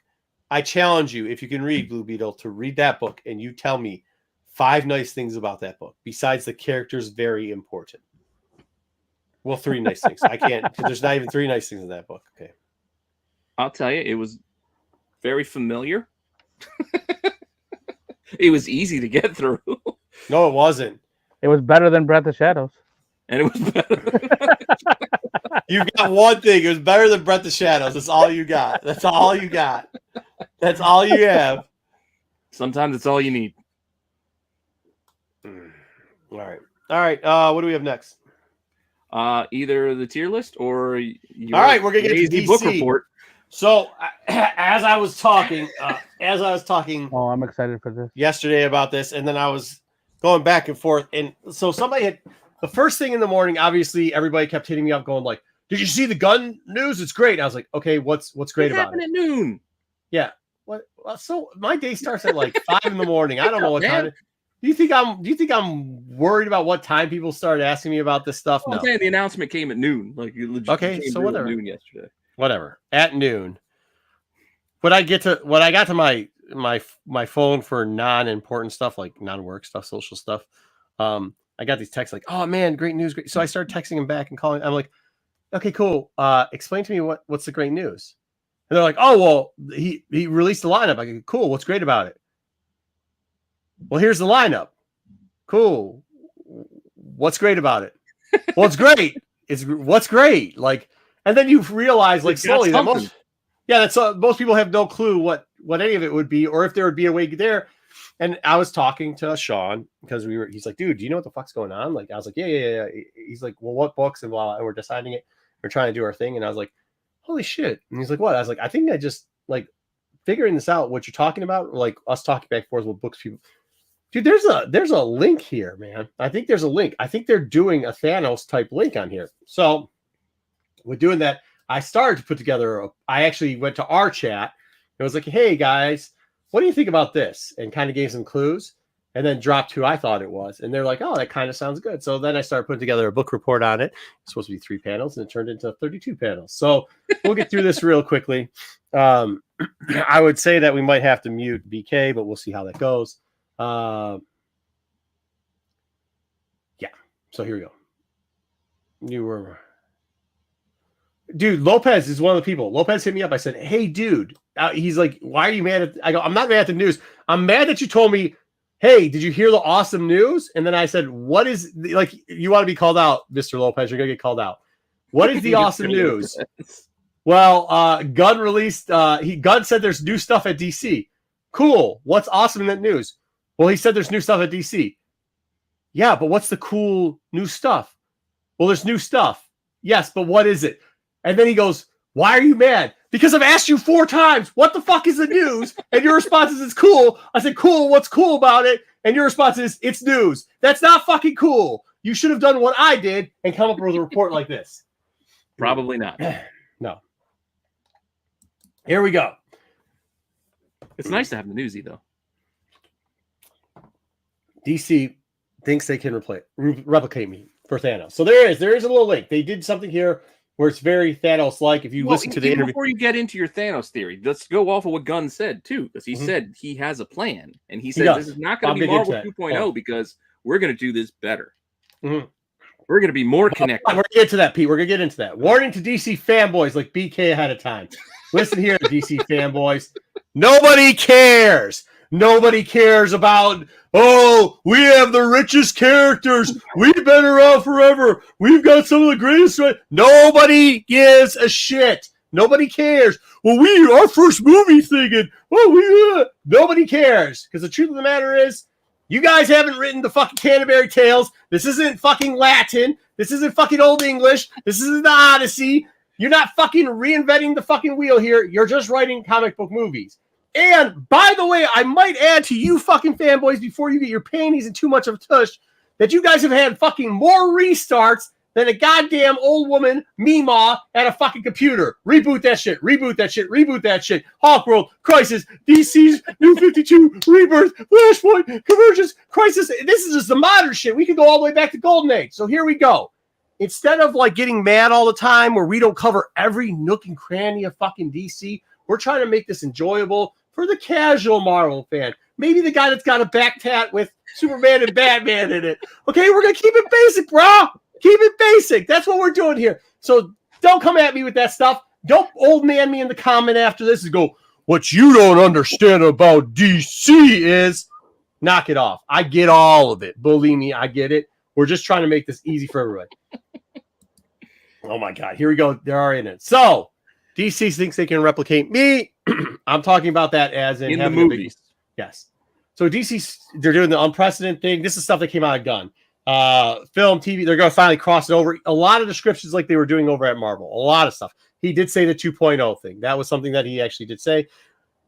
I challenge you, if you can read Blue Beetle, to read that book and you tell me 5 nice things about that book besides the characters very important. Well, 3 nice things. I can't, because there's not even 3 nice things in that book. Okay. I'll tell you, it was very familiar. It was easy to get through. No, it wasn't. It was better than Breath of Shadows. And it was better. You've got one thing. It was better than Breath of Shadows. That's all you got. That's all you got. That's all you have. Sometimes it's all you need. All right. What do we have next? Either the tier list or your all right, we're gonna get to DC book report. So as I was talking, oh, I'm excited for this yesterday about this, and then I was going back and forth, and so somebody had the first thing in the morning. Obviously, everybody kept hitting me up, going like, "Did you see the Gunn news? It's great." And I was like, "Okay, what's great about it?" At noon. Yeah. What? Well, so my day starts at like 5 in the morning. I don't know what time. Do you think I'm worried about what time people started asking me about this stuff? No. I'm saying the announcement came at noon. Like you legit okay, so whatever. At noon yesterday. Whatever. At noon. When I got to my phone for non-important stuff, like non-work stuff, social stuff, I got these texts like, "Oh man, great news, great." So I started texting him back and calling. I'm like, "Okay, cool. Explain to me what's the great news." And they're like, "Oh, well, he released the lineup." I go, "Cool. What's great about it?" "Well, here's the lineup." "Cool. What's great about it?" "Well, it's great. What's great?" Like, and then you realize like slowly that most people have no clue what any of it would be or if there would be a way there. And I was talking to Sean because he's like, "Dude, do you know what the fuck's going on?" Like, I was like, yeah. He's like, "Well, what books?" And blah, and we're deciding it. We're trying to do our thing. And I was like, "Holy shit." And he's like, "What?" I was like, "I think I just like figuring this out, what you're talking about, like us talking back and forth with books people." Dude, there's a link here, man. I think there's a link. I think they're doing a Thanos type link on here. So we're doing that. I started to put together I actually went to our chat. It was like, "Hey guys, what do you think about this?" And kind of gave some clues and then dropped who I thought it was. And they're like, "Oh, that kind of sounds good." So then I started putting together a book report on it. It's supposed to be 3 panels and it turned into 32 panels. So we'll get through this real quickly. I would say that we might have to mute BK, but we'll see how that goes. Yeah. So here we go. Dude, Lopez is one of the people. Lopez hit me up. I said, "Hey, dude." He's like, "Why are you mad at?" I go, "I'm not mad at the news. I'm mad that you told me, hey, did you hear the awesome news?" And then I said, "What is like? You want to be called out, Mr. Lopez? You're gonna get called out. What is the awesome news?" Well, Gunn released. Gunn said there's new stuff at DC. Cool. What's awesome in that news? Well, he said there's new stuff at DC. Yeah, but what's the cool new stuff? Well, there's new stuff. Yes, but what is it? And then he goes, "Why are you mad?" "Because I've asked you 4 times, what the fuck is the news?" And your response is, "It's cool." I said, "Cool, what's cool about it?" And your response is, "It's news." That's not fucking cool. You should have done what I did and come up with a report like this. Probably not. No. Here we go. It's nice to have the newsy, though. DC thinks they can replicate me for Thanos. So there is a little link. They did something here where it's very Thanos-like. If you listen to the interview. Before you get into your Thanos theory, let's go off of what Gunn said, too. Because he said he has a plan. And he said this is not going to be Marvel 2.0 because we're going to do this better. Mm-hmm. We're going to be more connected. We're going to get to that, Pete. We're going to get into that. Warning to DC fanboys like BK ahead of time. Listen here, DC fanboys. Nobody cares. Nobody cares about, oh, we have the richest characters. We've been around forever. We've got some of the greatest. Nobody gives a shit. Nobody cares. Well, our first movie thinking, nobody cares. Because the truth of the matter is, you guys haven't written the fucking Canterbury Tales. This isn't fucking Latin. This isn't fucking Old English. This isn't the Odyssey. You're not fucking reinventing the fucking wheel here. You're just writing comic book movies. And by the way, I might add to you fucking fanboys before you get your panties in too much of a tush that you guys have had fucking more restarts than a goddamn old woman, Meemaw, at a fucking computer. Reboot that shit. Reboot that shit. Reboot that shit. Hawkworld, Crisis, DC's New 52, Rebirth, Flashpoint, Convergence, Crisis. This is just the modern shit. We could go all the way back to Golden Age. So here we go. Instead of like getting mad all the time where we don't cover every nook and cranny of fucking DC, we're trying to make this enjoyable for the casual Marvel fan. Maybe the guy that's got a back tat with Superman and Batman in it. Okay, we're going to keep it basic, bro. Keep it basic. That's what we're doing here. So don't come at me with that stuff. Don't old man me in the comment after this and go, what you don't understand about DC is, knock it off. I get all of it. Believe me, I get it. We're just trying to make this easy for everybody. Oh my God, here we go. They're already in it. So DC thinks they can replicate me. I'm talking about that as in the movies. Yes. So DC, they're doing the unprecedented thing. This is stuff that came out of Gunn. Film, TV, they're going to finally cross it over. A lot of descriptions like they were doing over at Marvel. A lot of stuff. He did say the 2.0 thing. That was something that he actually did say.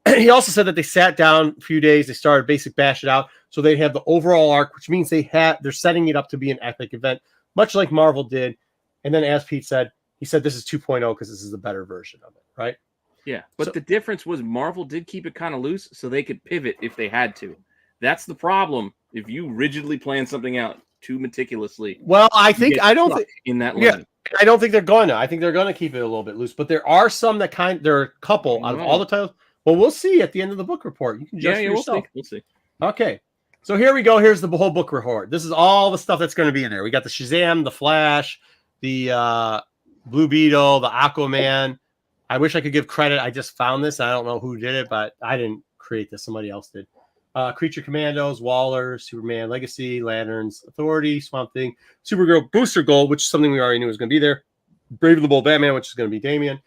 He also said that they sat down a few days. They started basic bash it out. So they have the overall arc, which means they're setting it up to be an epic event, much like Marvel did. And then as Pete said, he said this is 2.0 because this is the better version of it, right? Yeah, but the difference was Marvel did keep it kind of loose so they could pivot if they had to. That's the problem. If you rigidly plan something out too meticulously. Well, I don't think in that line. I don't think they're going to. I think they're going to keep it a little bit loose. But there are some that there are a couple out of all the titles. Well, we'll see at the end of the book report. You can judge for yourself. We'll see. Okay. So here we go. Here's the whole book report. This is all the stuff that's going to be in there. We got the Shazam, the Flash, the Blue Beetle, the Aquaman. I wish I could give credit. I just found this. I don't know who did it, but I didn't create this. Somebody else did. Creature Commandos, Waller, Superman Legacy, Lanterns, Authority, Swamp Thing, Supergirl, Booster Gold, which is something we already knew was going to be there. Brave and the Bold Batman, which is going to be Damian.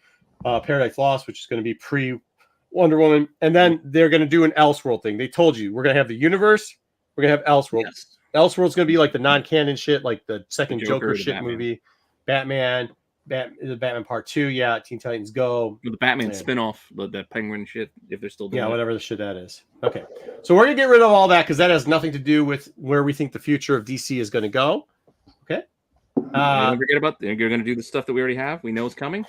Paradise Lost, which is going to be pre-Wonder Woman. And then they're going to do an Elseworld thing. They told you we're going to have the universe. We're going to have Elseworld. Yes. Elseworld's going to be like the non-canon shit, like the second Joker shit Batman movie. Batman, the Batman Part 2, yeah, Teen Titans Go. The Batman spinoff, the Penguin shit, if they're still doing whatever the shit that is. Okay. So we're going to get rid of all that because that has nothing to do with where we think the future of DC is going to go. Okay. Don't forget about you're going to do the stuff that we already have. We know it's coming.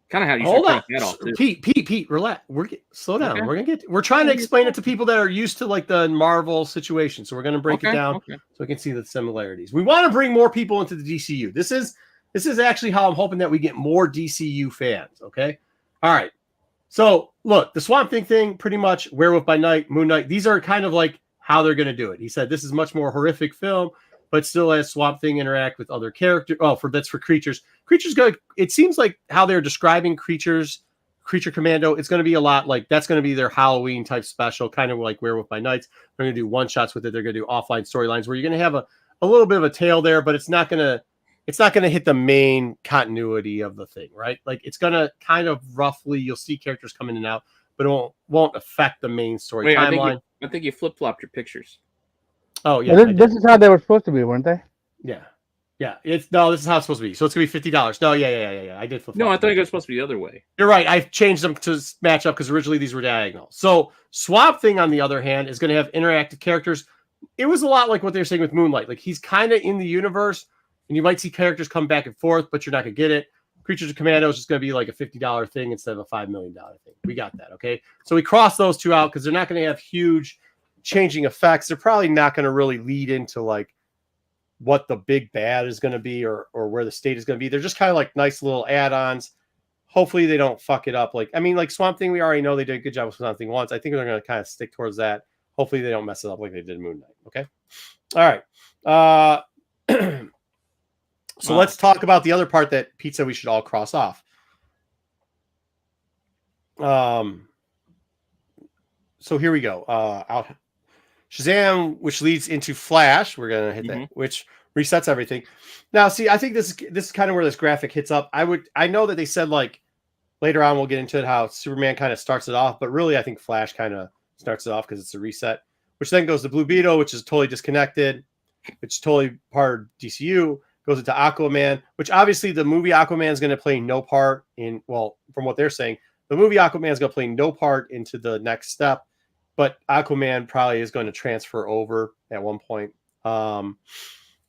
Kind of how you hold on. That off, too. Pete, relax. Slow down. Okay. We're trying to explain it to people that are used to like the Marvel situation. So we're going to break it down so we can see the similarities. We want to bring more people into the DCU. This is actually how I'm hoping that we get more DCU fans. Okay. All right. So look, the Swamp Thing, pretty much Werewolf by Night, Moon Knight. These are kind of like how they're going to do it. He said this is much more horrific film, but still has Swamp Thing interact with other characters. Oh, that's for creatures. Creatures go. It seems like how they're describing Creature Commando. It's going to be a lot like that's going to be their Halloween type special, kind of like Werewolf by Nights. They're going to do one shots with it. They're going to do offline storylines where you're going to have a little bit of a tail there, but it's not going to hit the main continuity of the thing, right? Like it's going to kind of roughly, you'll see characters come in and out, but it won't affect the main story timeline. I think you flip-flopped your pictures. Oh, yeah. This is how they were supposed to be, weren't they? Yeah. Yeah. This is how it's supposed to be. So it's going to be $50. No, yeah. I did flip. No, I thought it was supposed to be the other way. You're right. I've changed them to match up because originally these were diagonal. So Swamp Thing, on the other hand, is going to have interactive characters. It was a lot like what they were saying with Moonlight. Like he's kind of in the universe, and you might see characters come back and forth, but you're not going to get it. Creatures of Commando is just going to be like a $50 thing instead of a $5 million thing. We got that, okay? So we cross those two out because they're not going to have huge changing effects. They're probably not going to really lead into like what the big bad is going to be or where the state is going to be. They're just kind of like nice little add-ons. Hopefully they don't fuck it up. Like Swamp Thing, we already know they did a good job with Swamp Thing once. I think they're going to kind of stick towards that. Hopefully they don't mess it up like they did Moon Knight, okay? All right. So let's talk about the other part that Pete said we should all cross off. So So here we go. Shazam, which leads into Flash. We're gonna hit that, which resets everything. Now, see, I think this is kind of where this graphic hits up. I know that they said like later on we'll get into it how Superman kind of starts it off, but really I think Flash kind of starts it off because it's a reset, which then goes to Blue Beetle, which is totally disconnected, which is totally part of DCU. Goes into Aquaman, which obviously the movie Aquaman is going to play no part in. Well, from what they're saying, the movie Aquaman is going to play no part into the next step. But Aquaman probably is going to transfer over at one point,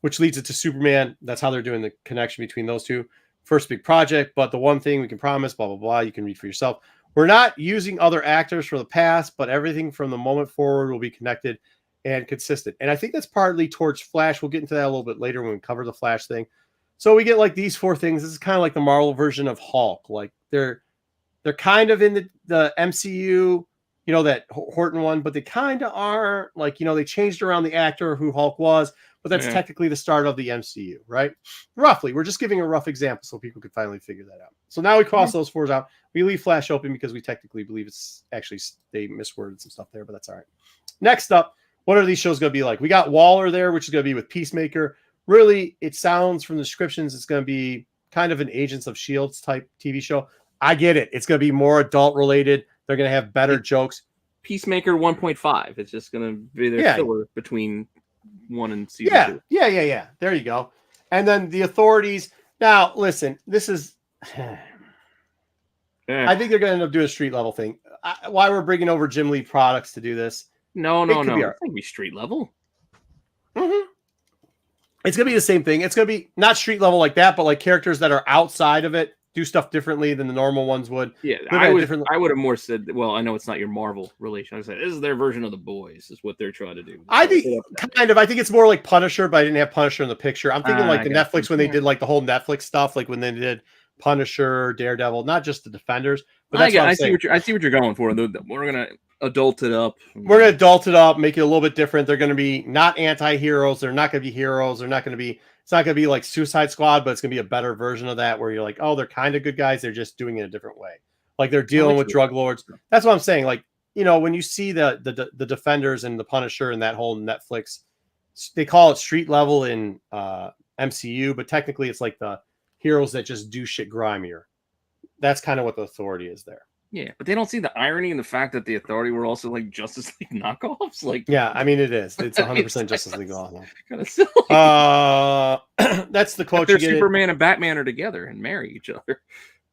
which leads it to Superman. That's how they're doing the connection between those two. First big project, but the one thing we can promise, blah, blah, blah, you can read for yourself. We're not using other actors from the past, but everything from the moment forward will be connected and consistent. And I think that's partly towards Flash. We'll get into that a little bit later when we cover the Flash thing. So we get like these four things. This is kind of like the Marvel version of Hulk. Like they're kind of in the MCU, you know, that Horton one, but they kind of aren't. Like, you know, they changed around the actor who Hulk was, but that's technically the start of the MCU, right? Roughly. We're just giving a rough example so people could finally figure that out. So now we cross those fours out. We leave Flash open because we technically believe it's actually, they misworded some stuff there, but that's all right. Next up, what are these shows going to be like? We got Waller there, which is going to be with Peacemaker. Really, it sounds from the descriptions, it's going to be kind of an Agents of S.H.I.E.L.D. type TV show. I get it. It's going to be more adult related. They're going to have better jokes. Peacemaker 1.5. It's just going to be their filler between 1 and season 2. Yeah. There you go. And then the authorities. Now, listen, this is... I think they're going to end up doing a street level thing. Why we're bringing over Jim Lee products to do this. No. It's going to be street level. It's going to be the same thing. It's going to be not street level like that, but like characters that are outside of it do stuff differently than the normal ones would. Yeah, I would have more said, well, I know it's not your Marvel relation. I said, this is their version of The Boys, is what they're trying to do. I think I think it's more like Punisher, but I didn't have Punisher in the picture. I'm thinking like the Netflix when they did like the whole Netflix stuff, like when they did Punisher, Daredevil, not just the Defenders. But that's I see what you're going for. We're gonna adult it up. We're gonna adult it up, make it a little bit different. They're gonna be not anti-heroes. They're not gonna be heroes. They're not gonna be. It's not gonna be like Suicide Squad, but it's gonna be a better version of that, where you're like, oh, they're kind of good guys. They're just doing it a different way. Like they're dealing with drug lords. That's what I'm saying. Like, you know, when you see the Defenders and the Punisher and that whole Netflix, they call it street level in MCU, but technically it's like the heroes that just do shit grimier. That's kind of what the Authority is there. Yeah, but they don't see the irony in the fact that the Authority were also like Justice League knockoffs. Like, yeah, I mean it is. It's 100% Justice League knockoff. Kind of silly. That's the quote. Superman and Batman are together and marry each other.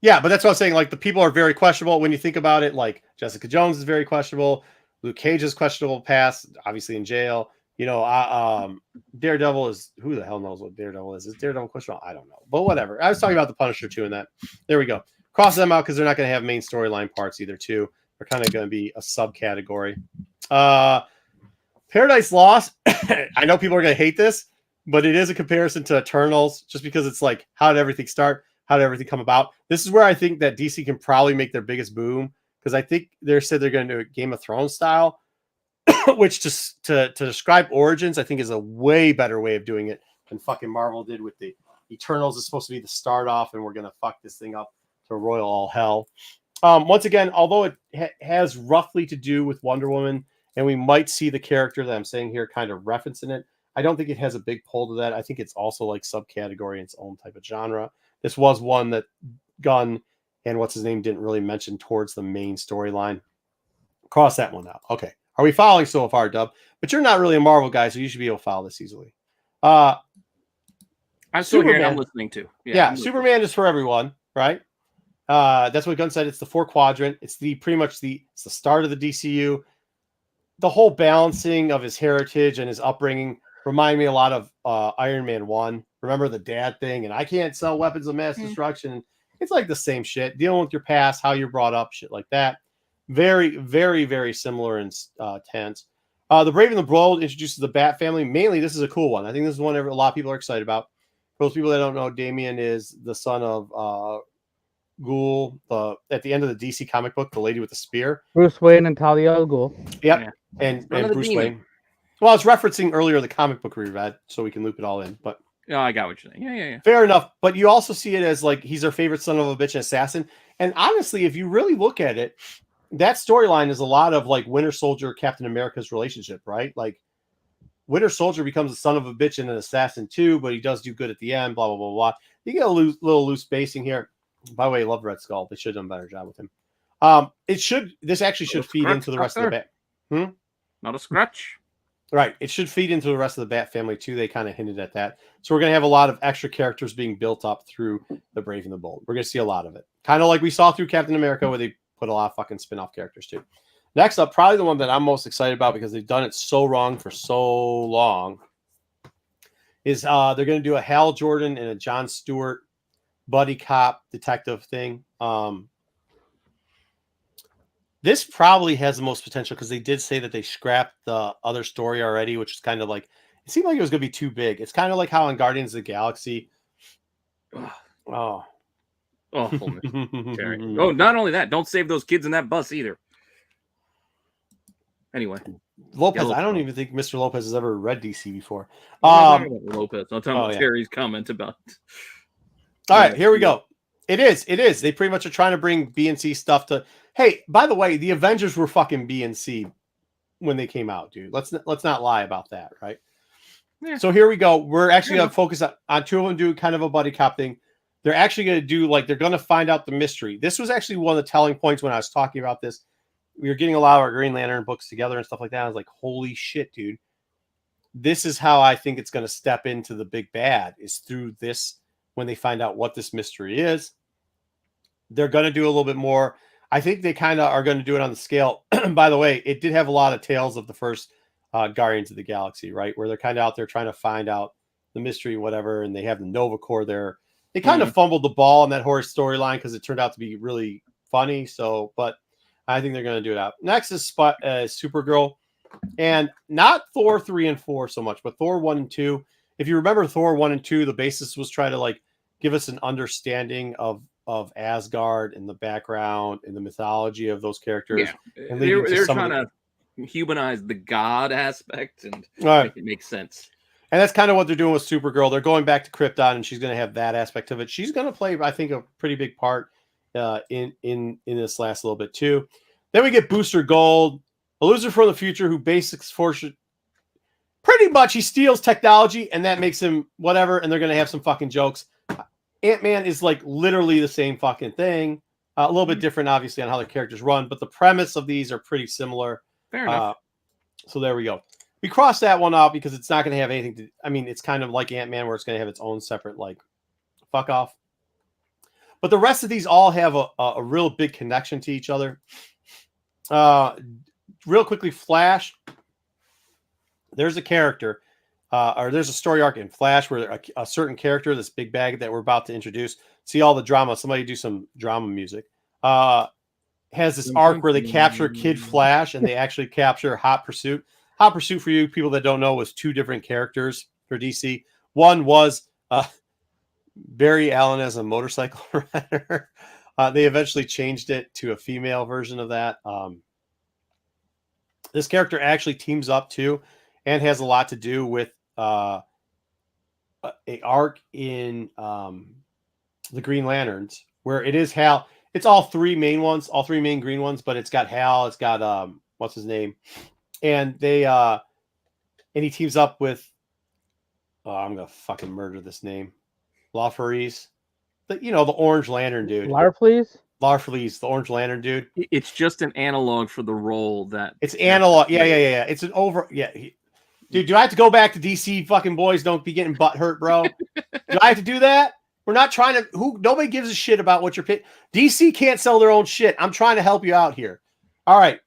Yeah, but that's what I'm saying. Like the people are very questionable when you think about it. Like Jessica Jones is very questionable. Luke Cage is questionable past, obviously in jail. You know, Daredevil is, who the hell knows what Daredevil is? Is Daredevil questionable? I don't know, but whatever. I was talking about the Punisher too in that. There we go. Cross them out because they're not going to have main storyline parts either too. They're kind of going to be a subcategory. Paradise Lost. I know people are going to hate this, but it is a comparison to Eternals just because it's like, how did everything start? How did everything come about? This is where I think that DC can probably make their biggest boom because I think they said they're going to do a Game of Thrones style, which to describe origins, I think is a way better way of doing it than fucking Marvel did with the Eternals. Is supposed to be the start off, and we're going to fuck this thing up to royal all hell. Once again, although it has roughly to do with Wonder Woman, and we might see the character that I'm saying here kind of referencing it, I don't think it has a big pull to that. I think it's also like subcategory in its own type of genre. This was one that Gunn and what's his name didn't really mention towards the main storyline. Cross that one out. Okay. Are we following so far, Dub? But you're not really a Marvel guy, so you should be able to follow this easily. I'm still here. I'm listening to. Yeah, Superman is for everyone, right? That's what Gunn said. It's the 4 quadrant. It's pretty much the start of the DCU. The whole balancing of his heritage and his upbringing remind me a lot of Iron Man 1. Remember the dad thing, and I can't sell weapons of mass destruction. It's like the same shit. Dealing with your past, how you're brought up, shit like that. Very, very, very similar in tense. The Brave and the Bold introduces the Bat family. Mainly, this is a cool one. I think this is one a lot of people are excited about. For those people that don't know, Damian is the son of Ghul, at the end of the DC comic book, the lady with the spear. Bruce Wayne and Talia al Ghul. Yep, yeah. and Bruce Wayne. Well, I was referencing earlier the comic book we read, so we can loop it all in. But oh, I got what you're saying. Yeah. Fair enough. But you also see it as like he's our favorite son of a bitch assassin. And honestly, if you really look at it, that storyline is a lot of like Winter Soldier, Captain America's relationship, right? Like Winter Soldier becomes a son of a bitch and an assassin too, but he does do good at the end, blah, blah, blah, blah. You get a little loose basing here. By the way, I love Red Skull. They should have done a better job with him. This actually should feed into the rest of the Bat. Not a scratch. Right. It should feed into the rest of the Bat family too. They kind of hinted at that. So we're going to have a lot of extra characters being built up through the Brave and the Bold. We're going to see a lot of it. Kind of like we saw through Captain America, where they put a lot of fucking spin-off characters too. Next up, probably the one that I'm most excited about because they've done it so wrong for so long, is they're going to do a Hal Jordan and a Jon Stewart buddy cop detective thing. This probably has the most potential because they did say that they scrapped the other story already, which is kind of like, it seemed like it was going to be too big. It's kind of like how in Guardians of the Galaxy. Oh, Terry. Oh, not only that, don't save those kids in that bus either. Anyway, Lopez. I don't even think Mr. Lopez has ever read DC before. Lopez. I'll tell him Terry's comment about. All right, here we go. It is. They pretty much are trying to bring B and C stuff to. Hey, by the way, the Avengers were fucking B and C when they came out, dude. Let's not lie about that, right? Yeah. So here we go. We're actually going to focus on two of them do kind of a buddy cop thing. They're actually going to do they're going to find out the mystery. This was actually one of the telling points when I was talking about this. We were getting a lot of our Green Lantern books together and stuff like that. I was like, holy shit, dude. This is how I think it's going to step into the big bad, is through this when they find out what this mystery is. They're going to do a little bit more. I think they kind of are going to do it on the scale. By the way, it did have a lot of tales of the first Guardians of the Galaxy, right? Where they're kind of out there trying to find out the mystery, whatever, and they have the Nova Corps there. They kind of fumbled the ball on that horror storyline because it turned out to be really funny. So, but I think they're going to do it out. Next is Supergirl, and not Thor 3 and 4 so much, but Thor 1 and 2. If you remember Thor 1 and 2, the basis was try to give us an understanding of Asgard and the background and the mythology of those characters. Yeah. And they're trying to humanize the god aspect and make it make sense. And that's kind of what they're doing with Supergirl. They're going back to Krypton, and she's going to have that aspect of it. She's going to play, I think, a pretty big part in this last little bit too. Then we get Booster Gold, a loser from the future who basics fortune. Pretty much he steals technology, and that makes him whatever, and they're going to have some fucking jokes. Ant-Man is literally the same fucking thing. A little bit different, obviously, on how the characters run, but the premise of these are pretty similar. Fair enough. So there we go. We cross that one out because it's not going to have anything to. I mean, it's kind of like Ant-Man, where it's going to have its own separate fuck off. But the rest of these all have a real big connection to each other. Real quickly, Flash. There's a character, or there's a story arc in Flash where a certain character, this big bag that we're about to introduce, see all the drama. Somebody do some drama music. Has this arc where they capture Kid Flash and they actually capture Hot Pursuit. Hot Pursuit, for you people that don't know, was two different characters for DC. One was Barry Allen as a motorcycle rider. They eventually changed it to a female version of that. This character actually teams up too, and has a lot to do with a arc in the Green Lanterns, where it is Hal. It's all three main green ones, but it's got Hal, it's got what's his name, and they and he teams up with I'm gonna fucking murder this name, Larfleeze, the Orange Lantern dude. Larfleeze, the Orange Lantern dude. It's just an analog for the role that it's analog. Yeah. It's an over. Yeah. Dude, do I have to go back to DC? Fucking boys, don't be getting butt hurt, bro. Do I have to do that? We're not trying to. Nobody gives a shit about what you're picking. DC can't sell their own shit. I'm trying to help you out here. All right.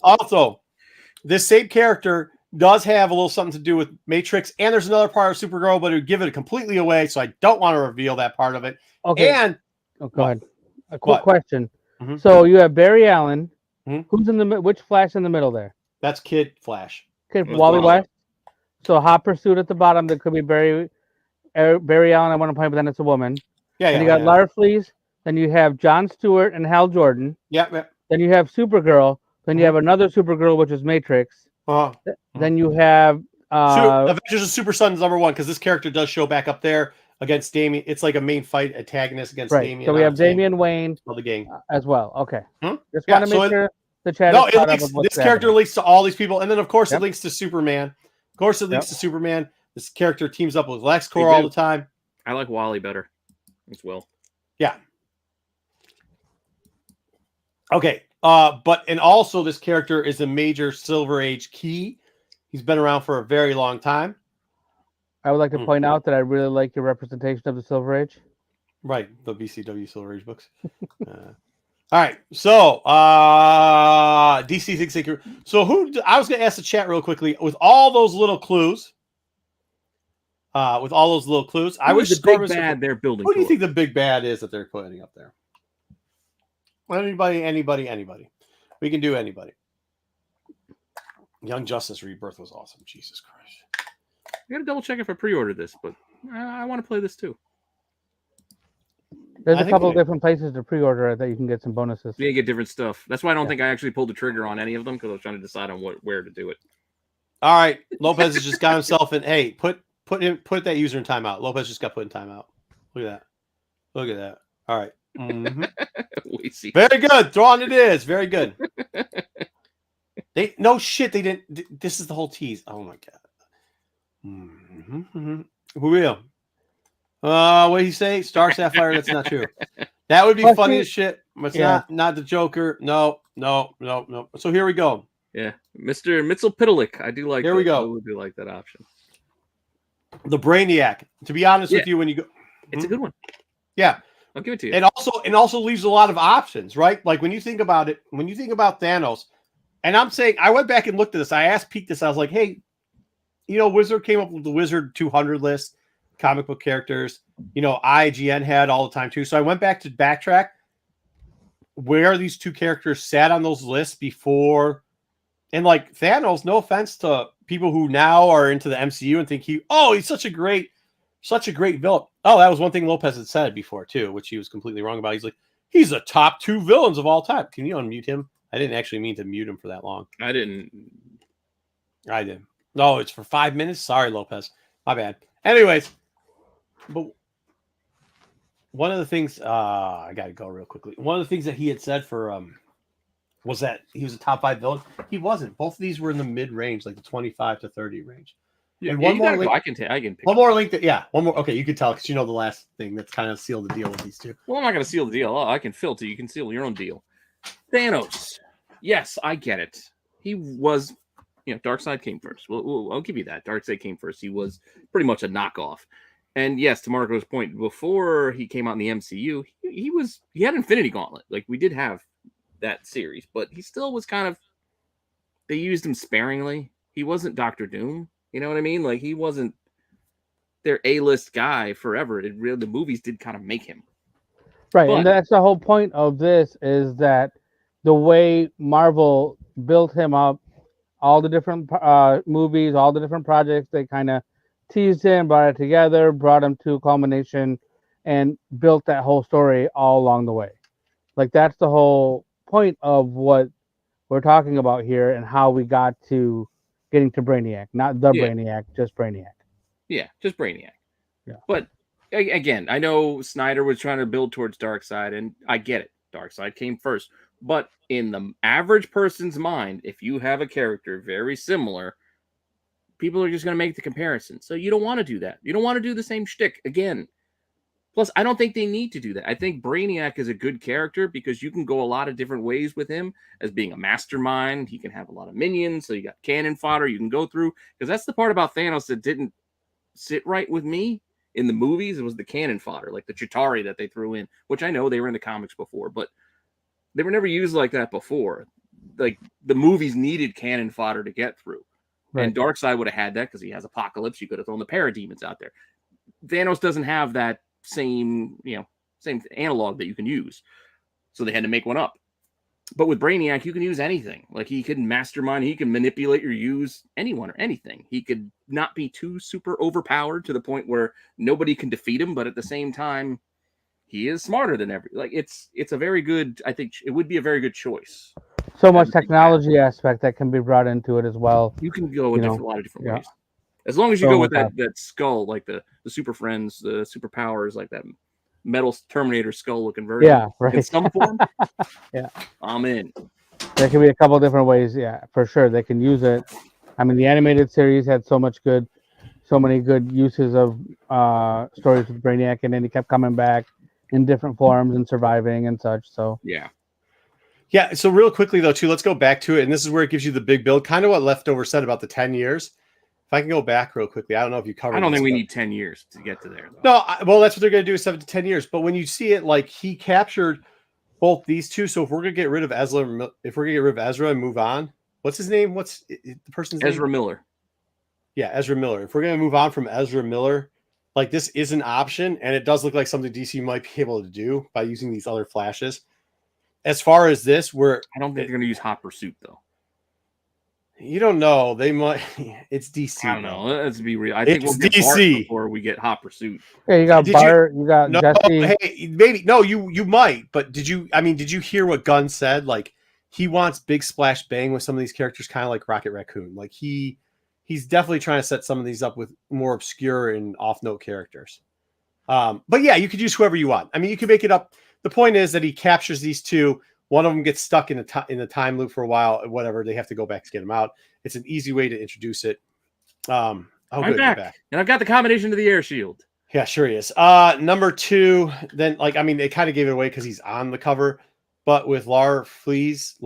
Also, this same character does have a little something to do with Matrix, and there's another part of Supergirl, but it would give it completely away, so I don't want to reveal that part of it. Okay. And go ahead. A quick question. Mm-hmm. So you have Barry Allen. Mm-hmm. Who's in the which Flash in the middle there? That's Kid Flash. Wally West. So Hot Pursuit at the bottom. That could be Barry Allen. I want to play, but then it's a woman. Yeah. And you got Larfleeze. Then you have Jon Stewart and Hal Jordan. Yeah. Then you have Supergirl. Then you have another Supergirl, which is Matrix. Then you have Avengers of Super Sons #1, because this character does show back up there. against Damian. It's like a main fight antagonist against Right. Damian. So we have Damian Wayne the gang as well. Okay. Hmm? Just Yeah, want to so make it- sure the chat No, is it caught up links, with what's this character happening. links to all these people, and then of course Yep. it links to Superman. Of course, it links Yep. to Superman. This character teams up with LexCorp They all do. the time. I like Wally better as well. Yeah. Okay. And also this character is a major Silver Age key. He's been around for a very long time. I would like to point out that I really like your representation of the Silver Age. Right, the BCW Silver Age books. All right, so DC thinks they can. So I was going to ask the chat real quickly with all those little clues. I wish the big bad they're building. Who do you think the big bad is that they're putting up there? Anybody. We can do anybody. Young Justice Rebirth was awesome. Jesus Christ. I gotta double check if I pre-ordered this, but I want to play this too. There's a couple of different places to pre-order it that you can get some bonuses. You get different stuff. That's why I don't think I actually pulled the trigger on any of them because I was trying to decide on where to do it. All right, Lopez has just got himself in. Hey, put that user in timeout. Lopez just got put in timeout. Look at that. All right. Mm-hmm. We see. Very good. Drawn it is. Very good. They didn't. This is the whole tease. Oh my god. Mm-hmm. Who will? What did he say? Star Sapphire. That's not true. That would be funny as shit. It's not the Joker. No. So here we go. Yeah, Mr. Mitzel-Pitalik. I do like. Here we go. I do like that option. The Brainiac. To be honest with you, when you go, it's a good one. Yeah, I'll give it to you. It also leaves a lot of options, right? Like when you think about it, when you think about Thanos, and I'm saying I went back and looked at this. I asked Pete this. I was like, hey, Wizard came up with the Wizard 200 list, comic book characters. IGN had all the time too. So I went back to backtrack where these two characters sat on those lists before. And like Thanos, no offense to people who now are into the MCU and think he's such a great villain. Oh, that was one thing Lopez had said before too, which he was completely wrong about. He's like, he's the top 2 villains of all time. Can you unmute him? I didn't actually mean to mute him for that long. I didn't. I did. No, it's for 5 minutes. Sorry, Lopez. My bad. Anyways, but one of the things I got to go real quickly. One of the things that he had said for was that he was a top 5 villain. He wasn't. Both of these were in the mid range, like the 25 to 30 range. Yeah, and one more link. I can pick one more link. One more. Okay, you can tell because the last thing that's kind of sealed the deal with these two. Well, I'm not going to seal the deal. I can filter. You can seal your own deal. Thanos. Yes, I get it. He was, Darkseid came first. Well, I'll give you that. Darkseid came first. He was pretty much a knockoff. And yes, to Marco's point, before he came out in the MCU, he had Infinity Gauntlet. Like we did have that series, but he still was kind of. They used him sparingly. He wasn't Doctor Doom. You know what I mean? Like he wasn't their A-list guy forever. The movies did kind of make him. Right, and that's the whole point of this is that the way Marvel built him up, all the different movies, all the different projects, they kind of teased him, brought it together, brought him to a culmination, and built that whole story all along the way. Like that's the whole point of what we're talking about here and how we got to getting to Brainiac. Not the Brainiac, just Brainiac. Yeah, just Brainiac. Yeah. But again, I know Snyder was trying to build towards Darkseid, and I get it. Darkseid came first. But in the average person's mind, if you have a character very similar, people are just going to make the comparison. So you don't want to do that. You don't want to do the same shtick again. Plus, I don't think they need to do that. I think Brainiac is a good character because you can go a lot of different ways with him as being a mastermind. He can have a lot of minions, so you got cannon fodder you can go through. Because that's the part about Thanos that didn't sit right with me in the movies. It was the cannon fodder, like the Chitauri that they threw in, which I know they were in the comics before, but they were never used like that before. Like the movies needed cannon fodder to get through. Right. And Darkseid would have had that because he has Apocalypse. You could have thrown the parademons out there. Thanos doesn't have that same analog that you can use. So they had to make one up. But with Brainiac, you can use anything. Like he can mastermind, he can manipulate or use anyone or anything. He could not be too super overpowered to the point where nobody can defeat him, but at the same time, he is smarter than it's a very good, I think it would be a very good choice. So much technology aspect that can be brought into it as well. You can go in a lot of different ways. As long as you go with that skull, like the Super Friends, the superpowers, like that metal Terminator skull looking version. Yeah, right. In some form. Yeah. I'm in. There can be a couple different ways. Yeah, for sure. They can use it. I mean, the animated series had so many good uses of stories with Brainiac, and then he kept coming back in different forms and surviving and such. So yeah. So real quickly though, too, let's go back to it, and this is where it gives you the big build. Kind of what Leftover said about the 10 years. If I can go back real quickly, I don't know if you covered. I don't think we need 10 years to get to there. Though. No, well, that's what they're going to do, is 7 to 10 years. But when you see it, like he captured both these two. So if we're going to get rid of Ezra, and move on, what's his name? What's the person's name? Ezra Miller. Yeah, Ezra Miller. If we're going to move on from Ezra Miller, like this is an option, and it does look like something DC might be able to do by using these other flashes. As far as this, I don't think they're going to use Hot Pursuit though. You don't know. They might. It's DC. I don't know. Let's be real. I think we'll get DC Bart before we get Hot Pursuit. Yeah, you got Bart. You got Jesse. Hey, maybe no. You might. But did you hear what Gunn said? Like he wants big splash bang with some of these characters, kind of like Rocket Raccoon. Like he's definitely trying to set some of these up with more obscure and off note characters. But yeah, you could use whoever you want. I mean, you can make it up. The point is that he captures these two. One of them gets stuck in the time loop for a while. Whatever, they have to go back to get him out. It's an easy way to introduce it. I'm back. And I've got the combination to the air shield. Yeah, sure he is. Number 2, then they kind of gave it away because he's on the cover. But with Lar Flees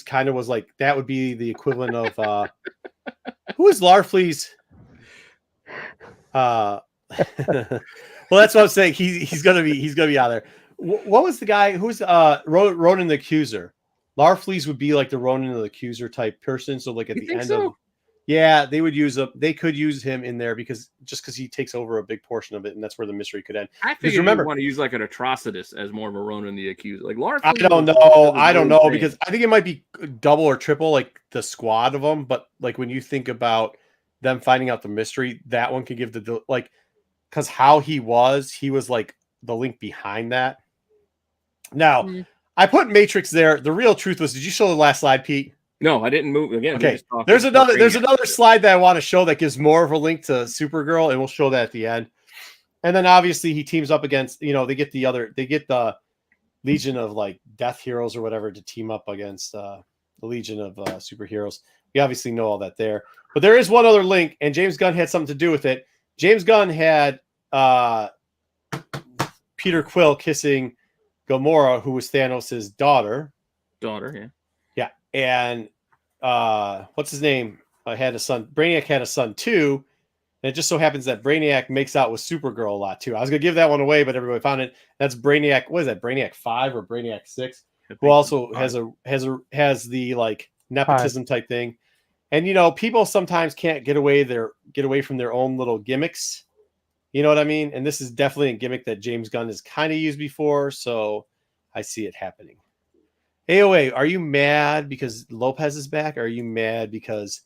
kind of was like that would be the equivalent of who is Lar Flees? Well, that's what I'm saying. He's gonna be out there. What was the guy who's Ronan the Accuser? Lar Flees would be like the Ronan the Accuser type person. So like at the end of they would use they could use him in there because he takes over a big portion of it, and that's where the mystery could end. I think you want to use like an Atrocitus as more of a Ronan the Accuser. Like Lar Flees, I don't know because I think it might be double or triple like the squad of them, but like when you think about them finding out the mystery, that one could give the like because how he was like the link behind that. Now, I put Matrix there. The real truth was, did you show the last slide, Pete? No, I didn't move again. Okay, there's another slide that I want to show that gives more of a link to Supergirl, and we'll show that at the end. And then obviously he teams up against, they get the Legion of like Death Heroes or whatever to team up against the Legion of superheroes. We obviously know all that there, but there is one other link, and James Gunn had something to do with it. James Gunn had Peter Quill kissing Gamora, who was Thanos' daughter. Yeah. And what's his name? Had a son. Brainiac had a son too. And it just so happens that Brainiac makes out with Supergirl a lot too. I was gonna give that one away, but everybody found it. That's Brainiac. What is that? Brainiac 5 or Brainiac 6? Who also has the like nepotism type thing. And people sometimes can't get away from their own little gimmicks. You know what I mean? And this is definitely a gimmick that James Gunn has kind of used before, so I see it happening. AOA, are you mad because Lopez is back? Or are you mad because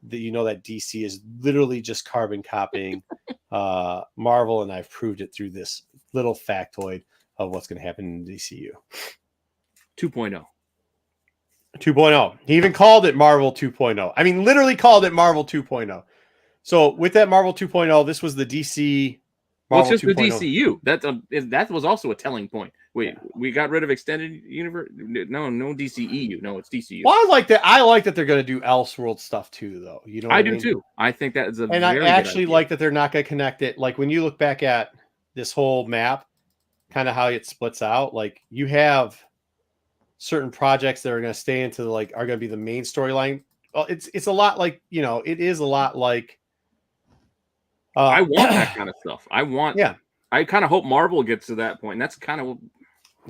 that DC is literally just carbon copying Marvel, and I've proved it through this little factoid of what's going to happen in DCU? 2.0. 2.0. He even called it Marvel 2.0. I mean, literally called it Marvel 2.0. So with that Marvel 2.0, this was the DC. Marvel it's just 2.0. The DCU. That was also a telling point. Wait, we got rid of extended universe? No DCEU. No, it's DCU. Well, I like that. I like that they're going to do Elseworld stuff too, though. You know, I do too. I think that is a. And I actually like that they're not going to connect it. Like when you look back at this whole map, kind of how it splits out. Like you have certain projects that are going to stay into are going to be the main storyline. Well, it's a lot like it is a lot like. I want that kind of stuff. I kind of hope Marvel gets to that point. And that's kind of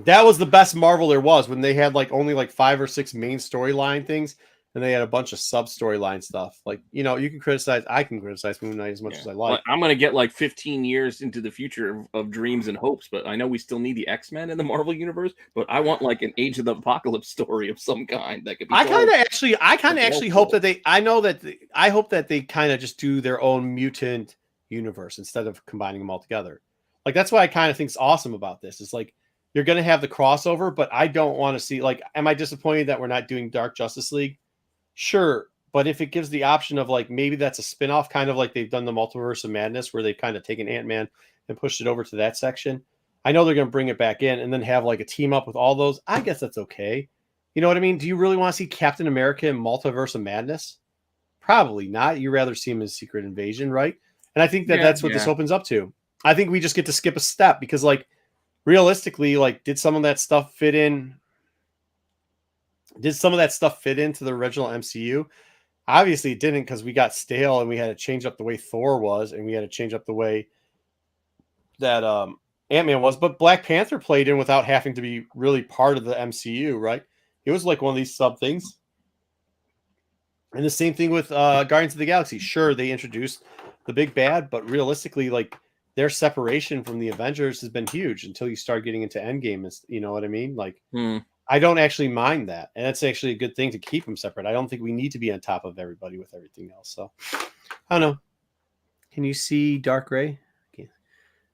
that was the best Marvel there was when they had only 5 or 6 main storyline things, and they had a bunch of sub storyline stuff. I can criticize Moon Knight as much as I like. I'm gonna get 15 years into the future of dreams and hopes, but I know we still need the X-Men in the Marvel universe. But I want an Age of the Apocalypse story of some kind that could be. I kind of actually hope that they. I hope that they kind of just do their own mutant universe instead of combining them all together. That's what I kind of think is awesome about this. Is you're going to have the crossover, but I don't want to see am I disappointed that we're not doing Dark Justice League? Sure, But if it gives the option of like maybe that's a spinoff, kind of like they've done the Multiverse of Madness, where they've kind of taken Ant-Man and pushed it over to that section. I know they're going to bring it back in and then have like a team up with all those. I guess that's okay. You know what I mean? Do you really want to see Captain America in Multiverse of Madness? Probably not. You'd rather see him in Secret Invasion, right? And I think that that's what this opens up to. I think we just get to skip a step because, like, realistically, like, did some of that stuff fit in? Did some of that stuff fit into the original MCU? Obviously, it didn't, because we got stale and we had to change up the way Thor was, and we had to change up the way that Ant-Man was. But Black Panther played in without having to be really part of the MCU, right? It was like one of these sub things. And the same thing with Guardians of the Galaxy. Sure, they introduced the big bad, but realistically, like, their separation from the Avengers has been huge until you start getting into Endgame. You know what I mean? Like, I don't actually mind that. And that's actually a good thing to keep them separate. I don't think we need to be on top of everybody with everything else. So, I don't know. Can you see Dark Ray?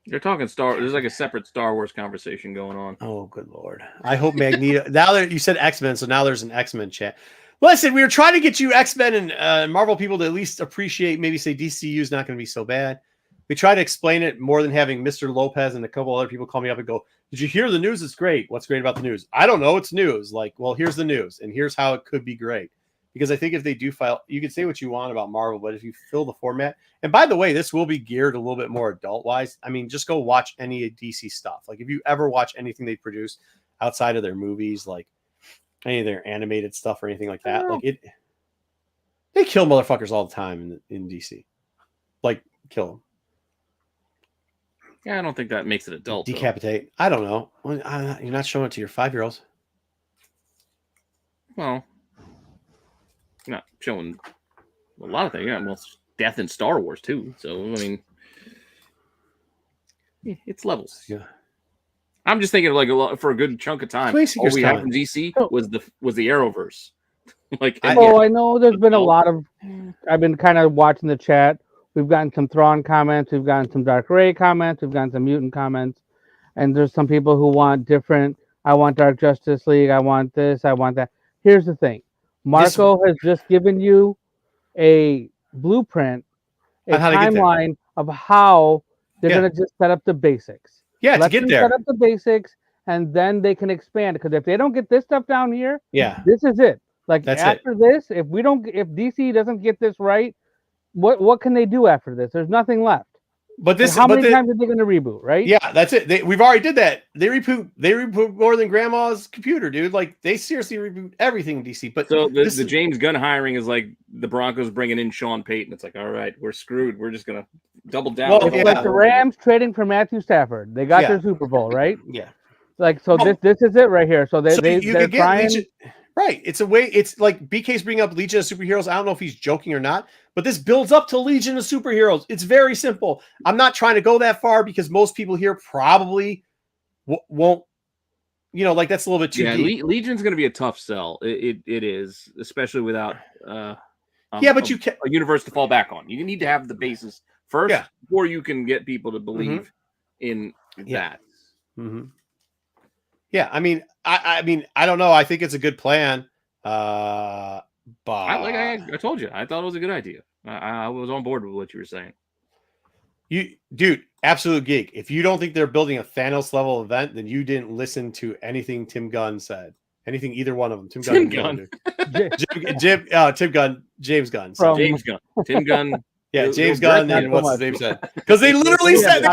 You're talking there's like a separate Star Wars conversation going on. Oh, good Lord. I hope Magneto. Now that you said X-Men, so now there's an X-Men chat. Listen, we were trying to get you X-Men and Marvel people to at least appreciate, maybe say DCU is not going to be so bad. We try to explain it more than having Mr. Lopez and a couple other people call me up and go, did you hear the news? It's great. What's great about the news? I don't know. It's news. Like, well, here's the news, and here's how it could be great. Because I think if they do file, you can say what you want about Marvel, but if you fill the format, and by the way, this will be geared a little bit more adult-wise. I mean, just go watch any DC stuff. Like, if you ever watch anything they produce outside of their movies, like any of their animated stuff or anything like that, like they kill motherfuckers all the time in DC. Like, kill them. Yeah, I don't think that makes it adult. Decapitate. Though. I don't know. You're not showing it to your 5-year-olds. Well, you're not showing a lot of things. Yeah, well, death in Star Wars too. So I mean, it's levels. Yeah. I'm just thinking like for a good chunk of time, all we had from DC was the Arrowverse. Like, I know there's been a lot of. I've been kind of watching the chat. We've gotten some Thrawn comments. We've gotten some Dark Ray comments. We've gotten some Mutant comments. And there's some people who want different. I want Dark Justice League. I want this. I want that. Here's the thing. Marco has just given you a blueprint, a timeline of how they're going to just set up the basics. Yeah, to get there. Set up the basics, and then they can expand. Because if they don't get this stuff down here, yeah, this is it. Like, after this, if DC doesn't get this right, what can they do after this? There's nothing left. But this, how many times are they going to reboot? Right? Yeah, that's it. We've already did that. They reboot more than Grandma's computer, dude. Like, they seriously reboot everything in DC. But so the James Gunn hiring is like the Broncos bringing in Sean Payton. It's like, all right, we're screwed. We're just gonna double down. Well, it's like the Rams trading for Matthew Stafford. They got their Super Bowl, right? Yeah. Like, so this is it right here. So they're trying. Right. It's a way. It's like BK's bringing up Legion of Superheroes. I don't know if he's joking or not, but this builds up to Legion of Superheroes. It's very simple. I'm not trying to go that far because most people here probably won't, like, that's a little bit too deep. Legion's going to be a tough sell. It is, especially without but you can a universe to fall back on. You need to have the basis first before you can get people to believe in that. Mm-hmm. Yeah, I mean, I don't know. I think it's a good plan. But I told you, I thought it was a good idea. I was on board with what you were saying. Dude, absolute geek. If you don't think they're building a Thanos level event, then you didn't listen to anything Tim Gunn said. Anything either one of them. Tim Gunn. Tim Gunn. James Gunn. James Gunn. Tim Gunn. Yeah, James Gunn and what's his name said. Because they literally said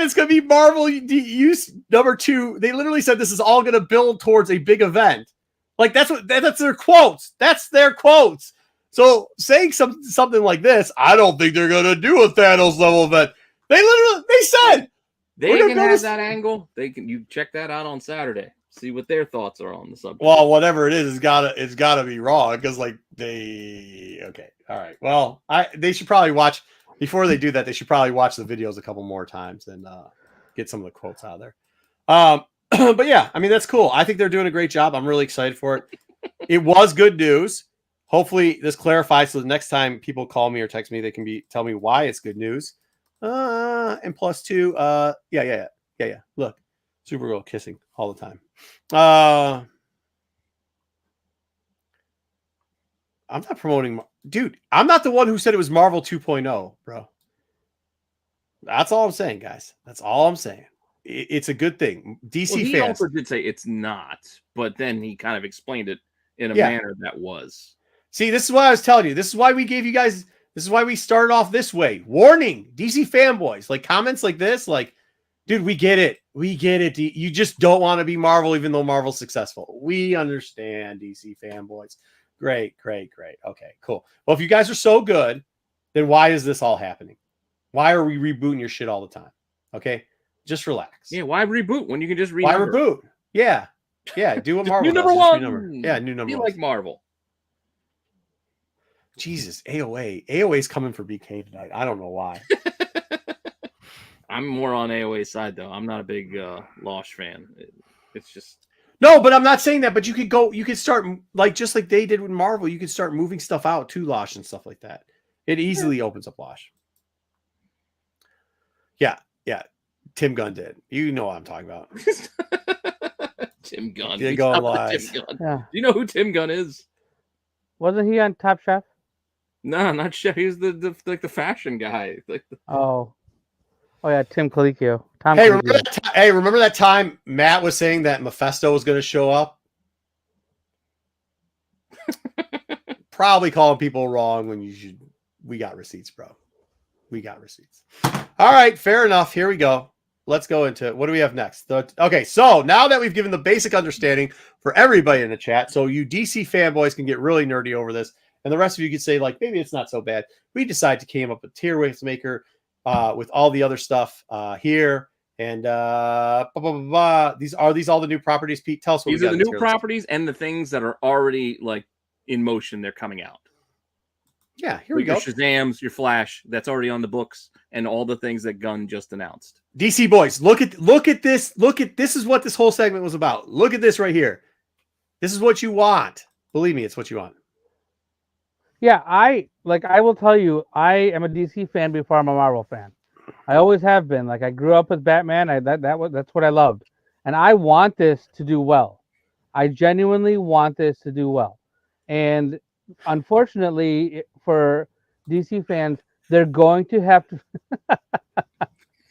it's going to be Marvel use number 2. They literally said this is all going to build towards a big event. Like, that's their quotes. That's their quotes. So saying something like this, I don't think they're going to do a Thanos level event. They said they can have that angle. You check that out on Saturday. See what their thoughts are on the subject. Well, whatever it is, it's gotta be wrong because okay, all right. Well, they should probably watch before they do that. They should probably watch the videos a couple more times and get some of the quotes out of there. But yeah, I mean, that's cool. I think they're doing a great job. I'm really excited for it. It was good news. Hopefully, this clarifies so the next time people call me or text me, they can tell me why it's good news. And plus 2, yeah. Look, Supergirl kissing all the time. I'm not promoting, dude. I'm not the one who said it was Marvel 2.0, bro. That's all I'm saying, guys. That's all I'm saying. It's a good thing. DC well, he fans also did say it's not, but then he kind of explained it in a manner that was. See, this is what I was telling you. This is why we gave you guys. This is why we started off this way. Warning, DC fanboys. Like comments like this, like, dude, we get it. We get it. You just don't want to be Marvel, even though Marvel's successful. We understand, DC fanboys. Great. Okay, cool. Well, if you guys are so good, then why is this all happening? Why are we rebooting your shit all the time? Okay, just relax. Yeah, why reboot when you can just renumber? Why reboot? Yeah. Do what Marvel new does. number Just one. renumber. Yeah, new number Be one. like Marvel. Jesus, AOA. AOA's coming for BK tonight. I don't know why. I'm more on AOA's side, though. I'm not a big Losh fan. It's just... No, but I'm not saying that. But you could start, like, just like they did with Marvel, you could start moving stuff out to Losh and stuff like that. It easily opens up Losh. Yeah. Tim Gunn did. You know what I'm talking about. Tim Gunn. Tim Gunn. Yeah. Do you know who Tim Gunn is? Wasn't he on Top Chef? No, not chef. He's the fashion guy. Oh yeah, Tim Colicchio. Remember that time Matt was saying that Mephisto was going to show up? Probably calling people wrong when you should. We got receipts, bro. We got receipts. All right, fair enough. Here we go. Let's go into it. What do we have next? Okay, so now that we've given the basic understanding for everybody in the chat, so you DC fanboys can get really nerdy over this, and the rest of you could say, like, maybe it's not so bad. We decided to came up with Tier Waves Maker with all the other stuff here. And blah, blah, blah, blah. These all the new properties, Pete? Tell us what these are the new properties and the things that are already like in motion. They're coming out. Yeah, here we go. Your Shazams, your Flash, that's already on the books, and all the things that Gunn just announced. DC boys, look at this. This is what this whole segment was about. Look at this right here. This is what you want. Believe me, it's what you want. Yeah, I will tell you, I am a DC fan before I'm a Marvel fan. I always have been. Like, I grew up with Batman. That's what I loved, and I want this to do well. I genuinely want this to do well, and unfortunately for DC fans, they're going to have to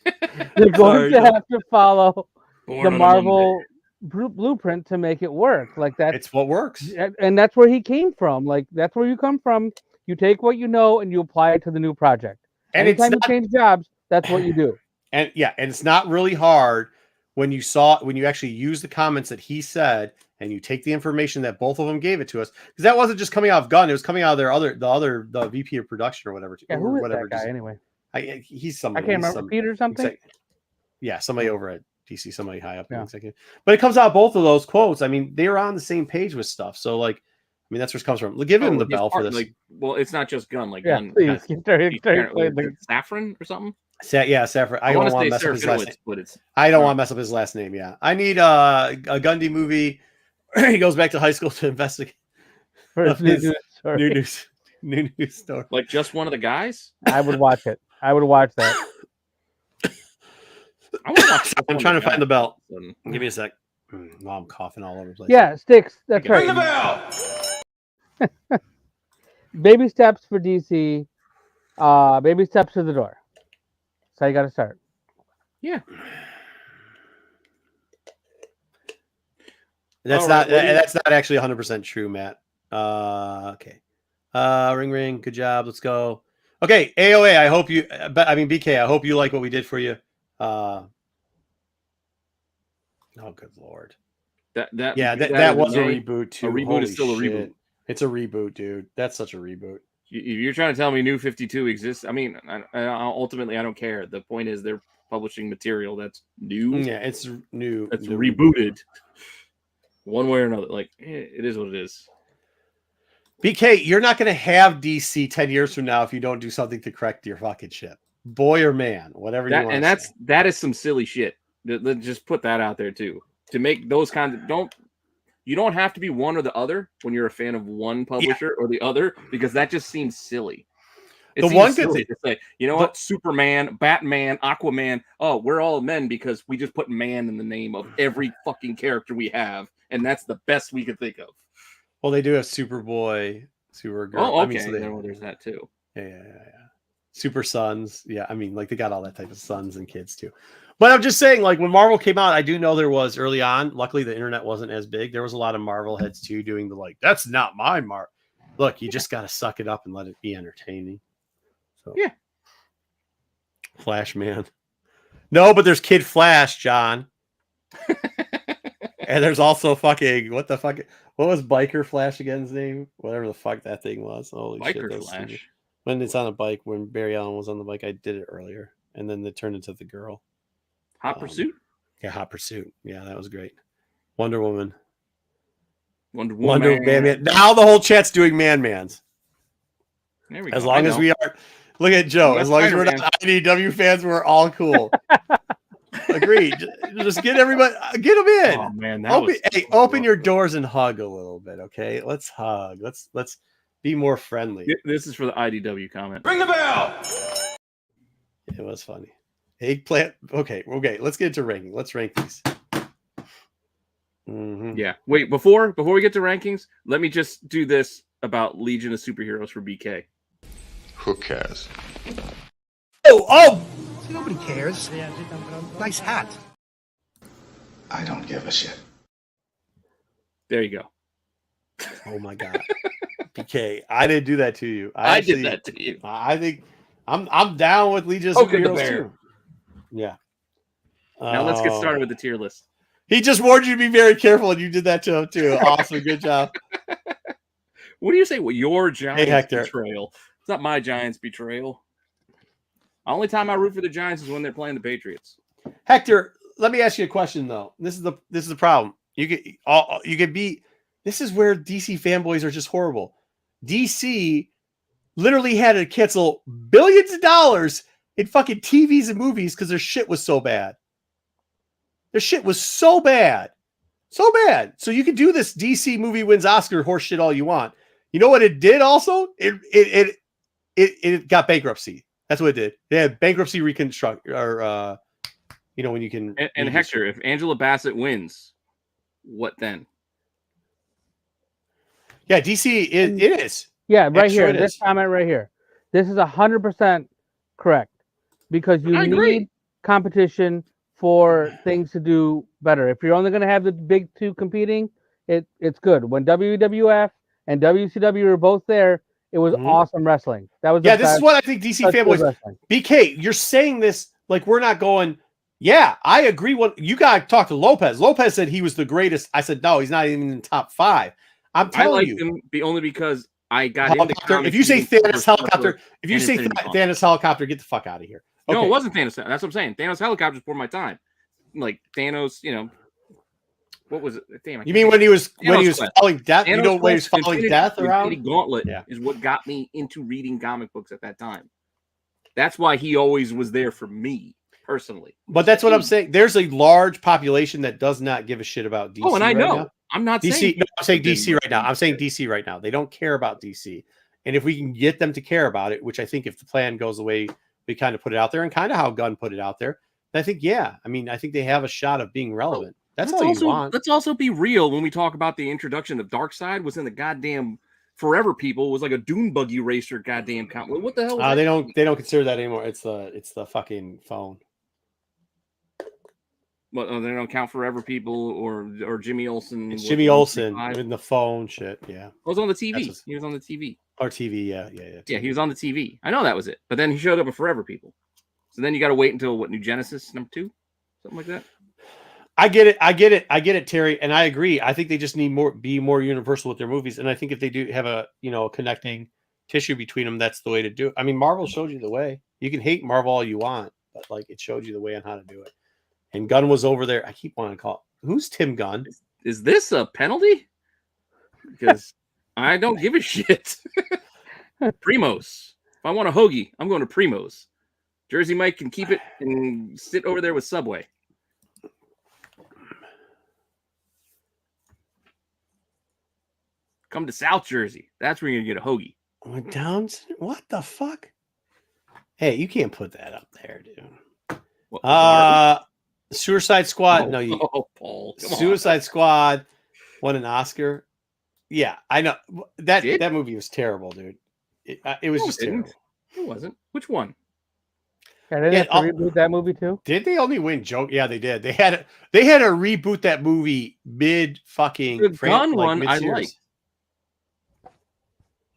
have to follow the Marvel blueprint to make it work. Like that, it's what works, and that's where he came from. Like, that's where you come from. You take what you know and you apply it to the new project. And anytime you change jobs, that's what you do. And it's not really hard when you actually use the comments that he said, and you take the information that both of them gave it to us, because that wasn't just coming out of Gunn; it was coming out of the VP of production or whatever. Yeah, who is that guy anyway? He's somebody. I can't remember. Peter or something. Somebody over at DC, somebody high up in executive. But it comes out both of those quotes. I mean, they are on the same page with stuff. So, like, I mean, that's where it comes from. Give him the bell for this. Like, well, it's not just Gunn. Like, Gunn. Please, Saffron or something. Saffron. I don't want to mess up his last name. I don't want to mess up his last name. Yeah, I need a Gundy movie. He goes back to high school to investigate new news story. Like, just one of the guys. I would watch it. I would watch that. I'm trying to find the bell. Give me a sec. No, I'm coughing all over the place. Yeah, sticks. That's right. Ring the bell. Baby steps for DC. Baby steps to the door. That's how you got to start. Yeah. That's that's not actually 100% true, Matt. Okay. Ring. Good job. Let's go. Okay, AOA. BK. I hope you like what we did for you. Oh, good Lord. That was a reboot too. A reboot Holy is still shit. a reboot. It's a reboot, dude. That's such a reboot. You're trying to tell me New 52 exists? I mean, ultimately, I don't care. The point is they're publishing material that's new. Yeah, it's new. It's rebooted. One way or another. Like, it is what it is. BK, you're not going to have DC 10 years from now if you don't do something to correct your fucking shit. Boy or man, whatever you want. And that is some silly shit. Let's just put that out there too. To make those kinds of you don't have to be one or the other when you're a fan of one publisher or the other, because that just seems silly. It seems silly to say, you know what, Superman, Batman, Aquaman. Oh, we're all men because we just put man in the name of every fucking character we have, and that's the best we could think of. Well, they do have Superboy, Supergirl. Oh, okay. I mean, There's that too. Yeah. Super Sons. Yeah, I mean, like they got all that type of sons and kids too. But I'm just saying, like when Marvel came out, I do know there was early on. Luckily, the internet wasn't as big. There was a lot of Marvel heads too doing the like, that's not my Marvel. Look, you just got to suck it up and let it be entertaining. So yeah, Flash Man. No, but there's Kid Flash, John. And there's also fucking what was Biker Flash again's name? Whatever the fuck that thing was. Holy Biker shit, Flash. Stupid. When it's on a bike, when Barry Allen was on the bike, I did it earlier, and then they turned into the girl. Hot Pursuit. Yeah, Hot Pursuit. Yeah, that was great. Wonder Woman. Wonder Woman. Man. Now the whole chat's doing man-mans. There we go. As long as we are, look at Joe. As long as we're not IDW fans, we're all cool. Agreed. Just get everybody, get them in. Oh man, open your doors and hug a little bit, okay? Let's hug. Let's be more friendly. This is for the IDW comment. Ring the bell. It was funny. Eggplant. Okay. Let's get into ranking. Let's rank these. Mm-hmm. Yeah. Wait, before we get to rankings, let me just do this about Legion of Superheroes for BK. Who cares? Oh! Nobody cares. Nice hat. I don't give a shit. There you go. Oh my god. BK, I didn't do that to you. I did that to you. I think I'm down with Legion of Superheroes too. Yeah. Now let's get started with the tier list. He just warned you to be very careful, and you did that to him too. Awesome, good job. What do you say? Well, your Giants Hector. betrayal. It's not my Giants betrayal. The only time I root for the Giants is when they're playing the Patriots. Hector, let me ask you a question though. This is the problem. You could be. This is where DC fanboys are just horrible. DC literally had to cancel billions of dollars in fucking TVs and movies because their shit was so bad. Their shit was so bad. So bad. So you can do this DC movie wins Oscar horse shit all you want. You know what it did also? It got bankruptcy. That's what it did. They had bankruptcy reconstruct or when you can and Hector, if Angela Bassett wins, what then? Yeah, DC it is. Yeah, right here. This comment right here. This is 100% correct because you need competition for things to do better. If you're only going to have the big two competing, it's good. When WWF and WCW were both there, it was awesome wrestling. That was this is what I think DC fanboys. BK, you're saying this like we're not going. Yeah, I agree. What you got to talk to Lopez. Lopez said he was the greatest. I said no, he's not even in the top 5. I'm telling you, him only because I got into comics. If you say Thanos helicopter, Thanos helicopter, get the fuck out of here. Okay. No, it wasn't Thanos. That's what I'm saying. Thanos helicopter is before my time. Like Thanos, what was it? Damn, you mean when he was following death? Thanos, when he was following death around? Infinity Gauntlet is what got me into reading comic books at that time. That's why he always was there for me personally. But that's what I'm saying. There's a large population that does not give a shit about DC. Oh, and I know. Now. I'm not DC. saying I'm saying DC right now. I'm saying DC right now. They don't care about DC. And if we can get them to care about it, which I think if the plan goes the way we kind of put it out there and kind of how Gunn put it out there, I think, I think they have a shot of being relevant. That's all you want. Let's also be real when we talk about the introduction of Darkseid was in the goddamn Forever People. It was like a dune buggy racer goddamn comic. What the hell? They don't consider that anymore. It's the fucking phone. Well, they don't count Forever People or Jimmy Olsen. It's Jimmy Olsen in the phone shit. Yeah, I was on the TV. He was on the TV. Or TV, yeah. Yeah, he was on the TV. I know that was it. But then he showed up in Forever People. So then you got to wait until New Genesis #2, something like that. I get it, Terry, and I agree. I think they just need be more universal with their movies, and I think if they do have a connecting tissue between them, that's the way to do it. I mean, Marvel showed you the way. You can hate Marvel all you want, but like it showed you the way on how to do it. And Gunn was over there. I keep wanting to call. Who's Tim Gunn? Is this a penalty? Because I don't give a shit. Primos. If I want a hoagie, I'm going to Primos. Jersey Mike can keep it and sit over there with Subway. Come to South Jersey. That's where you're going to get a hoagie. What the fuck? Hey, you can't put that up there, dude. Suicide Squad. Paul. Paul. Suicide Squad won an Oscar. Yeah, I know that movie was terrible, dude. It was just terrible. It wasn't. Which one? Yeah, didn't they have to reboot that movie too? Did they only win joke? Yeah, they did. They had to reboot that movie mid fucking the Gunn one. I liked.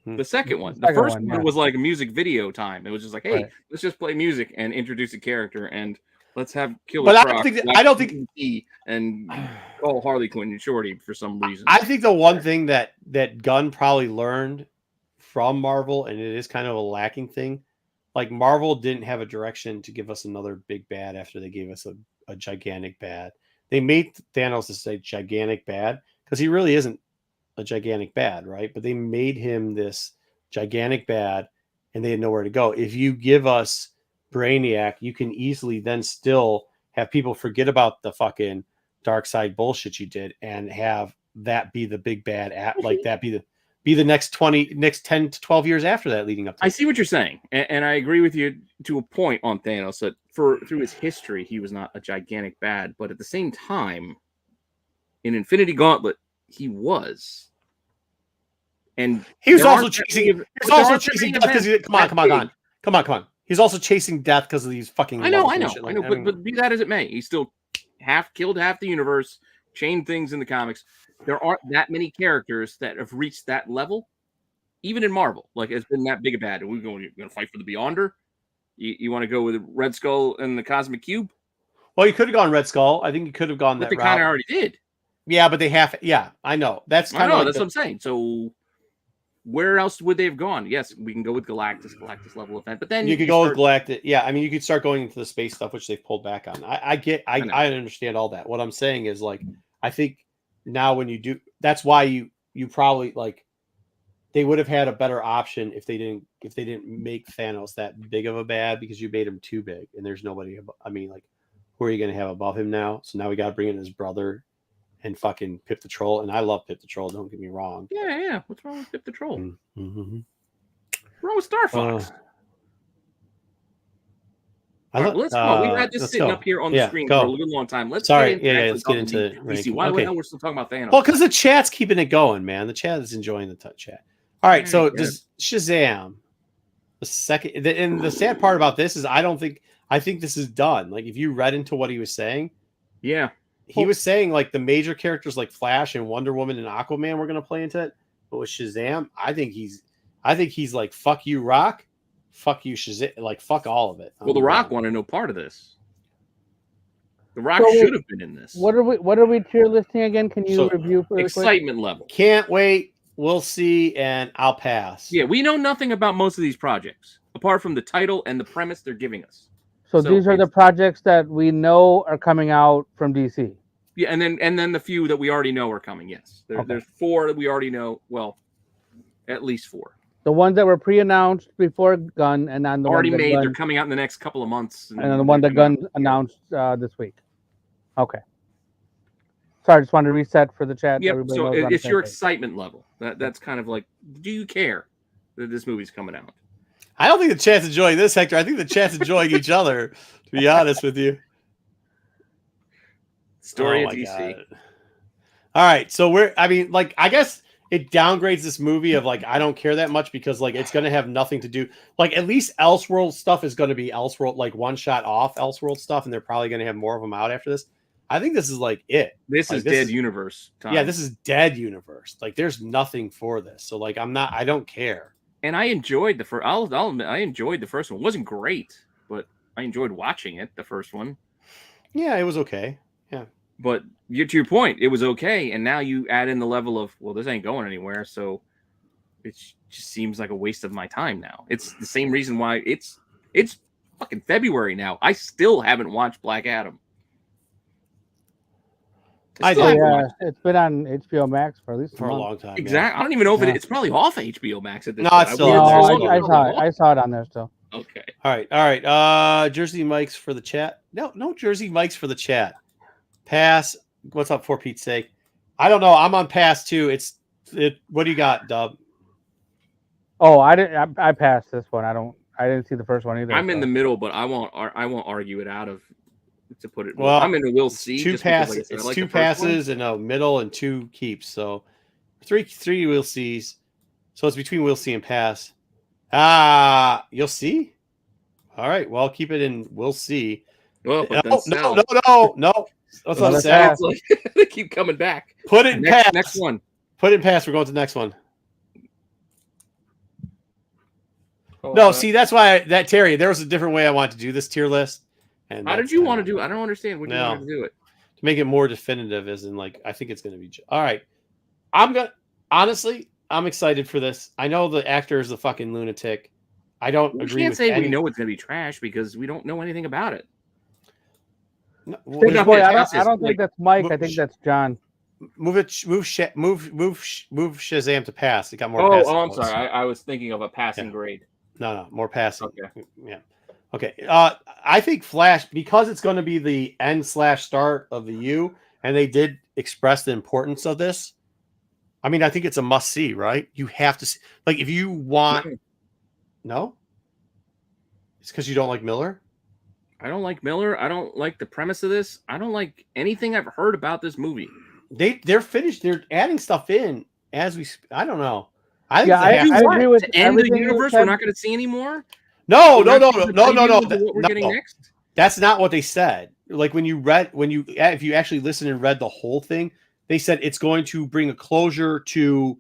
The second one. The first one was like a music video time. It was just like, hey, let's just play music and introduce a character and let's have Killer Croc. I don't think and call Harley Quinn and Shorty for some reason. I think the one thing that Gunn probably learned from Marvel, and it is kind of a lacking thing, like Marvel didn't have a direction to give us another big bad after they gave us a gigantic bad. They made Thanos this a gigantic bad because he really isn't a gigantic bad, right? But they made him this gigantic bad and they had nowhere to go. If you give us Brainiac, you can easily then still have people forget about the fucking dark side bullshit you did and have that be the big bad like that be the next 10 to 12 years after that leading up to I see what you're saying. And I agree with you to a point on Thanos that through his history, he was not a gigantic bad, but at the same time, in Infinity Gauntlet, he was. And he was also chasing death because come on. He's also chasing death because of these fucking. I know. But be that as it may, he's still killed half the universe, chained things in the comics. There aren't that many characters that have reached that level, even in Marvel. Like it's been that big a bad. Are we going to fight for the Beyonder? You want to go with Red Skull and the Cosmic Cube? Well, you could have gone Red Skull. I think you could have gone that route. They kind of already did. Yeah, but they have. Yeah, I know. That's kind of. That's what I'm saying. So. Where else would they have gone? Yes, we can go with Galactus level event, but then you could go with Galactus. Yeah, I mean, you could start going into the space stuff, which they've pulled back on. I understand all that. What I'm saying is, like, I think now when you do, that's why you probably like they would have had a better option if they didn't make Thanos that big of a bad because you made him too big and there's nobody. I mean, like, who are you going to have above him now? So now we got to bring in his brother. And fucking Pip the Troll, and I love Pip the Troll. Don't get me wrong. Yeah. What's wrong with Pip the Troll? Mm-hmm. What's wrong with Star Fox? Let's go. We've had this sitting up here on the screen for a little long time. Let's get into DC. Why the hell we're still talking about Thanos? Well, because the chat's keeping it going, man. The chat is enjoying the chat. All right, so does Shazam the second? And the sad part about this is I think this is done. Like if you read into what he was saying, yeah. He was saying like the major characters like Flash and Wonder Woman and Aquaman were going to play into it, but with Shazam, I think he's like fuck you, Rock, fuck you, Shazam, like fuck all of it. Well, the Rock wanted no part of this. The Rock should have been in this. What are we tier listing again? Can you review for excitement level? Can't wait. We'll see, and I'll pass. Yeah, we know nothing about most of these projects apart from the title and the premise they're giving us. So these are the projects that we know are coming out from DC. Yeah, and then the few that we already know are coming. Yes, there's 4 that we already know. Well, at least 4. The ones that were pre-announced before Gunn, and then the already ones that made. Gunn, they're coming out in the next couple of months, and then the one that Gunn announced this week. Okay. Sorry, I just wanted to reset for the chat. Yeah. So it's your excitement level. That's kind of like, do you care that this movie's coming out? I don't think the chat's enjoying this, Hector. I think the chat's enjoying each other, to be honest with you. Story of DC. God. All right. So I guess it downgrades this movie of like, I don't care that much because like, it's going to have nothing to do. Like at least Elseworld stuff is going to be Elseworld, like one shot off Elseworld stuff. And they're probably going to have more of them out after this. I think this is like it. This is dead universe time. Yeah. This is dead universe. Like there's nothing for this. So like, I don't care. And I enjoyed the first. I'll admit, I enjoyed the first one. It wasn't great, but I enjoyed watching it. The first one. Yeah, it was okay. Yeah, but to your point, it was okay. And now you add in the level of, well, this ain't going anywhere, so it just seems like a waste of my time now. It's the same reason why it's fucking February now. I still haven't watched Black Adam. It's been on HBO Max for at least a long time. Exactly. Yeah. I don't even know if it's probably off HBO Max at this point. No, it's still. I saw it on there still. Okay. All right. Jersey Mike's for the chat. No Jersey Mike's for the chat. Pass. What's up for Pete's sake? I don't know. I'm on pass too. What do you got, Dub? Oh, I passed this one. I didn't see the first one either. I'm in the middle, but I won't argue it out of. To put it well, I'm in a we'll see. Two passes. It's 2 passes and a middle and 2 keeps. So Three we'll sees. So it's between we'll see and pass. You'll see. All right. Well, keep it in. We'll see. Well, but No. That's not pass. Like, they keep coming back. Put it in pass. Next one. Put it in pass. We're going to the next one. Oh, No, see, that's why Terry. There was a different way I wanted to do this tier list. And how did you want to do it? I don't understand. What you wanted to do it to make it more definitive, as in like I think it's going to be all right. Honestly, I'm excited for this. I know the actor is a fucking lunatic. I don't agree. We can't with say we know it's going to be trash because we don't know anything about it. No, Boy, I don't think that's Mike. I think that's John. Move Shazam to pass. It got more. Oh, I'm sorry. I was thinking of a passing grade. No, more passing. Okay. Yeah. Okay. I think Flash, because it's going to be the end/start of the U, and they did express the importance of this. I mean, I think it's a must see, right? You have to see. Like, if you want. No. It's because you don't like Miller. I don't like Miller. I don't like the premise of this. I don't like anything I've heard about this movie. They're finished. They're adding stuff in as we. I don't know. I agree with to end the universe. We're not going to see anymore. No. What we're getting next. That's not what they said. Like if you actually listened and read the whole thing, they said it's going to bring a closure to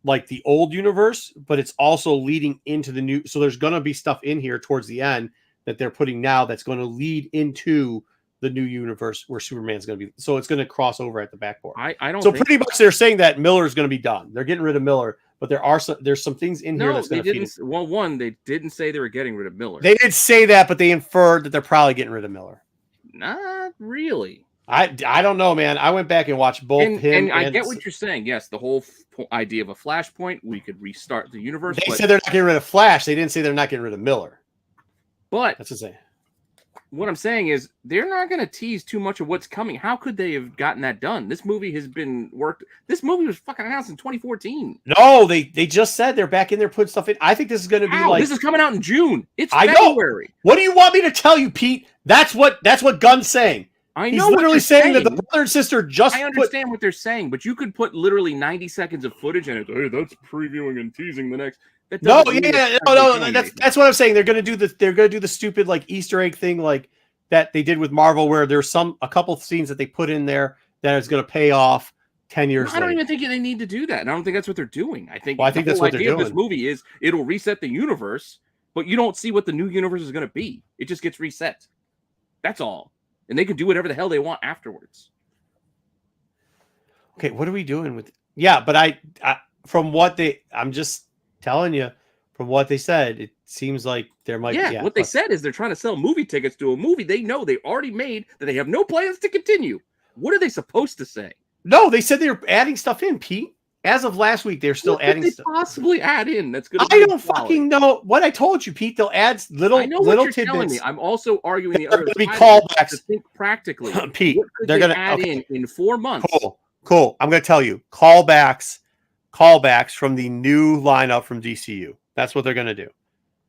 like the old universe, but it's also leading into the new. So there's going to be stuff in here towards the end that they're putting now that's going to lead into the new universe where Superman's going to be. So it's going to cross over at the backboard. I don't. So pretty much they're saying that Miller is going to be done. They're getting rid of Miller, but there's some things in here that's going to feed it. Well, one, they didn't say they were getting rid of Miller. They did say that, but they inferred that they're probably getting rid of Miller. Not really. I don't know, man. I went back and watched both him and I get what you're saying. Yes, the whole idea of a flashpoint, we could restart the universe. They said they're not getting rid of Flash. They didn't say they're not getting rid of Miller. But that's insane. What I'm saying is they're not going to tease too much of what's coming. How could they have gotten that done? This movie has been worked. This movie was fucking announced in 2014. No, they just said they're back in there putting stuff in. I think this is going to be like this is coming out in June. It's February. Know. What do you want me to tell you, Pete? That's what Gunn's saying. I know. He's literally saying that the brother and sister just. I understand what they're saying, but you could put literally 90 seconds of footage and hey, that's previewing and teasing the next. No. That's what I'm saying. They're going to do the stupid like Easter egg thing like that they did with Marvel, where there's a couple of scenes that they put in there that is going to pay off 10 years later. I don't even think they need to do that. And I don't think that's what they're doing. I think that's what they're doing. This movie is it'll reset the universe, but you don't see what the new universe is going to be. It just gets reset. That's all. And they can do whatever the hell they want afterwards. Okay, what are we doing with? Yeah, but I'm just telling you, from what they said, it seems like there might. Yeah, what they said is they're trying to sell movie tickets to a movie they know they already made that they have no plans to continue. What are they supposed to say? No, they said they were adding stuff in, Pete. As of last week, they're still adding stuff. Possibly add in. That's good. I don't fucking know what I told you, Pete. They'll add little tidbits. I'm also arguing the other side. Be callbacks. To think practically, Pete. They're going to add in 4 months. Cool. I'm going to tell you callbacks from the new lineup from DCU. That's what they're going to do.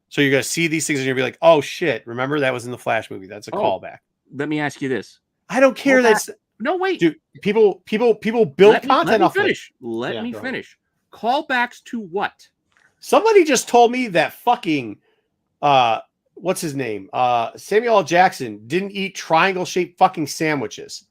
So you're going to see these things and you're going to be like, oh shit! Remember that was in the Flash movie. That's a callback. Let me ask you this. I don't care. No, wait. Dude, people build content off finish. Let me finish. Callbacks to what? Somebody just told me that fucking what's his name? Samuel L. Jackson didn't eat triangle-shaped fucking sandwiches.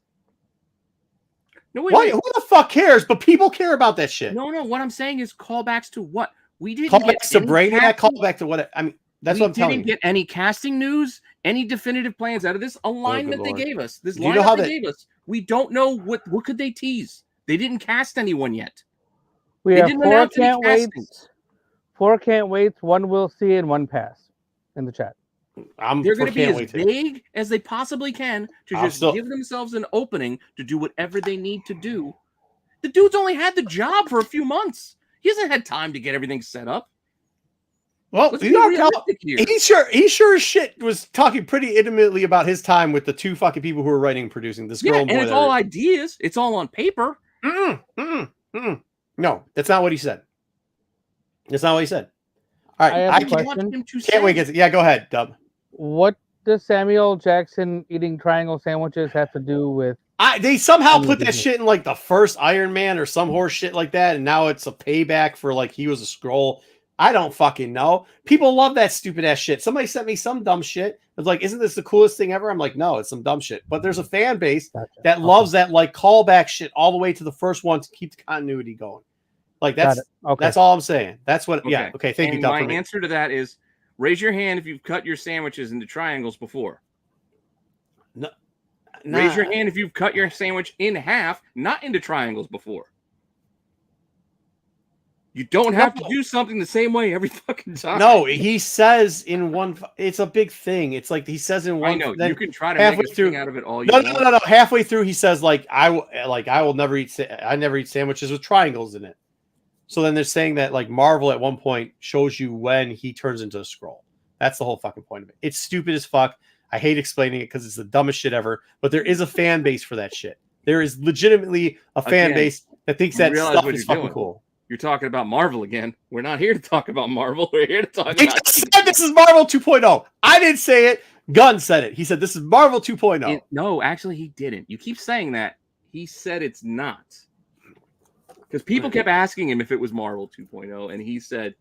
No, wait. Who the fuck cares? But people care about that shit. No. What I'm saying is callbacks to what? We didn't callbacks to Brainiac. Callback to what? I mean, that's what I'm telling you. We didn't get any casting news, any definitive plans out of this alignment they gave us. This lineup you know how they gave us. We don't know what could they tease. They didn't cast anyone yet. We have 4 can't waits. 4 can't waits. 1 will see and 1 pass in the chat. They're going to be as vague as they possibly can to give themselves an opening to do whatever they need to do. The dude's only had the job for a few months. He hasn't had time to get everything set up. Well, he sure as shit was talking pretty intimately about his time with the 2 fucking people who were writing and producing this. Yeah, and it's all ideas. It's all on paper. No, that's not what he said. That's not what he said. All right, I can't wait. Yeah, go ahead, Dub. What does Samuel Jackson eating triangle sandwiches have to do with? They somehow put that shit in like the first Iron Man or some horse shit like that, and now it's a payback for like he was a Skrull. I don't fucking know. People love that stupid ass shit. Somebody sent me some dumb shit. It's like, isn't this the coolest thing ever? I'm like, no, it's some dumb shit. But there's a fan base that loves that like callback shit all the way to the first one to keep the continuity going. Like that's all I'm saying. That's what. Yeah. Okay. Thank you. My answer to that is raise your hand if you've cut your sandwiches into triangles before. No. Raise your hand if you've cut your sandwich in half, not into triangles before. You don't have to do something the same way every fucking time. No, he says in one. It's a big thing. It's like he says in one. I know you can try to make a thing out of it all. No. Halfway through, he says like I will never eat. I never eat sandwiches with triangles in it. So then they're saying that like Marvel at one point shows you when he turns into a Skrull. That's the whole fucking point of it. It's stupid as fuck. I hate explaining it because it's the dumbest shit ever. But there is a fan base for that shit. There is legitimately a fan base that thinks that stuff is fucking cool. You're talking about Marvel again. We're not here to talk about Marvel. We're here to talk about... He said this is Marvel 2.0. I didn't say it. Gunn said it. He said this is Marvel 2.0. No, actually, he didn't. You keep saying that. He said it's not. Because people kept asking him if it was Marvel 2.0, and he said,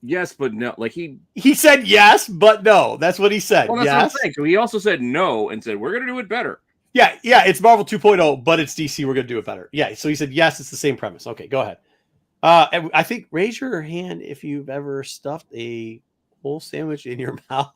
yes, but no. Like he said yes, but no. That's what he said. Well, that's what I'm saying. So he also said no and said, we're going to do it better. Yeah, it's Marvel 2.0, but it's DC. We're going to do it better. Yeah, so he said yes, it's the same premise. Okay, go ahead. I think raise your hand if you've ever stuffed a whole sandwich in your mouth.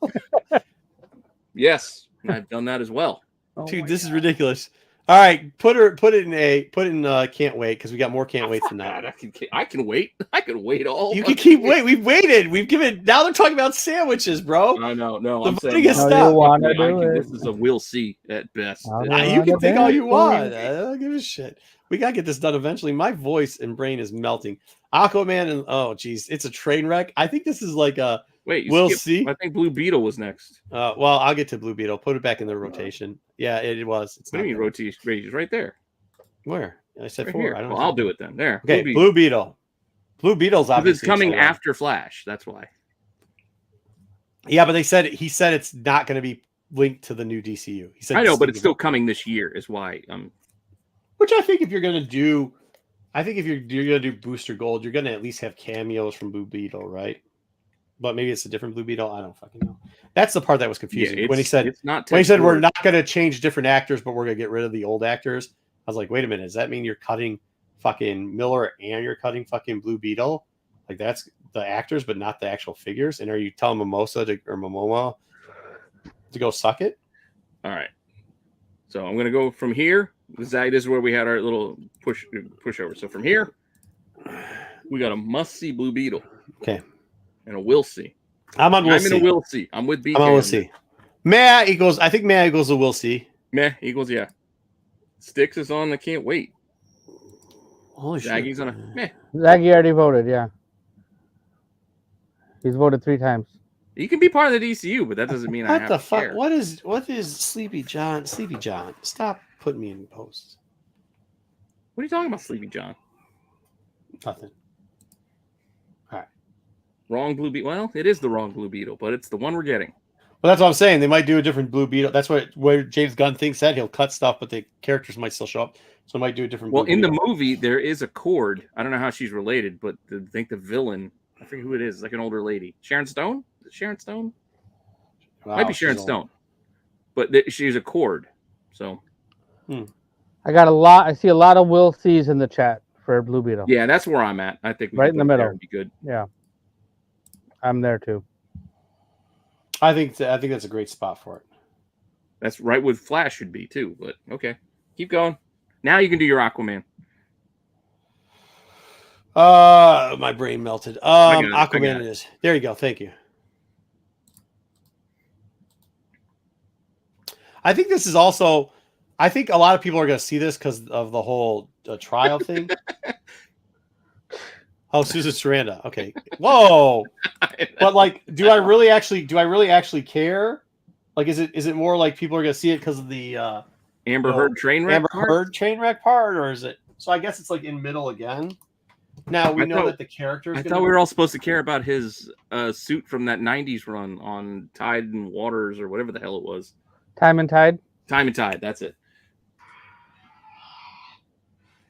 Yes, I've done that as well. Dude, this is ridiculous. All right, put it in can't wait because we got more can't waits than that. I can wait. I can wait all. You can keep wait. We've waited. We've given. Now they're talking about sandwiches, bro. I know. No, I'm saying this is a we'll see at best. You can think all you want. I don't give a shit. We gotta get this done eventually. My voice and brain is melting. Aquaman and oh geez, it's a train wreck. I think this is like a we'll see. I think Blue Beetle was next. Well, I'll get to Blue Beetle. Put it back in the rotation. Yeah, it was. What do you mean rotation? It's right there. Where? I said right 4. Here. I'll do it then. There. Okay, Blue Beetle. Blue Beetle's obviously it's coming after Flash. That's why. Yeah, but he said it's not going to be linked to the new DCU. He said I know, but it's still coming this year. Is why. Which I think if you're going to do, I think if you're going to do Booster Gold, you're going to at least have cameos from Blue Beetle, right? But maybe it's a different Blue Beetle. I don't fucking know. That's the part that was confusing. Yeah, when he said we're not going to change different actors, but we're going to get rid of the old actors. I was like, wait a minute. Does that mean you're cutting fucking Miller and you're cutting fucking Blue Beetle? Like that's the actors, but not the actual figures. And are you telling Momoa to go suck it? All right. So I'm going to go from here. This is where we had our little pushover. So from here, we got a must-see Blue Beetle. Okay. And a will see. I'm in a will see. I'm with BK. I'm on will see. Meh equals. I think meh equals a will see. Meh equals yeah. Sticks is on. I can't wait. Holy shit. Zaggy's on a meh. Zaggy already voted. Yeah. He's voted 3 times. He can be part of the DCU, but that doesn't mean I have to care. What is Sleepy John? Sleepy John. Stop putting me in posts. What are you talking about, Sleepy John? Nothing. Wrong Blue Beetle. Well, it is the wrong Blue Beetle, but it's the one we're getting. Well, that's what I'm saying. They might do a different Blue Beetle. That's where James Gunn thinks that he'll cut stuff, but the characters might still show up. So they might do a different. Well, in the movie, there is a Cord. I don't know how she's related, but I think the villain. I forget who it is. It's like an older lady. Sharon Stone. Is it Sharon Stone? Wow, might be Sharon Stone, but she's a Cord. So. I see a lot of will sees in the chat for Blue Beetle. Yeah, that's where I'm at. I think right in the middle would be good. Yeah. I'm there too. I think that's a great spot for it. That's right what Flash should be too. But okay, keep going. Now you can do your Aquaman. My brain melted. Aquaman it is. There you go. Thank you. I think this is also. I think a lot of people are going to see this because of the whole trial thing. Oh, Susan Sarandon. Okay. Whoa. But like, do I really actually care? Like, is it more like people are gonna see it because of the Amber Heard train wreck part, or is it? So I guess it's like in middle again. Now we know that the characters. I thought we were all supposed to care about his suit from that '90s run on Tide and Waters or whatever the hell it was. Time and Tide. Time and Tide. That's it.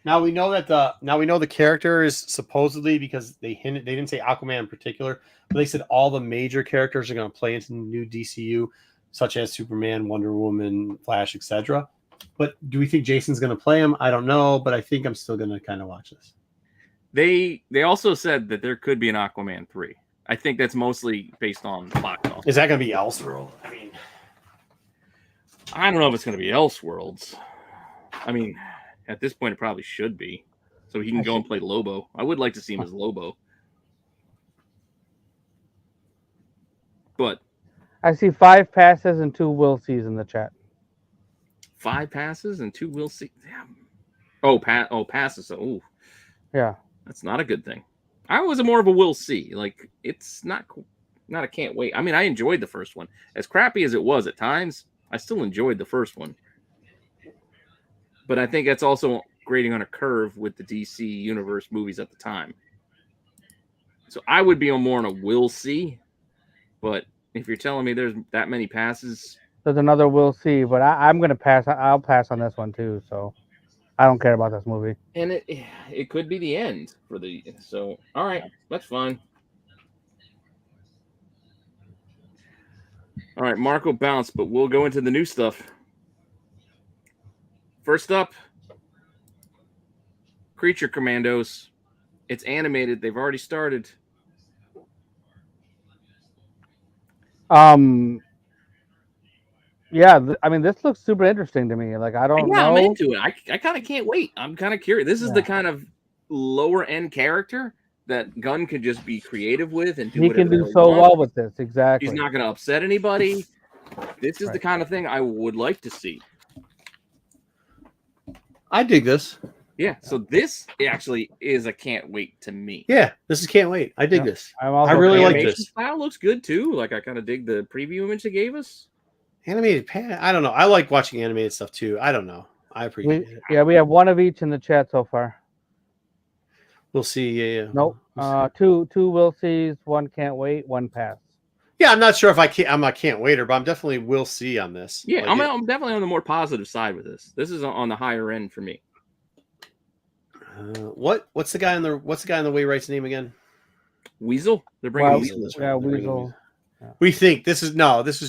Now we know that the character is supposedly, because they didn't say Aquaman in particular, but they said all the major characters are going to play into the new DCU, such as Superman, Wonder Woman, Flash, etc. But do we think Jason's going to play him? I don't know, but I think I'm still going to kind of watch this. They also said that there could be an Aquaman 3. I think that's mostly based on box office. Is that going to be Elseworld? I mean, I don't know if it's going to be Elseworlds. I mean, at this point, it probably should be. So he can go and play Lobo. I would like to see him as Lobo. But I see 5 passes and 2 will sees in the chat. 5 passes and 2 will see. Damn. Oh, passes. Oh, yeah. That's not a good thing. I was more of a will see. Like, it's not a can't wait. I mean, I enjoyed the first one. As crappy as it was at times, I still enjoyed the first one. But I think that's also grading on a curve with the DC Universe movies at the time. So I would be more on a will see. But if you're telling me there's that many passes, there's another will see. But I'm going to pass. I'll pass on this one too. So I don't care about this movie. And it could be the end for the. So all right, that's fine. All right, Marco bounced, but we'll go into the new stuff. First up, Creature Commandos. It's animated. They've already started. Yeah, I mean, this looks super interesting to me. Like, I don't know. I'm into it. I kind of can't wait. I'm kind of curious. This is the kind of lower end character that Gunn could just be creative with and do. He can do so well with this. Exactly. He's not going to upset anybody. This is the kind of thing I would like to see. I dig this. Yeah, so this actually is a can't wait to me. Yeah, this is can't wait. I dig this. I really like this. Style looks good too. Like, I kind of dig the preview image they gave us. Animated pan. I don't know. I like watching animated stuff too. I don't know. I appreciate it. Yeah, we have one of each in the chat so far. We'll see. Yeah. Nope. Two will sees, 1 can't wait, 1 pass. Yeah, I'm not sure if I'm a can't waiter, but I'm definitely will see on this. Yeah, like I'm definitely on the more positive side with this. This is on the higher end for me. What's the guy on the way right's name again? Weasel. They're bringing Weasel. Yeah, Weasel. We think this is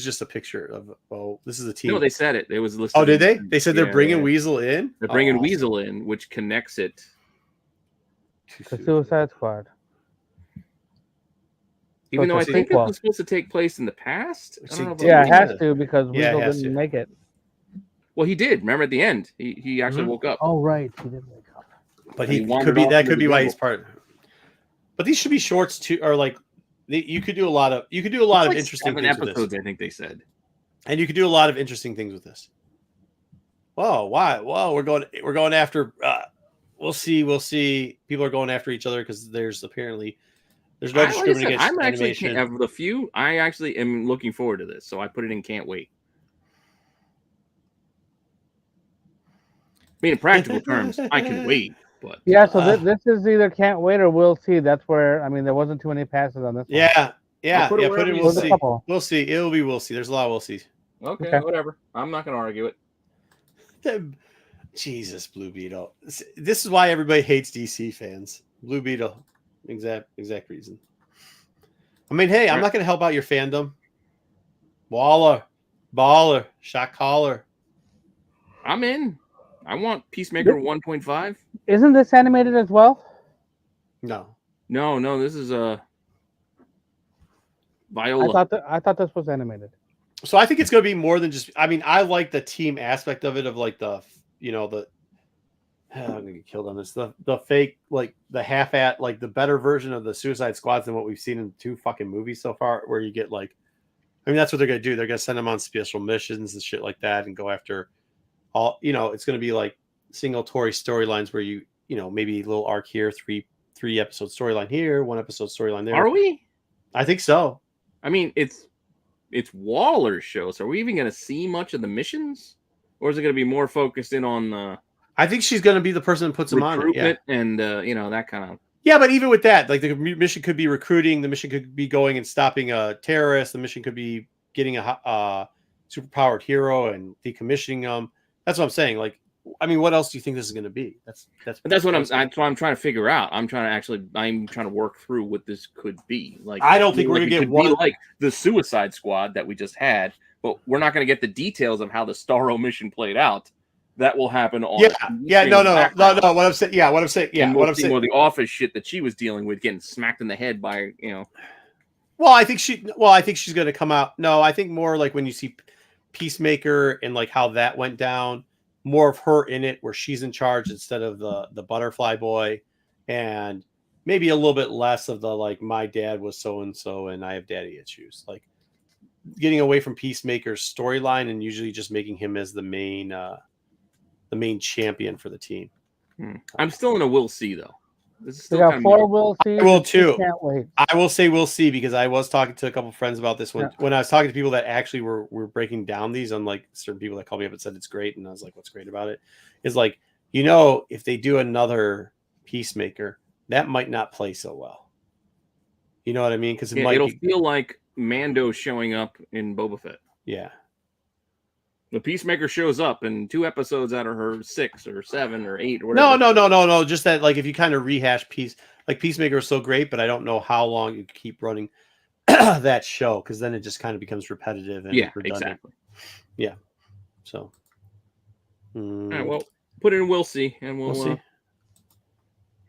just a picture of. Oh, this is a team. No, they said it. It was listed. Oh, did they? They said they're bringing Weasel in. They're bringing Weasel in, which connects it to Suicide Squad. Even though I think it was supposed to take place in the past. Yeah, it has to because Weasel didn't make it. Well, he did. Remember at the end, he actually woke up. Oh, right, he did wake up. But he could be that could be why he's part. But these should be shorts too, or like you could do a lot of interesting things episodes. With this. I think they said, and you could do a lot of interesting things with this. Whoa! Why? Whoa! We're going after. We'll see. People are going after each other because there's no discrimination against animation. Of the few, I actually am looking forward to this, so I put it in can't wait. I mean, in practical terms, I can wait. But yeah, so this is either can't wait or we'll see. That's where there wasn't too many passes on this. Yeah. Put it we'll see. We'll see. It'll be we'll see. There's a lot of we'll see. Okay, whatever. I'm not going to argue it. Jesus, Blue Beetle. This is why everybody hates DC fans. Blue Beetle, exact reason. I mean, hey, I'm not going to help out your fandom. Baller, shot caller. I'm in. I want Peacemaker 1.5. Isn't this animated as well? No. This is Viola. I thought this was animated. So I think it's going to be more than just. I mean, I like the team aspect of it. Of like the I'm going to get killed on this. The fake, like the half-at, like the better version of the Suicide Squads than what we've seen in the 2 fucking movies so far, where you get like, I mean, that's what they're going to do. They're going to send them on special missions and shit like that, and go after. All it's going to be like single storylines where you maybe a little arc here, three episode storyline here, 1 episode storyline there. Are we? I think so. I mean, it's Waller's show, so are we even going to see much of the missions, or is it going to be more focused in on the? I think she's going to be the person that puts them on it, yeah. And that kind of. Yeah, but even with that, like the mission could be recruiting, the mission could be going and stopping a terrorist, the mission could be getting a superpowered hero and decommissioning them. That's what I'm saying. Like I mean, what else do you think this is going to be? That's what I'm trying to figure out. I'm trying to work through what this could be. Like, I don't think we're going to get one be like the Suicide Squad that we just had, but we're not going to get the details of how the Starro mission played out. That will happen on. No. What I'm saying, more the office shit that she was dealing with, getting smacked in the head by Well, I think she's going to come out. No, I think more like when you see Peacemaker and like how that went down, more of her in it, where she's in charge instead of the Butterfly Boy, and maybe a little bit less of the like my dad was so and so and I have daddy issues. Like getting away from Peacemaker's storyline and usually just making him as the main champion for the team. I'm still in a we'll see though. This is still we got 4 we'll see. I will too. Can't wait. I will say we'll see because I was talking to a couple friends about this one when I was talking to people that actually were breaking down these, unlike certain people that called me up and said it's great, and I was like, "What's great about it?" Is like, if they do another Peacemaker, that might not play so well. You know what I mean? Because it'll feel like Mando showing up in Boba Fett. Yeah. The Peacemaker shows up in 2 episodes out of her 6 or 7 or 8 or whatever. No. Just that, like, if you kind of rehash Peacemaker is so great, but I don't know how long you keep running that show because then it just kind of becomes repetitive and redundant. Exactly. Yeah. So. All right, well, put it in we'll see, and we'll see.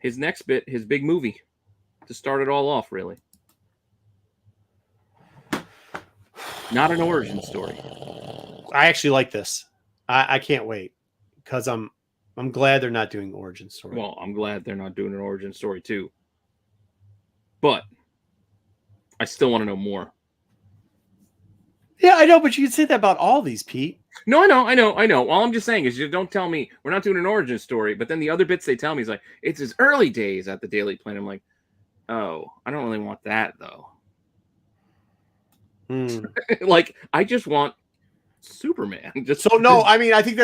His next bit, his big movie, to start it all off, really. Not an origin story. I actually like this. I can't wait because I'm glad they're not doing origin story. Well, I'm glad they're not doing an origin story too. But I still want to know more. Yeah, I know, but you can say that about all these, Pete. No, I know. All I'm just saying is you don't tell me we're not doing an origin story, but then the other bits they tell me is like it's his early days at the Daily Planet. I'm like, oh, I don't really want that though. Like, I just want Superman. I think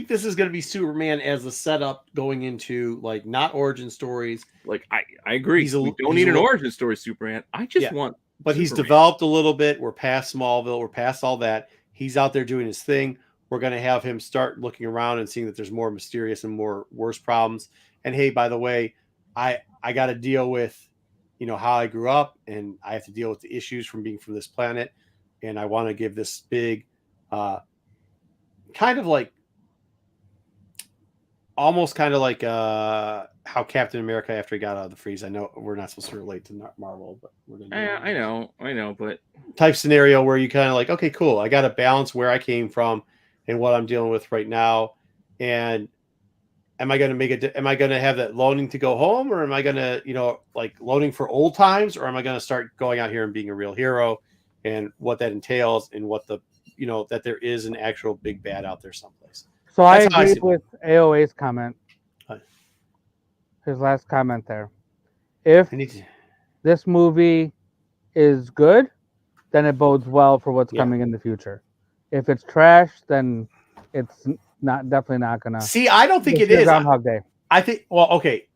this is going to be Superman as the setup going into like not origin stories. Like I agree. We don't need an origin story, Superman. I just want. But Superman. He's developed a little bit. We're past Smallville. We're past all that. He's out there doing his thing. We're going to have him start looking around and seeing that there's more mysterious and more worse problems. And hey, by the way, I got to deal with, how I grew up, and I have to deal with the issues from being from this planet. And I want to give this big, kind of like how Captain America after he got out of the freeze. I know we're not supposed to relate to Marvel, but we're gonna. I know, but type scenario where you kind of like, okay, cool. I got to balance where I came from and what I'm dealing with right now, and am I going to have that loaning to go home, or am I going to, like loaning for old times, or am I going to start going out here and being a real hero, and what that entails, and what the that there is an actual big bad out there someplace. So I agree with AOA's comment. His last comment there. If this movie is good, then it bodes well for what's coming in the future. If it's trash, then it's definitely not gonna. See, I don't think it is Groundhog Day. I think. Well, okay.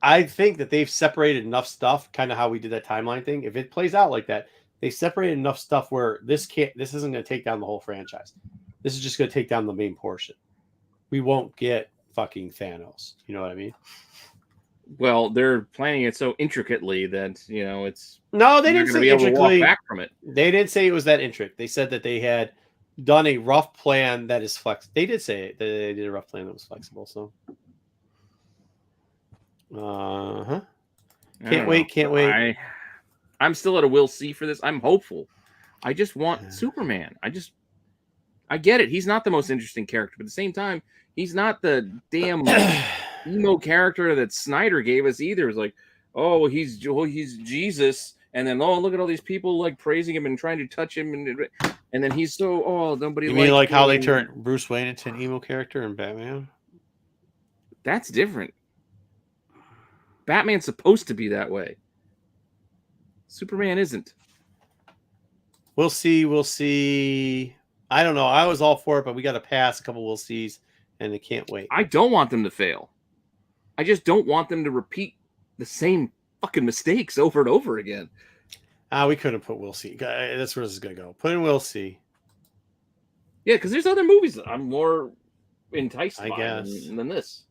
I think that they've separated enough stuff, kind of how we did that timeline thing. If it plays out like that, they separated enough stuff where this isn't going to take down the whole franchise. This is just going to take down the main portion. We won't get fucking Thanos. You know what I mean? Well, they're planning it so intricately that it's. No, they didn't say intricately. Walk back from it. They didn't say it was that intricate. They said that they had done a rough plan that is flexible. They did say that they did a rough plan that was flexible. So, Can't wait. I'm still at a we'll see for this. I'm hopeful. I just want Superman. I get it. He's not the most interesting character, but at the same time, he's not the damn emo character that Snyder gave us either. It's like, oh, he's Jesus, and then look at all these people like praising him and trying to touch him, and then he's so nobody. You mean like how they turned Bruce Wayne into an emo character in Batman? That's different. Batman's supposed to be that way. Superman isn't. We'll see. I don't know. I was all for it, but we got to pass a couple we'll sees, and I can't wait. I don't want them to fail. I just don't want them to repeat the same fucking mistakes over and over again. We couldn't put we'll see. That's where this is going to go. Put in we'll see. Yeah, because there's other movies that I'm more enticed I by guess. than this.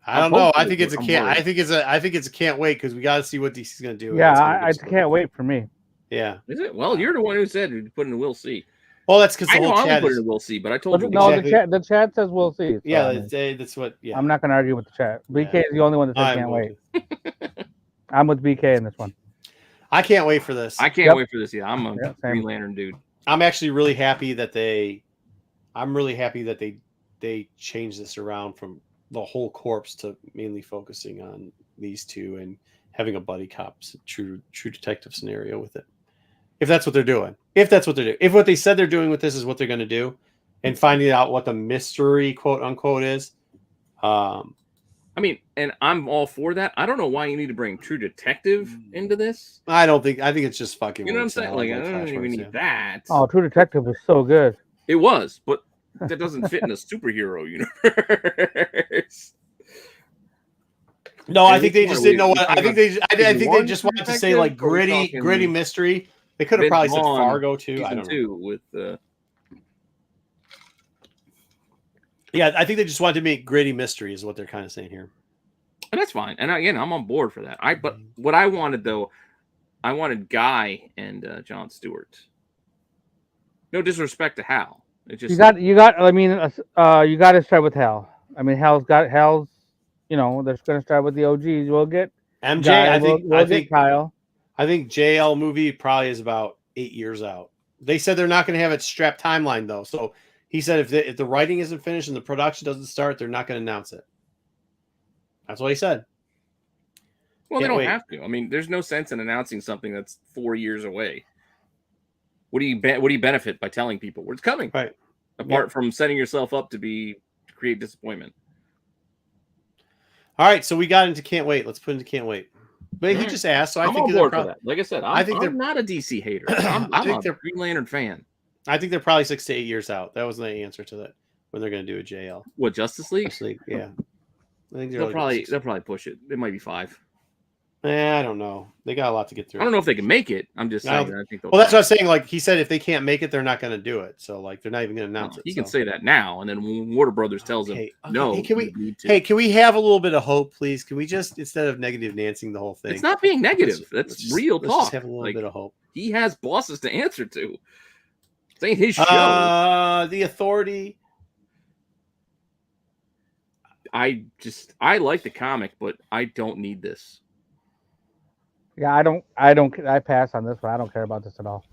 I don't know. I think it's a can't. I think it's a can't wait because we got to see what DC's going to do. Yeah, I can't wait for me. Yeah. Is it? Well, you're the one who said to put in we'll see. Well, that's because I the know whole I would chat put is. in we'll see, but I told you. No, exactly. the chat says we'll see. So Yeah, I mean, that's what. Yeah. I'm not going to argue with the chat. BK is the only one that said can't wait. I'm with BK in this one. I can't wait for this. I can't wait for this. Yeah, I'm a Green Lantern dude. I'm actually really happy that I'm really happy that they changed this around from the whole corpse to mainly focusing on these two and having a buddy cop true detective scenario with it. If that's what they're doing. If what they said they're doing with this is what they're going to do, and finding out what the mystery quote unquote is. I mean, and I'm all for that. I don't know why you need to bring True Detective into this. I think it's just fucking. You know what I'm saying? Like, I don't even need that. Oh, True Detective was so good. It was, but that doesn't fit in a superhero universe. No, I think they just didn't know what. I think they just wanted to say like gritty mystery. They could have probably said Fargo too. I don't know. With yeah, I think they just wanted to make gritty mystery is what they're kind of saying here. And that's fine. And again, I'm on board for that. But what I wanted though, I wanted Guy and Jon Stewart. No disrespect to Hal. It just you got. I mean, you got to start with Hal. I mean, Hal's. You know, they're going to start with the OGs. We'll get MJ. Guy, I think Kyle. I think JL movie probably is about 8 years out. They said they're not going to have it strapped timeline though. So he said if the writing isn't finished and the production doesn't start, they're not going to announce it. That's what he said. Well, they don't have to. I mean, there's no sense in announcing something that's 4 years away. What do you benefit by telling people where it's coming? Right. Apart from setting yourself up to create disappointment. All right, so we got into can't wait. Let's put into can't wait. But he just asked, so I'm on board for that. Like I said, I'm not a DC hater. I'm a Green Lantern fan. I think they're probably 6 to 8 years out. That was the answer to that when they're going to do a JL. What, Justice League? Yeah. I think they'll probably push it. It might be 5. I don't know. They got a lot to get through. I don't know if they can make it. I'm just saying. I think that's what I was saying. Like he said, if they can't make it, they're not going to do it. So like they're not even going to announce it. He can say that now, and then when Warner Brothers tells him no. Hey, can we have a little bit of hope, please? Can we just instead of negative Nancing the whole thing? It's not being negative. That's real talk. Let's just have a little bit of hope. He has bosses to answer to. This ain't his show. The Authority. I like the comic, but I don't need this. Yeah, I pass on this one. I don't care about this at all.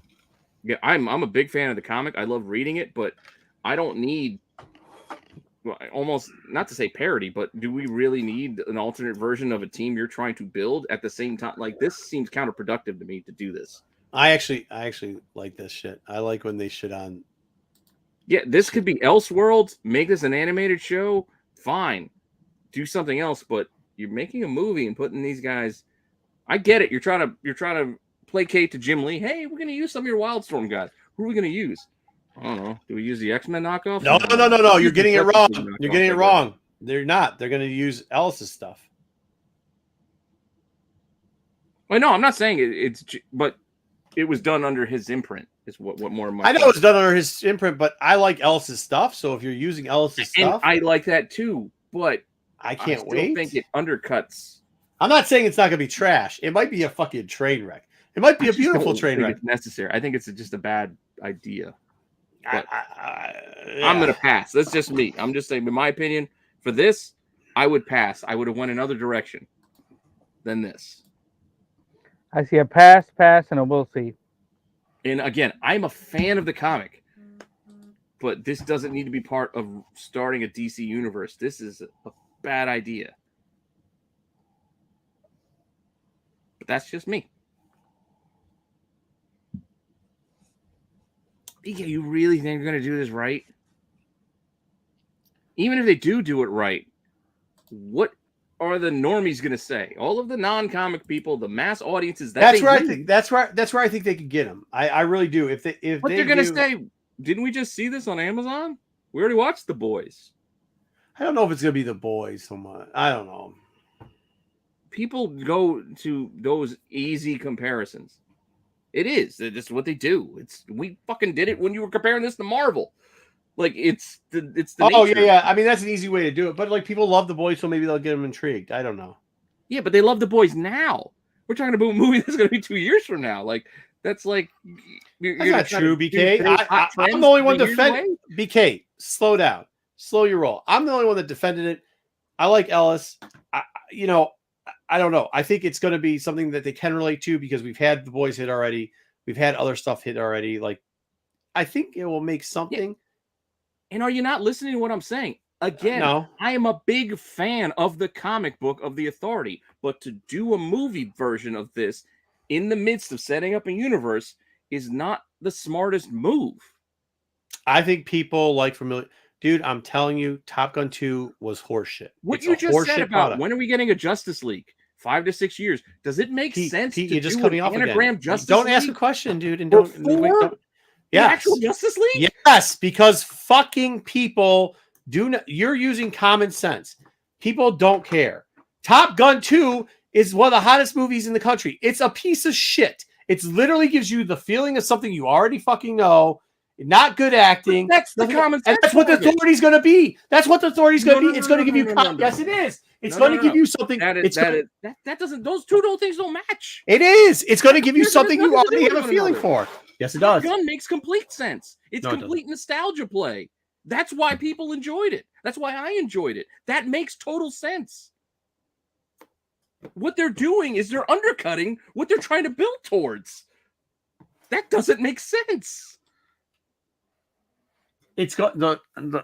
Yeah, I'm a big fan of the comic. I love reading it, but I don't need almost not to say parody, but do we really need an alternate version of a team you're trying to build at the same time? Like this seems counterproductive to me to do this. I actually like this shit. I like when they shit on. Yeah, this could be Elseworlds. Make this an animated show. Fine, do something else. But you're making a movie and putting these guys. I get it. You're trying to placate to Jim Lee. Hey, we're going to use some of your Wildstorm guys. Who are we going to use? I don't know. Do we use the X-Men knockoff? No. You're getting it wrong. You're getting it wrong. They're not. They're going to use Ellis's stuff. Well, no, I'm not saying it's, but it was done under his imprint. Is what more. I know it's done under his imprint, but I like Ellis's stuff. So if you're using Ellis's stuff, I like that too. But I can't wait. I think it undercuts. I'm not saying it's not going to be trash. It might be a fucking train wreck. It might be a beautiful train wreck. It's necessary. I think it's just a bad idea. I'm going to pass. That's just me. I'm just saying, in my opinion, for this, I would pass. I would have went another direction than this. I see a pass, and a we'll see. And again, I'm a fan of the comic, but this doesn't need to be part of starting a DC universe. This is a bad idea. But that's just me. BK, you really think you're going to do this right? Even if they do it right, what are the normies going to say? All of the non-comic people, the mass audiences. That's where I think they could get them. I really do. If they're going to say, didn't we just see this on Amazon? We already watched The Boys. I don't know if it's going to be The Boys so much. I don't know. People go to those easy comparisons. It is. It's just what they do. We fucking did it when you were comparing this to Marvel. Like it's the Oh nature. yeah. I mean, that's an easy way to do it. But like people love The Boys, so maybe they'll get them intrigued. I don't know. Yeah, but they love The Boys now. We're talking about a movie that's going to be 2 years from now. Like that's like That's not true, BK. I'm the only one defending. BK, slow down, slow your roll. I'm the only one that defended it. I like Ellis. I don't know. I think it's going to be something that they can relate to because we've had The Boys hit already. We've had other stuff hit already. Like, I think it will make something. Yeah. And are you not listening to what I'm saying? Again, no. I am a big fan of the comic book of The Authority, but to do a movie version of this in the midst of setting up a universe is not the smartest move. I think people like familiar. Dude, I'm telling you, Top Gun 2 was horseshit. What you just said about when are we getting a Justice League? 5 to 6 years. Does it make sense Pete, to you're just do coming an off anagram again. Justice Don't League ask a question, dude, and don't. Yes. Actual Justice League? Yes, because fucking people do not. You're using common sense. People don't care. Top Gun 2 is one of the hottest movies in the country. It's a piece of shit. It literally gives you the feeling of something you already fucking know. Not good acting. But that's the common sense. And that's what the Authority's going to be. That's what the Authority's going to be. It's going to give you. Yes, it is. It's going to give you something. That doesn't. Those two things don't match. It is. It's going to give you something you already have a feeling for. Yes, it does. Gun makes complete sense. It's complete nostalgia play. That's why people enjoyed it. That's why I enjoyed it. That makes total sense. What they're doing is they're undercutting what they're trying to build towards. That doesn't make sense. It's got the all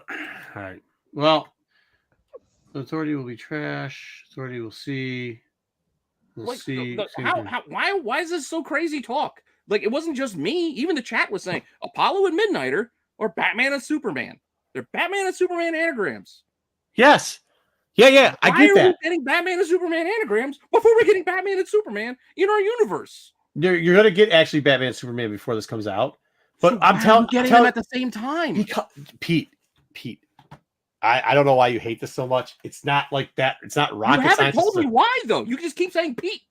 right. Well, the Authority will be trash. Authority will see. We'll see. Why is this so crazy talk? Like it wasn't just me. Even the chat was saying Apollo and Midnighter or Batman and Superman. They're Batman and Superman anagrams. Yes. Yeah. I get that. Why are we getting Batman and Superman anagrams before we're getting Batman and Superman in our universe? You're going to get actually Batman and Superman before this comes out. But so I'm telling you, them at the same time. Because, Pete, I don't know why you hate this so much. It's not like that. It's not rocket science. You haven't told me why though. You just keep saying Pete.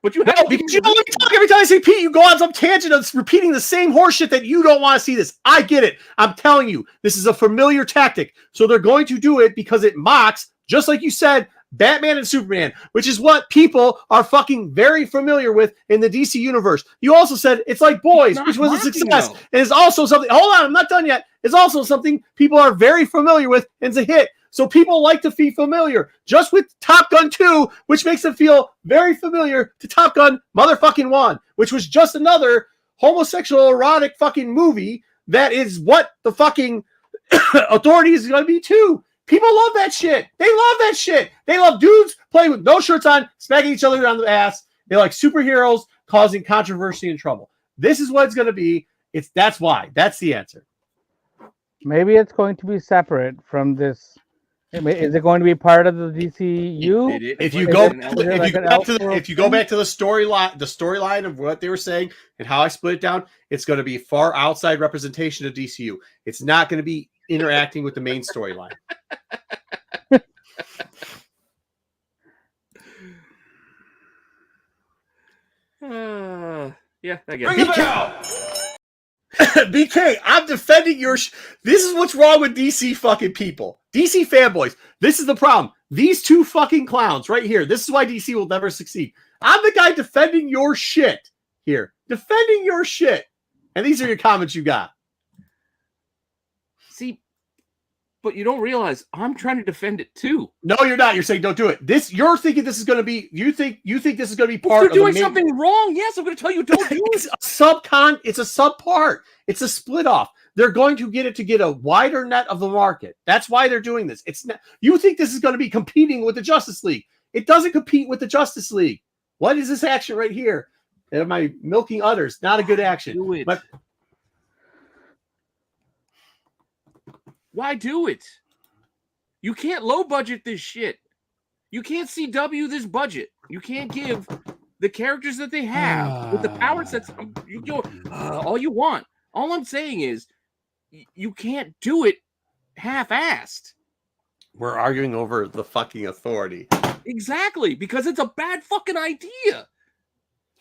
But you haven't. Because you don't let me talk every time I say Pete. You go on some tangent of repeating the same horseshit that you don't want to see this. I get it. I'm telling you, this is a familiar tactic. So they're going to do it because it mocks, just like you said, Batman and Superman, which is what people are fucking very familiar with in the DC universe. You also said it's like Boys, which was a success. It is also something. Hold on, I'm not done yet. It's also something people are very familiar with and it's a hit. So people like to be familiar just with Top Gun 2, which makes them feel very familiar to Top Gun motherfucking 1, which was just another homosexual erotic fucking movie that is what the fucking Authority is going to be too. People love that shit. They love that shit. They love dudes playing with no shirts on, smacking each other around the ass. They like superheroes causing controversy and trouble. This is what it's going to be. That's why. That's the answer. Maybe it's going to be separate from this. Is it going to be part of the DCU? If you go back to the storyline of what they were saying and how I split it down, it's going to be far outside representation of DCU. It's not going to be interacting with the main storyline. Yeah, I guess. BK, I'm defending your. This is what's wrong with DC fucking people. DC fanboys. This is the problem. These two fucking clowns right here. This is why DC will never succeed. I'm the guy defending your shit here. Defending your shit. And these are your comments you got. See, but you don't realize I'm trying to defend it too. No, you're not. You're saying don't do it. You're thinking this is going to be. You think this is going to be part of doing something wrong. Yes, I'm going to tell you don't do it. It's a sub part. It's a split off. They're going to get a wider net of the market. That's why they're doing this. It's not. You think this is going to be competing with the Justice League? It doesn't compete with the Justice League. What is this action right here? Am I milking udders? Not a good action. Do it. But why do it? You can't low budget this shit. You can't CW this budget. You can't give the characters that they have with the power sets. You go all you want. All I'm saying is you can't do it half-assed. We're arguing over the fucking Authority. Exactly, because it's a bad fucking idea.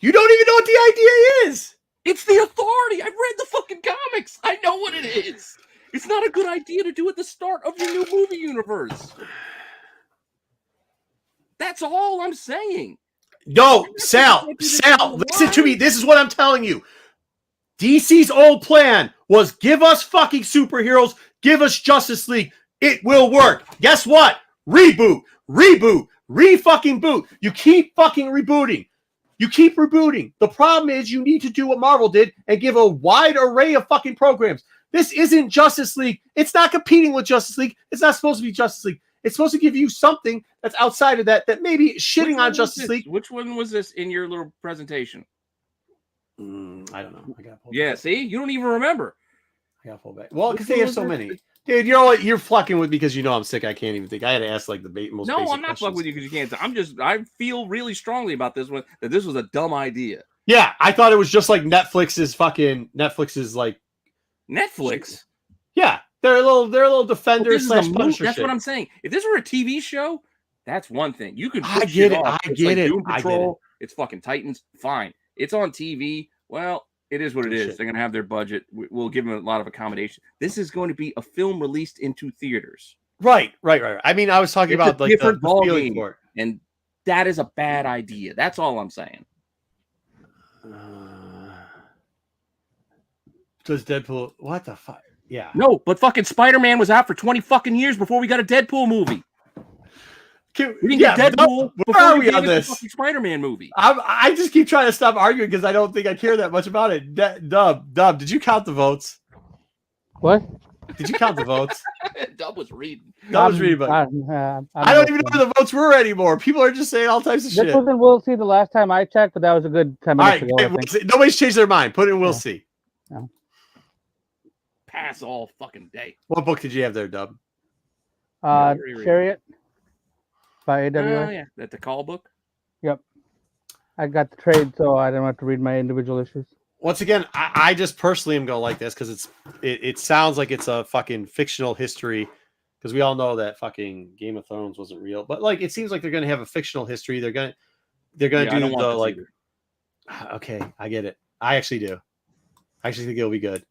You don't even know what the idea is. It's the Authority. I've read the fucking comics. I know what it is. It's not a good idea to do at the start of your new movie universe. That's all I'm saying. No, Sal, listen to me. This is what I'm telling you. DC's old plan was give us fucking superheroes, give us Justice League. It will work. Guess what? Reboot, re-fucking boot. You keep fucking rebooting. The problem is you need to do what Marvel did and give a wide array of fucking programs. This isn't Justice League. It's not competing with Justice League. It's not supposed to be Justice League. It's supposed to give you something that's outside of that maybe shitting on Justice League. Which one was this in your little presentation? I don't know. I got yeah, back. See? You don't even remember. I got to pull back. Well, because they have so many. Dude, you know what? You're fucking with me because you know I'm sick. I can't even think. I had to ask like the most basic No, I'm not fucking with you because you can't. I feel really strongly about this one, that this was a dumb idea. Yeah, I thought it was just like Netflix's like Netflix. Yeah, they're a little defender / Punisher. That's what I'm saying. If this were a TV show, that's one thing. You could. I get it. I get it. Doom Patrol. It's fucking Titans. Fine. It's on TV. Well, it is what it is. They're going to have their budget. We'll give them a lot of accommodation. This is going to be a film released into theaters. Right. I mean, I was talking about like different the feeling for it. And that is a bad idea. That's all I'm saying. Does Deadpool? What the fuck? Yeah. No, but fucking Spider-Man was out for 20 fucking years before we got a Deadpool movie. We didn't get Deadpool before we on this fucking Spider-Man movie. I just keep trying to stop arguing because I don't think I care that much about it. Dub, did you count the votes? What? Did you count the votes? Dub was reading. But I don't even know where the votes were anymore. People are just saying all types of shit. This wasn't We'll See the last time I checked, but that was a good 10 minutes ago. Nobody's changed their mind. Put it in We'll See. Yeah. Pass all fucking day. What book did you have there, Dub? Chariot by AWA. Oh, yeah. That the call book? Yep. I got the trade, so I don't have to read my individual issues. Once again, I just personally am going to like this because it sounds like it's a fucking fictional history because we all know that fucking Game of Thrones wasn't real. But like it seems like they're going to have a fictional history. They're going to do the like. Either. Okay, I get it. I actually do. I actually think it'll be good.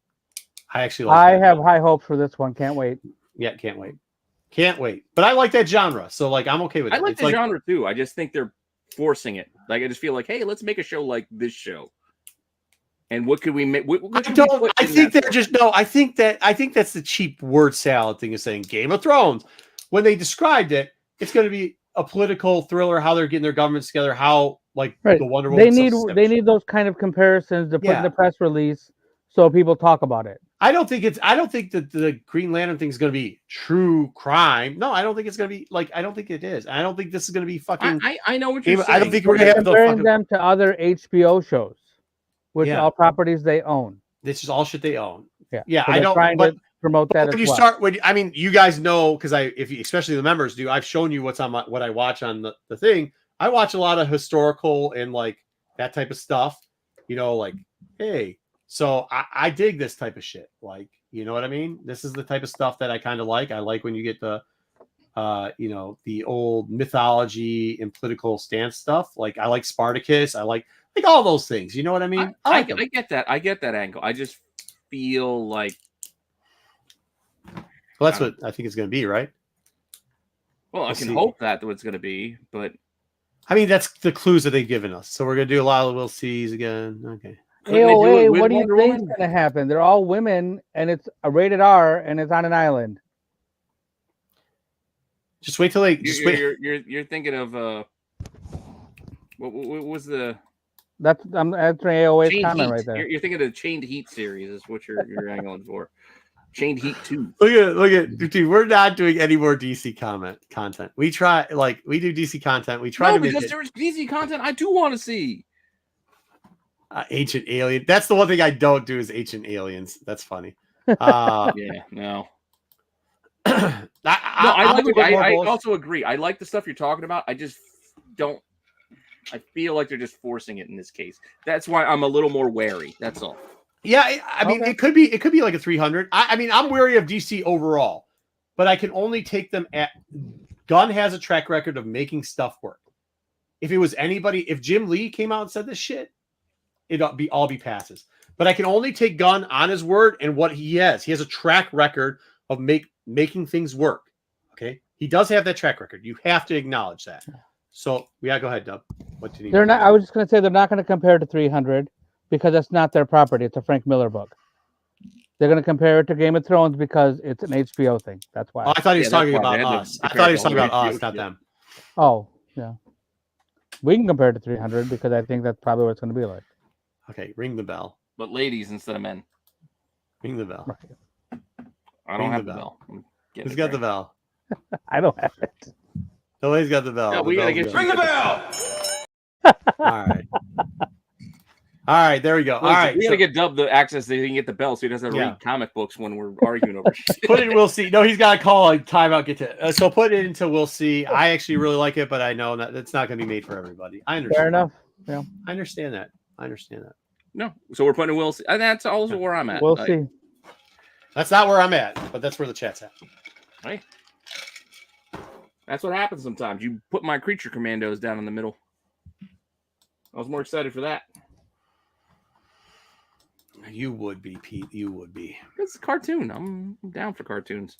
I actually like I have high hopes for this one. Can't wait. Yeah, can't wait. But I like that genre, so like I'm okay with it. I like the genre too. I just think they're forcing it. Like I just feel like, hey, let's make a show like this show. And what could we make? I think that's the cheap word salad thing of saying Game of Thrones. When they described it, it's going to be a political thriller. How they're getting their governments together. How the Wonder Woman. They need those kind of comparisons to put in the press release so people talk about it. I don't think that the Green Lantern thing is going to be true crime. No, I don't think it's going to be like. I don't think it is. I don't think this is going to be fucking. I know what you're saying. I don't think we're going to have comparing them to other HBO shows, which are all properties they own. This is all shit they own. Yeah. So I don't. But to promote that. When you start, you guys know because especially the members do. I've shown you what I watch on the thing. I watch a lot of historical and like that type of stuff. Like hey. So I dig this type of shit. Like, you know what I mean? This is the type of stuff that I kind of like. I like when you get the, the old mythology and political stance stuff. Like I like Spartacus. I like all those things. You know what I mean? I get that. I get that angle. I just feel like. Well, that's what I think it's going to be, right? Well, I can hope that's what it's going to be, but. I mean, that's the clues that they've given us. So we're going to do a lot of We'll Sees again. Okay. AOA, what do you think is going to happen? They're all women, and it's a rated R, and it's on an island. Just wait till they. You're thinking of what was the? That's I'm answering AOA's comment right there. You're thinking of the Chained Heat series is what you're angling for. Chained Heat 2. Look at dude. We're not doing any more DC content. We try we do DC content. We try to make because there's DC content I do want to see. Ancient Alien. That's the one thing I don't do is Ancient Aliens. That's funny. Yeah, no. I also agree. I like the stuff you're talking about. I just don't. I feel like they're just forcing it in this case. That's why I'm a little more wary. That's all. Yeah, I mean, it could be like a 300. I mean, I'm wary of DC overall, but I can only take them at. Gunn has a track record of making stuff work. If it was anybody, if Jim Lee came out and said this shit, it'd all be passes. But I can only take Gunn on his word and what he has. He has a track record of making things work. Okay, he does have that track record. You have to acknowledge that. So yeah, go ahead, Dub. What did he? They're not. I was just going to say they're not going to compare it to 300 because that's not their property. It's a Frank Miller book. They're going to compare it to Game of Thrones because it's an HBO thing. That's why. Oh, I thought he was talking about us. I thought he was talking about us, not them. Oh, yeah. We can compare it to 300 because I think that's probably what it's going to be like. Okay, ring the bell. But ladies instead of men. Ring the bell. Right. I don't have the bell. Who's got the bell? I don't have it. Nobody's got the bell. Yeah, we gotta get Ring the bell! All right. All right, there we go. All right. We gotta get Dub the access so he can get the bell so he doesn't have to Yeah. read comic books when we're arguing over shit. Put it in We'll See. No, he's got to call like timeout. Get to so put it into We'll See. I actually really like it, but I know that it's not going to be made for everybody. I understand. Fair enough. Yeah. I understand that. I understand that. No, so we're putting Will See. And that's also where I'm at. We'll see. That's not where I'm at, but that's where the chat's at. Right. That's what happens sometimes. You put my creature commandos down in the middle. I was more excited for that. You would be, Pete. You would be. It's a cartoon. I'm down for cartoons.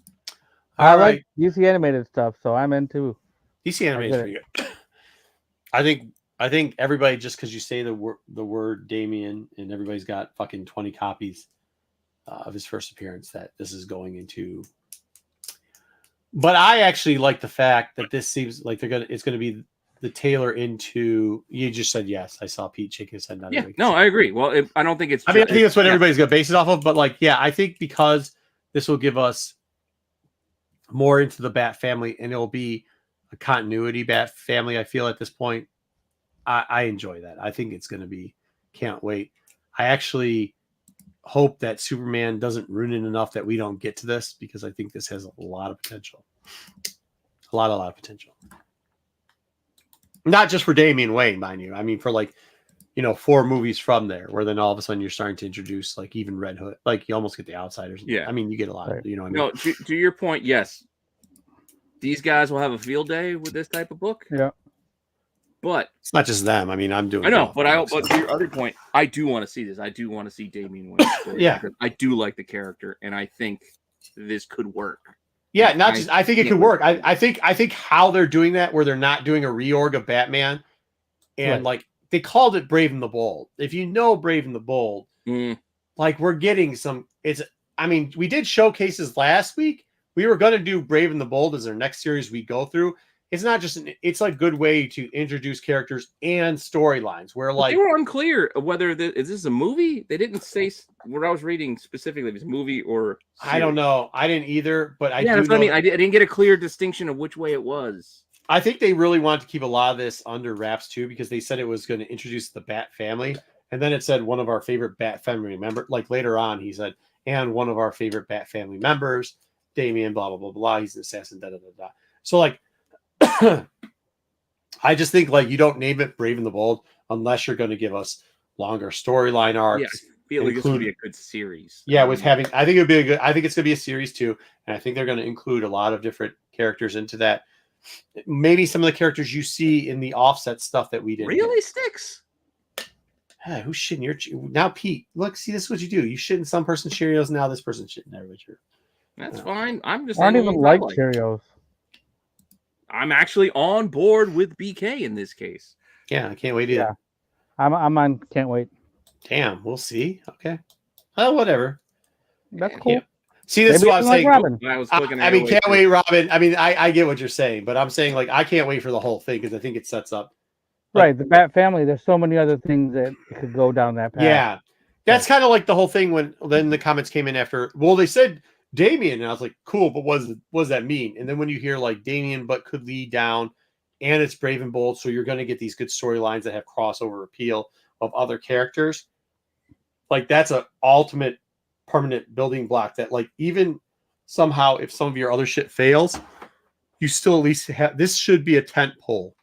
I All like right. DC animated stuff, so I'm into. DC animation is pretty good. I think everybody, just because you say the word Damien and everybody's got fucking 20 copies of his first appearance, that this is going into. But I actually like the fact that this seems like it's gonna be the tailor into. You just said yes. I saw Pete shaking his head. Yeah, no, I agree. Well, I don't think it's. I mean, I think that's what everybody's gonna base it off of. But like, yeah, I think because this will give us more into the Bat family, and it'll be a continuity Bat family. I feel at this point, I enjoy that. I think it's gonna be. Can't wait. I actually hope that Superman doesn't ruin it enough that we don't get to this, because I think this has a lot of potential. A lot of potential. Not just for Damian Wayne, mind you. I mean, for 4 movies from there, where then all of a sudden you're starting to introduce even Red Hood. You almost get the Outsiders. Yeah. I mean, you get a lot of, what I mean? No, to your point, yes. These guys will have a field day with this type of book. Yeah. But it's not just them. I mean, I'm doing. I know, but to your other point, I do want to see this. I do want to see Damian Wayne. Yeah, I do like the character, and I think this could work. Yeah, not just. I think it could work. I think how they're doing that, where they're not doing a reorg of Batman, and they called it Brave and the Bold. If you know Brave and the Bold, we're getting some. I mean, we did showcases last week. We were going to do Brave and the Bold as our next series we go through. It's not just it's a good way to introduce characters and storylines where they were unclear whether is this a movie. They didn't say what I was reading specifically if it's a movie or series. I don't know. I didn't either, but I do that's what I know mean. I didn't get a clear distinction of which way it was. I think they really wanted to keep a lot of this under wraps too, because they said it was going to introduce the Bat family, and then it said one of our favorite Bat family member. Later on, he said, and one of our favorite Bat family members, Damian, blah blah blah blah. He's an assassin. Da da da da. So I just think you don't name it Brave and the Bold unless you're going to give us longer storyline arcs. Yeah, I feel like this would be a good series. Yeah, I think it would be I think it's going to be a series too, and I think they're going to include a lot of different characters into that. Maybe some of the characters you see in the offset stuff that we didn't. Really sticks. Hey, who's shitting now, Pete? Look, see, this is what you do. You shit in some person's Cheerios. Now this person's shitting everybody. That's fine. I'm just. I don't even like Cheerios. I'm actually on board with BK in this case. Yeah, I can't wait either. Yeah. I'm on. Can't wait. Damn, we'll see. Okay. Oh, whatever. That's cool. Yeah. See, this is what I'm saying. Robin. I mean, can't wait, Robin. I mean, I get what you're saying, but I'm saying I can't wait for the whole thing because I think it sets up. Right, the Bat family. There's so many other things that could go down that path. Yeah, that's kind of like the whole thing when then the comments came in after. Well, they said Damien, and I was like, cool, but what does that mean? And then when you hear Damien, but could lead down, and it's Brave and Bold, so you're going to get these good storylines that have crossover appeal of other characters. That's a ultimate permanent building block that even somehow if some of your other shit fails, you still at least have this should be a tent pole.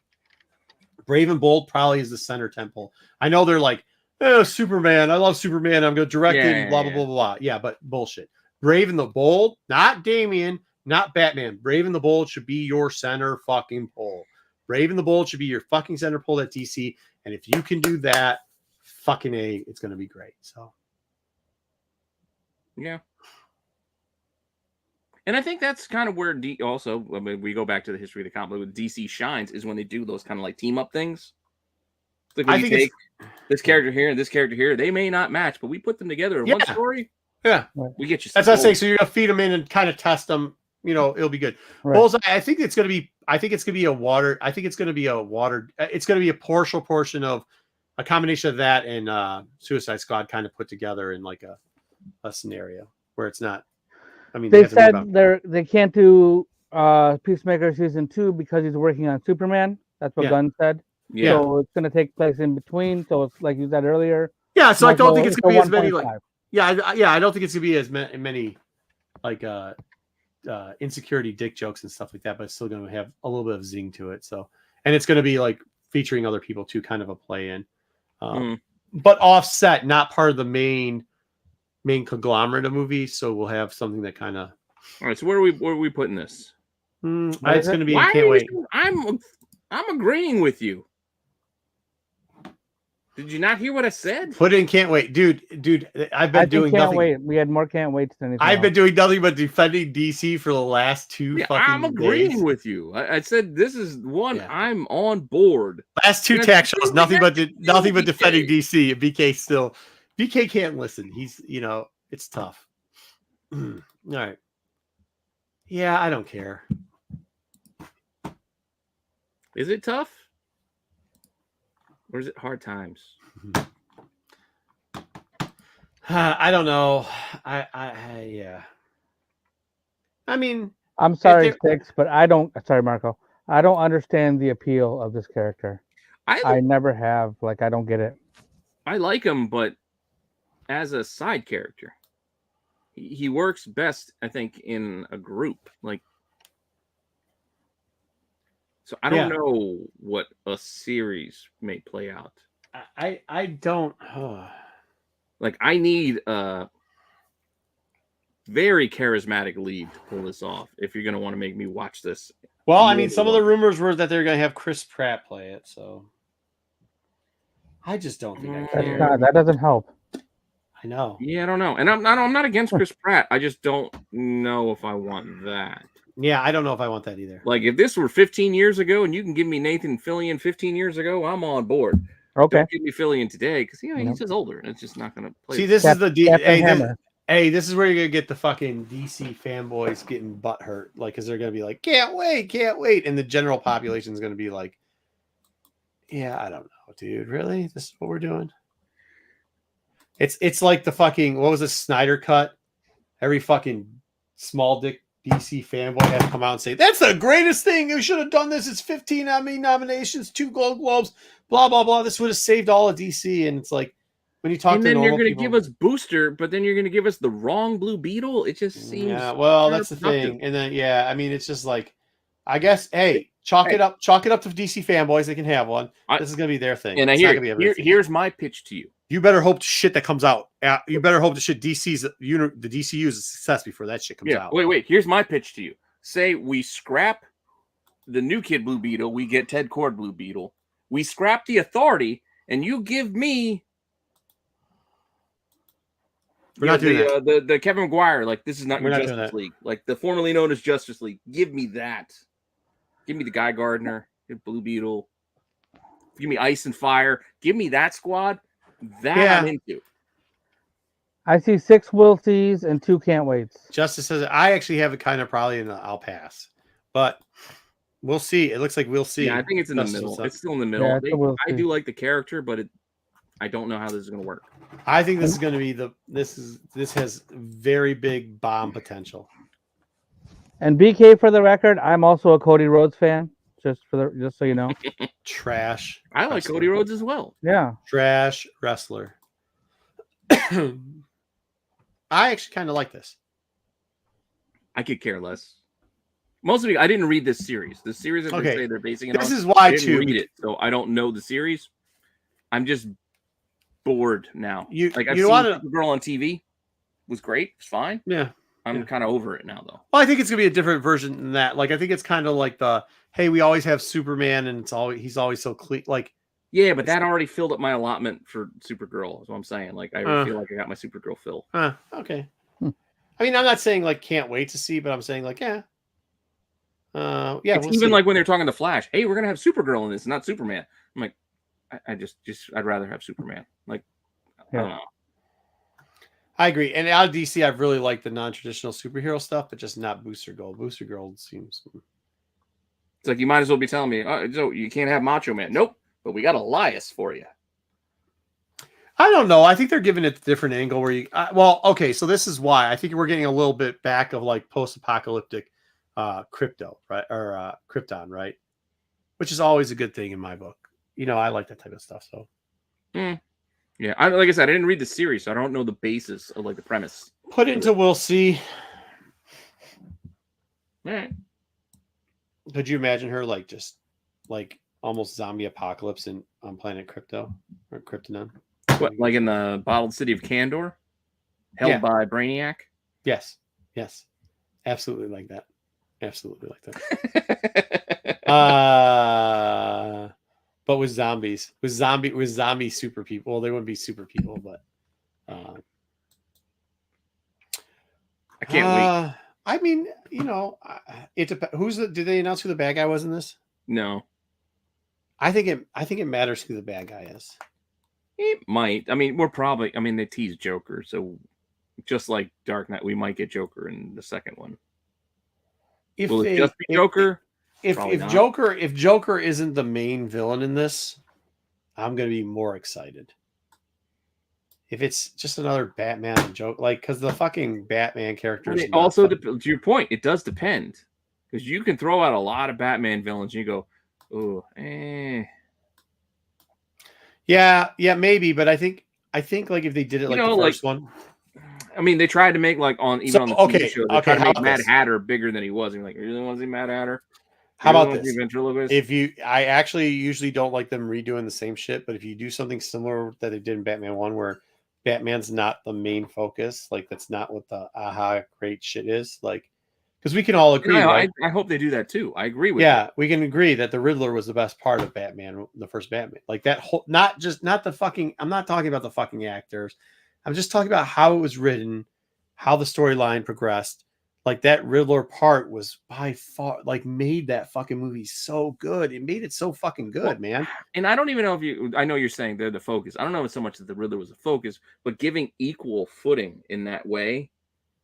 Brave and Bold probably is the center tent pole. I know they're Superman. I love Superman. I'm going to direct it. Blah, blah, blah, blah. Yeah, but bullshit. Brave and the Bold, not Damian, not Batman. Brave and the Bold should be your center fucking pole. Brave and the Bold should be your fucking center pole at DC. And if you can do that, fucking A, it's going to be great. So Yeah. And I think that's kind of where we go back to the history of the comic with DC shines is when they do those kind of like team up things. Like when you take this character here and this character here, they may not match, but we put them together in one story. Yeah. We get you. That's what I'm saying. So you're gonna feed them in and kind of test them. You know, it'll be good. Right. Bullseye, I think it's gonna be a partial portion of a combination of that and Suicide Squad kind of put together in like a scenario where it's not. I mean, they said they can't do Peacemaker season 2 because he's working on Superman. That's what Gunn said. Yeah. So it's going to take place in between. So it's like you said earlier. Yeah. So I don't think it's going to be as many like. Yeah. I don't think it's going to be as many like insecurity dick jokes and stuff like that, but it's still going to have a little bit of zing to it. So, and it's going to be like featuring other people too, kind of a play in, but offset, not part of the main conglomerate of movies. So we'll have something that kind of. All right. So where are we putting this? It's going to be. Can't wait. I'm agreeing with you. Did you not hear what I said? Put in can't wait, dude. I've been doing can't nothing. Wait. We had more can't waits than anything. I've been doing nothing but defending DC for the last 2 fucking I'm agreeing days. with you. I said this is one I'm on board. Last 2 tech shows, nothing but defending DC. And BK can't listen. He's it's tough. All right. Yeah, I don't care. Is it tough? Or is it hard times? I don't know. Yeah. I mean, I'm sorry, Six, but I don't. Sorry, Marco. I don't understand the appeal of this character. I never have. Like, I don't get it. I like him, but as a side character, he works best, I think, in a group. Like. So I don't know what a series may play out. I don't. Like I need a very charismatic lead to pull this off. If you're gonna want to make me watch this. Well, I mean, some of the rumors were that they're gonna have Chris Pratt play it. So I just don't think I care. That doesn't help. I know. Yeah, I don't know, and I'm not against Chris Pratt. I just don't know if I want that. Yeah, I don't know if I want that either. Like, if this were 15 years ago and you can give me Nathan Fillion 15 years ago, I'm on board. Okay. Don't give me Fillion today because, he's just older. And it's just not going to play. See, this is the this is where you're going to get the fucking DC fanboys getting butthurt. Like, because they're going to be like, can't wait. And the general population is going to be like, yeah, I don't know, dude. Really? This is what we're doing? It's like the fucking, what was it, Snyder Cut? Every fucking small dick DC fanboy has to come out and say, that's the greatest thing. You should have done this. It's 15 Emmy nominations, 2 Gold Globes, blah, blah, blah. This would have saved all of DC. And it's like, when you talk to normal people. And then you're going to give us Booster, but then you're going to give us the wrong Blue Beetle. It just seems. Yeah, well, that's the thing. And then, I mean, it's just like, I guess, chalk it up to DC fanboys. They can have one. This is going to be their thing. And here's my pitch to you. You better hope shit that comes out. You better hope the shit the DCU is a success before that shit comes out. Wait. Here's my pitch to you. Say we scrap the new kid Blue Beetle, we get Ted Kord Blue Beetle. We scrap the Authority, and you give me the Kevin Maguire. Like, this is not your Justice League. Like the formerly known as Justice League. Give me that. Give me the Guy Gardner, Blue Beetle. Give me Ice and Fire. Give me that squad. I'm into. I see 6 will sees and 2 can't waits. Justice says I actually have it kind of probably in the I'll pass, but we'll see. It looks like we'll see. Yeah, I think it's in the middle. It's still in the middle. Yeah, I do like the character, but I don't know how this is going to work. I think this is going to be this has very big bomb potential. And BK, for the record, I'm also a Cody Rhodes fan. Just so you know. Trash. I like Cody Rhodes as well. Yeah. Trash wrestler. I actually kind of like this. I could care less. Mostly, I didn't read this series. The series that they say they're basing it on. This is why I didn't read it, so I don't know the series. I'm just bored now. I've seen Supergirl on TV. It was great. It's fine. Yeah. I'm kind of over it now, though. Well, I think it's gonna be a different version than that. Like, I think it's kind of like hey, we always have Superman, and he's always so clean. Like, yeah, but that already filled up my allotment for Supergirl. Is what I'm saying. Like, I feel like I got my Supergirl fill. Okay. I mean, I'm not saying like can't wait to see, but I'm saying like yeah. Yeah, It's even like when they're talking to Flash, hey, we're gonna have Supergirl in this, not Superman. I'm like, I just I'd rather have Superman. Like, I don't know. I agree. And out of DC, I've really liked the non-traditional superhero stuff, but just not Booster Gold. Booster Gold seems. It's like you might as well be telling me, so you can't have Macho Man. Nope, but we got Elias for you. I don't know. I think they're giving it a different angle where you. Well, okay, so this is why I think we're getting a little bit back of like post-apocalyptic crypto, right, or Krypton, right, which is always a good thing in my book. You know, I like that type of stuff. So. Yeah, like I said, I didn't read the series, so I don't know the basis of like the premise. Put it into We'll See. All right. Could you imagine her like just like almost zombie apocalypse on planet Crypto or Krypton? What, like in the bottled city of Kandor, held by Brainiac? Yes, absolutely like that. Absolutely like that. But with zombies, with zombie super people. Well, they wouldn't be super people, but I can't wait. I mean, you know, it depends. Did they announce who the bad guy was in this? No. I think it matters who the bad guy is. It might. I mean, they tease Joker, so just like Dark Knight, we might get Joker in the second one. Will it just be Joker? If Joker isn't the main villain in this, I'm going to be more excited. If it's just another Batman joke, like because the fucking Batman characters. Also, to your point, it does depend because you can throw out a lot of Batman villains. And you go, oh, Yeah, maybe, but I think like if they did it like the first one. I mean, they tried to make like on the TV show, they tried to make Mad Hatter bigger than he was. And like, you really want to see Mad Hatter? How about this? I actually usually don't like them redoing the same shit, but if you do something similar that they did in Batman 1 where Batman's not the main focus, like that's not what the great shit is, like because we can all agree. I hope they do that too. I agree with you. Yeah, we can agree that the Riddler was the best part of Batman, the first Batman. Like that whole not the fucking I'm not talking about the fucking actors. I'm just talking about how it was written, how the storyline progressed. Like that Riddler part was by far like made that fucking movie so good. It made it so fucking good, man. And I don't even know I know you're saying they're the focus. I don't know if it's so much that the Riddler was the focus, but giving equal footing in that way,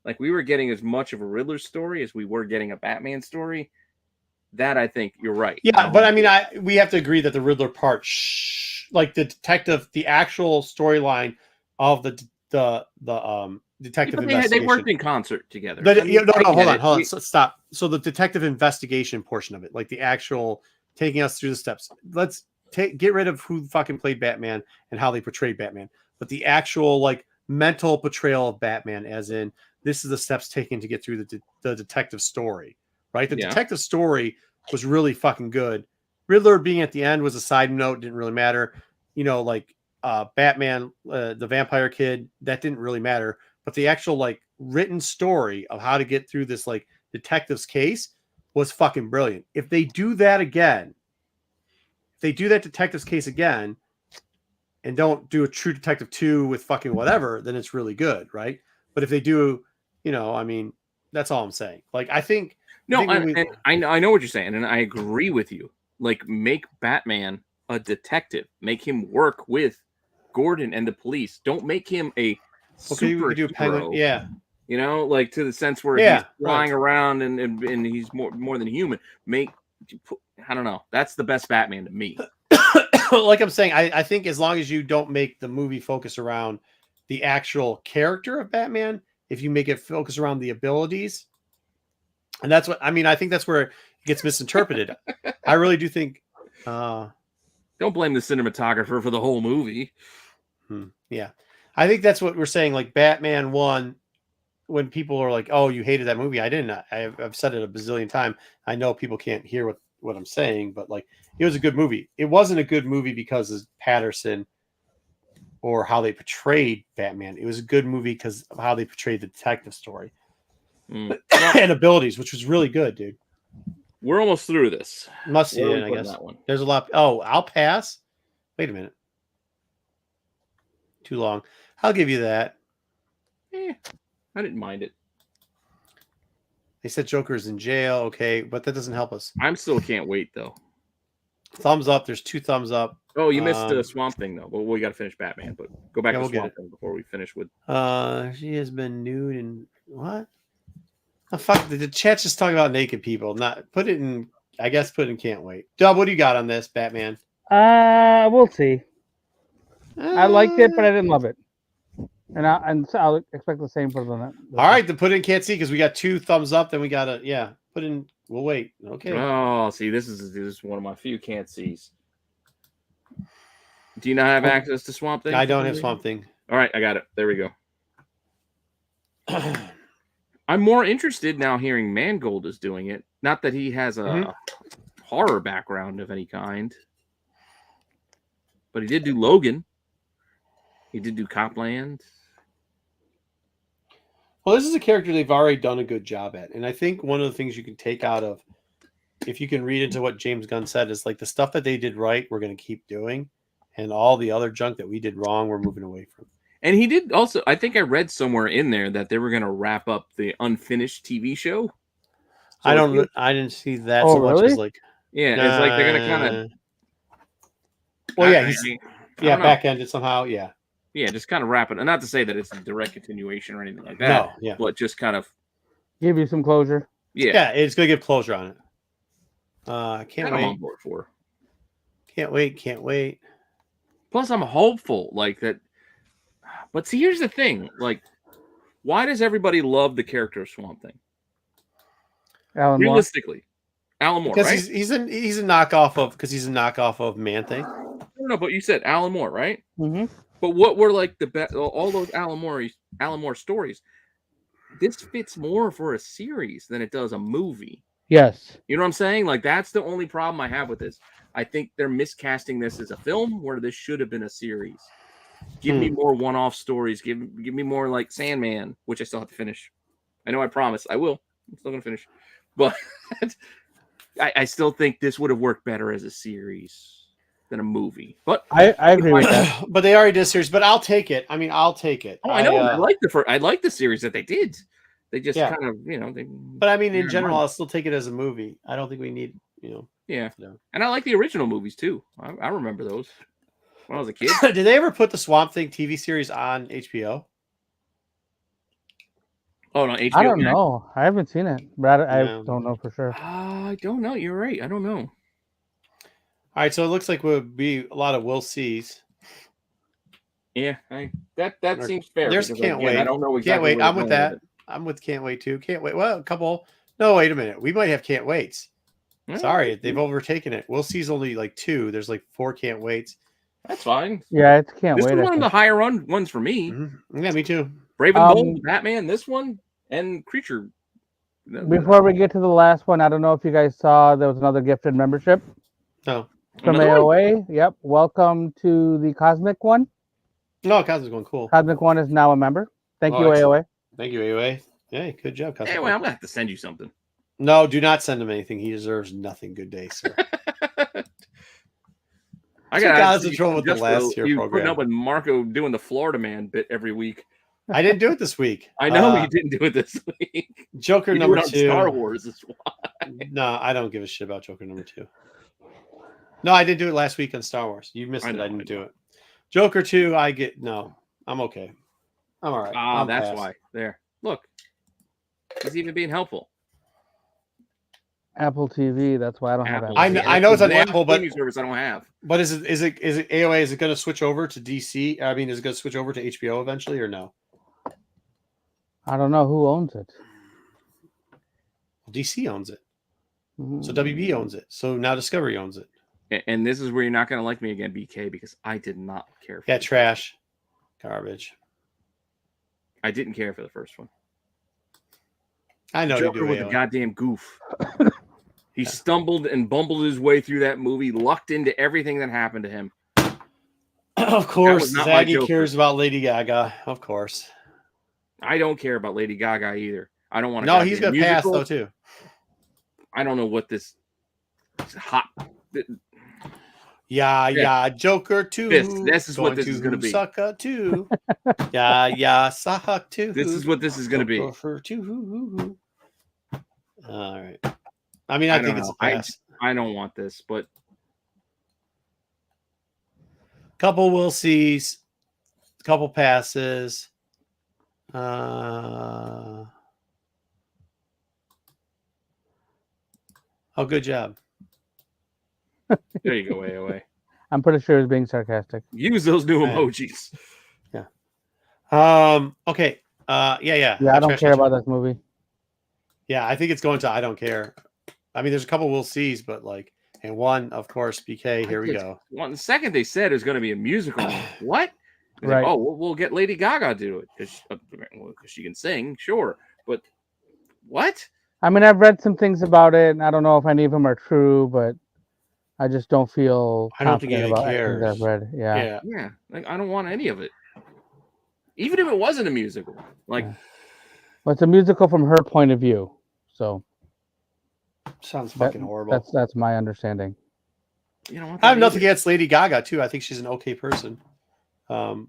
like we were getting as much of a Riddler story as we were getting a Batman story. That I think you're right. Yeah, but I mean, we have to agree that the Riddler part, like the detective, the actual storyline of the detective investigation. They worked in concert together. Hold on. Stop. So the detective investigation portion of it, like the actual taking us through the steps. Let's get rid of who fucking played Batman and how they portrayed Batman, but the actual like mental portrayal of Batman, as in this is the steps taken to get through the detective story, right? The detective story was really fucking good. Riddler being at the end was a side note, didn't really matter. You know, like Batman, the vampire kid, that didn't really matter. But the actual like written story of how to get through this like detective's case was fucking brilliant. If they do that again, if they do that detective's case again and don't do a True Detective 2 with fucking whatever, then it's really good, right? But if they do, you know, I mean, that's all I'm saying. Like, I think... I know what you're saying, and I agree with you. Like, make Batman a detective. Make him work with Gordon and the police. Don't make him a superhero. Yeah. You know, like to the sense where he's flying around and he's more than human. I don't know. That's the best Batman to me. Like I'm saying, I think as long as you don't make the movie focus around the actual character of Batman, if you make it focus around the abilities, and that's what I mean. I think that's where it gets misinterpreted. I really do think. Don't blame the cinematographer for the whole movie. Yeah, I think that's what we're saying. Like Batman 1, when people are like, "Oh, you hated that movie," I didn't. I've said it a bazillion times. I know people can't hear what I'm saying, but like, it was a good movie. It wasn't a good movie because of Patterson or how they portrayed Batman. It was a good movie because of how they portrayed the detective story and abilities, which was really good, dude. We're almost through this. Must see it, I guess. There's a lot. Oh, I'll pass. Wait a minute. Too long. I'll give you that. I didn't mind it. They said Joker's in jail. Okay, but that doesn't help us. I'm still can't wait though. Thumbs up. There's 2 thumbs up. Oh, you missed the Swamp Thing though. Well, we got to finish Batman, but go back to Swamp Thing before we finish with. She has been nude and what? Oh, fuck! The chat's just talking about naked people. Not put it in. I guess put it in. Can't wait. Dub, what do you got on this Batman? We'll see. I liked it, but I didn't love it. And so I'll expect the same for the. All right, then put in can't see because we got 2 thumbs up. Then we got to put in. We'll wait. Okay. Oh, see, this is one of my few can't sees. Do you not have access to Swamp Thing? I don't have Swamp Thing. All right, I got it. There we go. I'm more interested now hearing Mangold is doing it. Not that he has a horror background of any kind, but he did do Logan. He did do Copland. Well, this is a character they've already done a good job at. And I think one of the things you can take out of, if you can read into what James Gunn said, is like the stuff that they did right, we're going to keep doing. And all the other junk that we did wrong, we're moving away from. And he did also, I think I read somewhere in there that they were going to wrap up the unfinished TV show. So I didn't see that Oh, so much really? as like. Yeah, it's like they're going to kind of. Well, yeah, back ended somehow. Yeah. Yeah, just kind of wrap it. And not to say that it's a direct continuation or anything like that. No, yeah. But just kind of. Give you some closure. Yeah. Yeah, it's going to give closure on it. I can't wait. I'm on board for. Can't wait. Plus, I'm hopeful like that. But see, here's the thing. Like, why does everybody love the character of Swamp Thing? Alan Moore. Realistically. Alan Moore, because right? he's a knockoff of Man Thing. No, but you said Alan Moore, right? Mm-hmm. But what were like the best? All those Alan Moore stories. This fits more for a series than it does a movie. Yes. You know what I'm saying? Like that's the only problem I have with this. I think they're miscasting this as a film where this should have been a series. Give me more one-off stories. Give me more like Sandman, which I still have to finish. I know I promised I will. I'm still gonna finish, but I still think this would have worked better as a series than a movie. But I agree with that. But they already did a series. But I'll take it. I mean, I'll take it. Oh, I know. I like the series that they did. They just kind of, But I mean, in general, I'll still take it as a movie. I don't think we need, Yeah, and I like the original movies too. I remember those when I was a kid. Did they ever put the Swamp Thing TV series on HBO? Oh no, HBO. I don't know. I haven't seen it, but I don't know for sure. I don't know. You're right. I don't know. All right, so it looks like we'll be a lot of we'll sees. Yeah, that seems fair. There's can't wait. I don't know exactly. Can't wait. I'm with that. I'm with can't wait too. Can't wait. Well, a couple. No, wait a minute. We might have can't waits. Sorry, they've overtaken it. We'll see's only like 2. There's like 4 can't waits. That's fine. Yeah, it's can't wait. This is one of the higher ones for me. Mm-hmm. Yeah, me too. Brave and Bold, Batman, this one, and Creature. Before we get to the last one, I don't know if you guys saw there was another gifted membership. No. From AOA. Yep. Welcome to the Cosmic one. No, Cosmic's going cool. Cosmic one is now a member. Thank you, AOA. Thank you, AOA. Hey, good job, Cosmic. Anyway, I'm going to have to send you something. No, do not send him anything. He deserves nothing. Good day, sir. I got guys in trouble with the last year program. Putting up with Marco doing the Florida Man bit every week. I didn't do it this week. I know you didn't do it this week. Joker number 2. Star Wars is why. No, I don't give a shit about Joker number 2. No, I didn't do it last week on Star Wars. You missed it. I didn't do it. Joker 2, I'm okay. I'm all right. That's why. There. Look. He's even being helpful. Apple TV. That's why I don't have Apple. I know it's on Apple, but service I don't have. But is it AOA? Is it going to switch over to DC? I mean, is it going to switch over to HBO eventually, or no? I don't know who owns it. DC owns it. So WB owns it. So now Discovery owns it. And this is where you're not going to like me again, BK, because I did not care for it. Trash. Garbage. I didn't care for the first one. I know Joker you do. Was a goddamn goof. He stumbled and bumbled his way through that movie, lucked into everything that happened to him. Of course, Zaggy cares about Lady Gaga. Of course. I don't care about Lady Gaga either. I don't want to. No, he's going to pass, though, too. I don't know what this hot... Yeah, Joker 2. This is what this is going to be. Sucker 2. yeah, suck 2. This is what this is going to be. For 2. All right. I mean, I think it's a pass. I don't want this, but couple we'll sees, couple passes. Oh, good job. There you go, AOA. I'm pretty sure it's being sarcastic. Use those new emojis. Yeah. Okay. Yeah. I don't care about this movie. Yeah, I think it's going to I don't care. I mean, there's a couple we'll sees, but like, and one, of course, BK. Here we go. The second they said it was going to be a musical. What? Right. Like, we'll get Lady Gaga to do it because she can sing, sure. But what? I mean, I've read some things about it, and I don't know if any of them are true, but I just don't feel confident about anything I've read. Yeah. Like, I don't want any of it, even if it wasn't a musical. Like, well, it's a musical from her point of view, so sounds fucking horrible. That's my understanding. I have nothing against Lady Gaga too. I think she's an okay person. Well,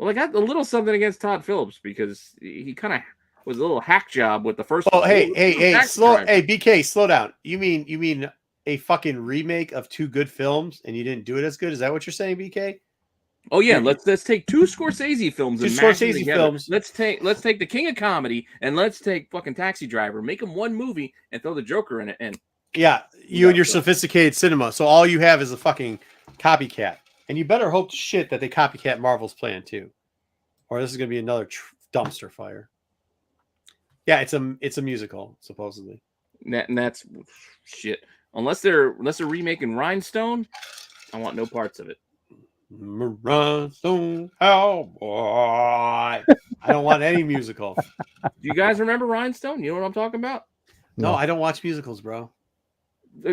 I got a little something against Todd Phillips because he kind of was a little hack job with the first. Oh, hey, BK, slow down. You mean a fucking remake of two good films and you didn't do it as good? Is that what you're saying, BK? Oh yeah, let's take two Scorsese films. Let's take the King of Comedy and let's take fucking Taxi Driver. Make them one movie and throw the Joker in it. And yeah, you and your sophisticated cinema. So all you have is a fucking copycat, and you better hope to shit that they copycat Marvel's plan too, or this is gonna be another dumpster fire. Yeah, it's a musical supposedly. And that's shit. Unless they're remaking Rhinestone, I want no parts of it. Rhinestone Cowboy. I don't want any musical. Do you guys remember Rhinestone? You know what I'm talking about? No, I don't watch musicals, bro.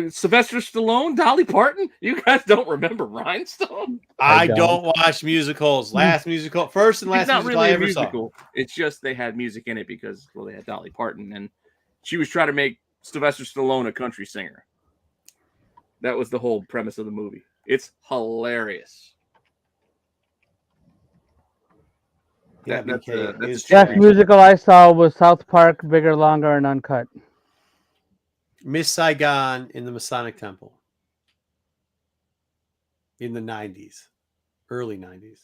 Sylvester Stallone, Dolly Parton. You guys don't remember Rhinestone? I don't watch musicals. First and last musical really I a ever musical. saw. It's just they had music in it because they had Dolly Parton, and she was trying to make Sylvester Stallone a country singer. That was the whole premise of the movie. It's hilarious. That's last musical I saw was South Park, Bigger, Longer, and Uncut. Miss Saigon in the Masonic Temple in the 90s, early 90s.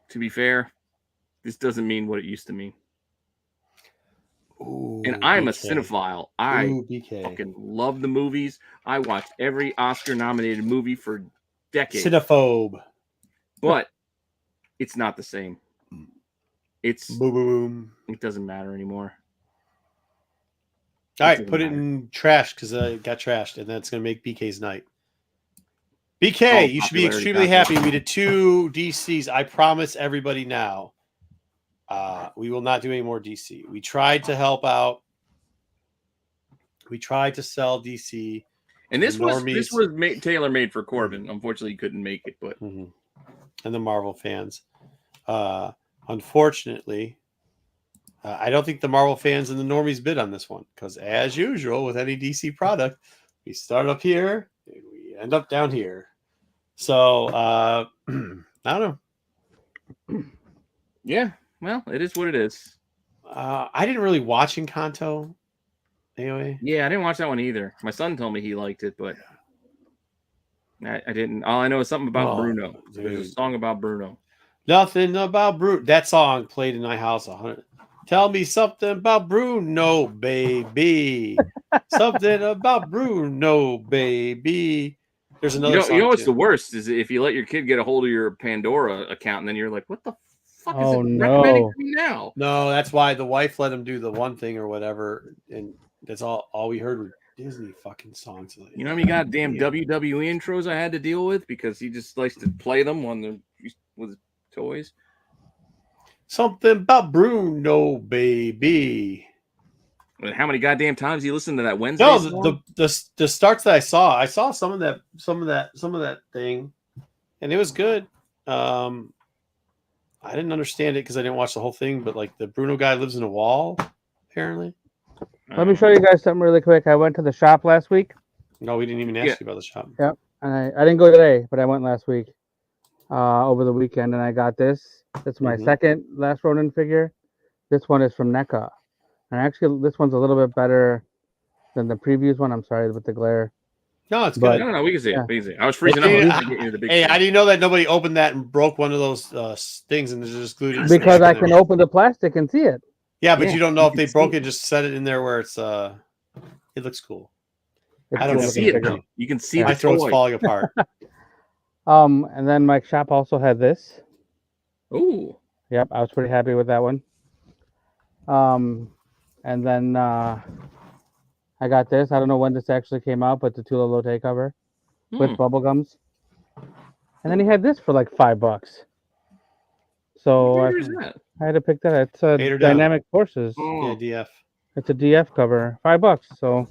To be fair, this doesn't mean what it used to mean. Ooh, and I'm BK. A cinephile. I fucking love the movies. I watched every Oscar-nominated movie for decades. Cinephobe. But it's not the same. It's boom. It doesn't matter anymore. All right, put it in trash because it got trashed, and that's going to make BK's night. BK, you should be extremely happy. We did 2 DCs. I promise everybody now. We will not do any more DC. We tried to help out. We tried to sell DC. And this was tailor made for Corbin. Unfortunately, he couldn't make it, but and the Marvel fans. Unfortunately, I don't think the Marvel fans and the normies bid on this one because, as usual, with any DC product, we start up here and we end up down here. So I don't know. Yeah, well, it is what it is. I didn't really watch Encanto. Anyway, yeah, I didn't watch that one either. My son told me he liked it, but I didn't. All I know is something about Bruno. Dude. There's a song about Bruno. Nothing about Bruno. That song played in my house 100. Tell me something about Bruno, baby. Something about Bruno, baby. There's another song. You know what's the worst is if you let your kid get a hold of your Pandora account and then you're like, what the fuck is it recommending to me now? No, that's why the wife let him do the one thing or whatever. And that's all we heard were Disney fucking songs. You know how many goddamn WWE intros I had to deal with because he just likes to play them with toys. Something about Bruno, baby. And how many goddamn times you listen to that Wednesday? No, the starts that I saw some of that thing, and it was good. I didn't understand it because I didn't watch the whole thing, but like the Bruno guy lives in a wall, apparently. Let me show you guys something really quick. I went to the shop last week. No, we didn't even ask you about the shop. Yep, and I didn't go today, but I went last week, over the weekend, and I got this. It's my second Last Ronin figure. This one is from NECA. And actually, this one's a little bit better than the previous one. I'm sorry with the glare. No, it's But- good. No, we can see Yeah. it. We can see it. I was freezing up. I was trying to get you the big Hey, screen. how do you know that nobody opened that and broke one of those things and just glued it? Because I can open the plastic and see it. Yeah, but Yeah, you don't know you if can they see broke it. it. Just set it in there where it's it looks cool. It's I You don't can have see the it picture. though. You can see My the throat's toy. falling apart. And then my shop also had this. Ooh. Yep, I was pretty happy with that one. And then I got this. I don't know when this actually came out, but the Tula Lotte cover with bubble gums. And then he had this for like $5. So What I, theater is that? I had to pick that. It's a Eight or down. Dynamic Forces. Oh, Yeah, DF. It's a DF cover, $5. So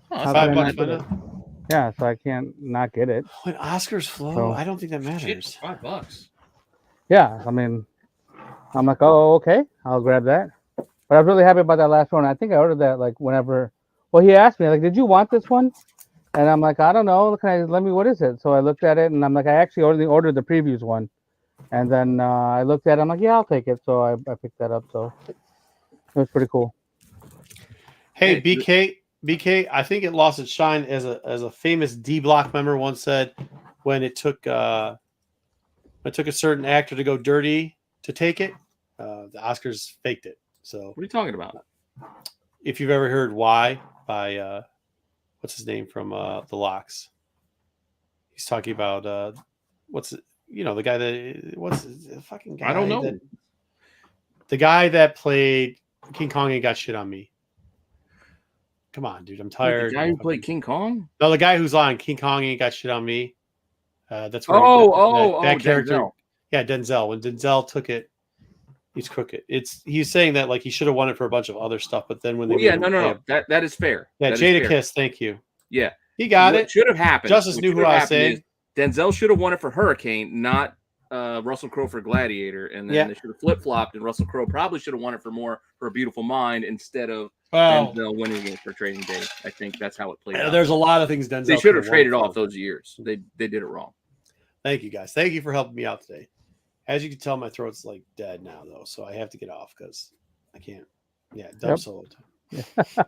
that's How not can I $5. not bad. Why get it? not? yeah, so I can't not get it. When Oscars flow, So- I don't think that Shit, matters. $5. Yeah, I mean, I'm like, oh, okay, I'll grab that. But I was really happy about that last one. I think I ordered that like whenever. Well, he asked me like, did you want this one? And I'm like, I don't know. Let me. What is it? So I looked at it and I'm like, I actually only ordered the previews one. And then I looked at it. I'm like, yeah, I'll take it. So I picked that up. So it was pretty cool. Hey, Hey, BK, I think it lost its shine as a famous D Block member once said when it took a certain actor to go dirty to take it, the Oscars faked it. So What are you talking about? if you've ever heard Why by what's his name from the Locks, he's talking about the guy that the fucking guy I don't know. the guy that played King Kong and got shit on me. Come on, dude, I'm tired. The guy who played King Kong? No, the guy who's on King Kong ain't got shit on me. That's where that character. Denzel. Yeah, Denzel. When Denzel took it, he's crooked. He's saying that like he should have won it for a bunch of other stuff, but then when they Well, made yeah, him no. play That is fair. yeah, That is Jada fair. Kiss, thank you. Yeah. He got What it. should have happened. Justice what knew should who have I was happened saying. is Denzel should have won it for Hurricane, not Russell Crowe for Gladiator, and then Yeah. they should have flip flopped, and Russell Crowe probably should have won it for A Beautiful Mind instead of Well, Denzel winning it for Trading Day. I think that's how it played out. there's a lot of things Denzel. They should could have won traded for. off those years. They did it wrong. Thank you guys. Thank you for helping me out today. As you can tell, my throat's like dead now though, so I have to get off because I can't. Yeah, dub Yep. solo time.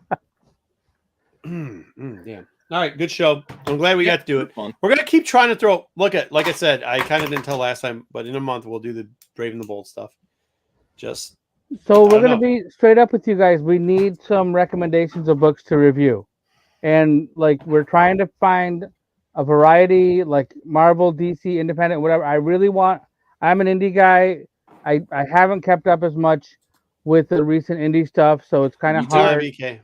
Damn. All right, good show. I'm glad we got to do it. Fun. We're gonna keep trying to throw. Like I said, I kind of didn't tell last time, but in a month we'll do the Brave and the Bold stuff. Just So we're don't gonna know. be straight up with you guys. We need some recommendations of books to review, and like we're trying to find a variety, like Marvel, DC, independent, whatever. I'm an indie guy. I haven't kept up as much with the recent indie stuff, so it's kind Me of too. hard BK.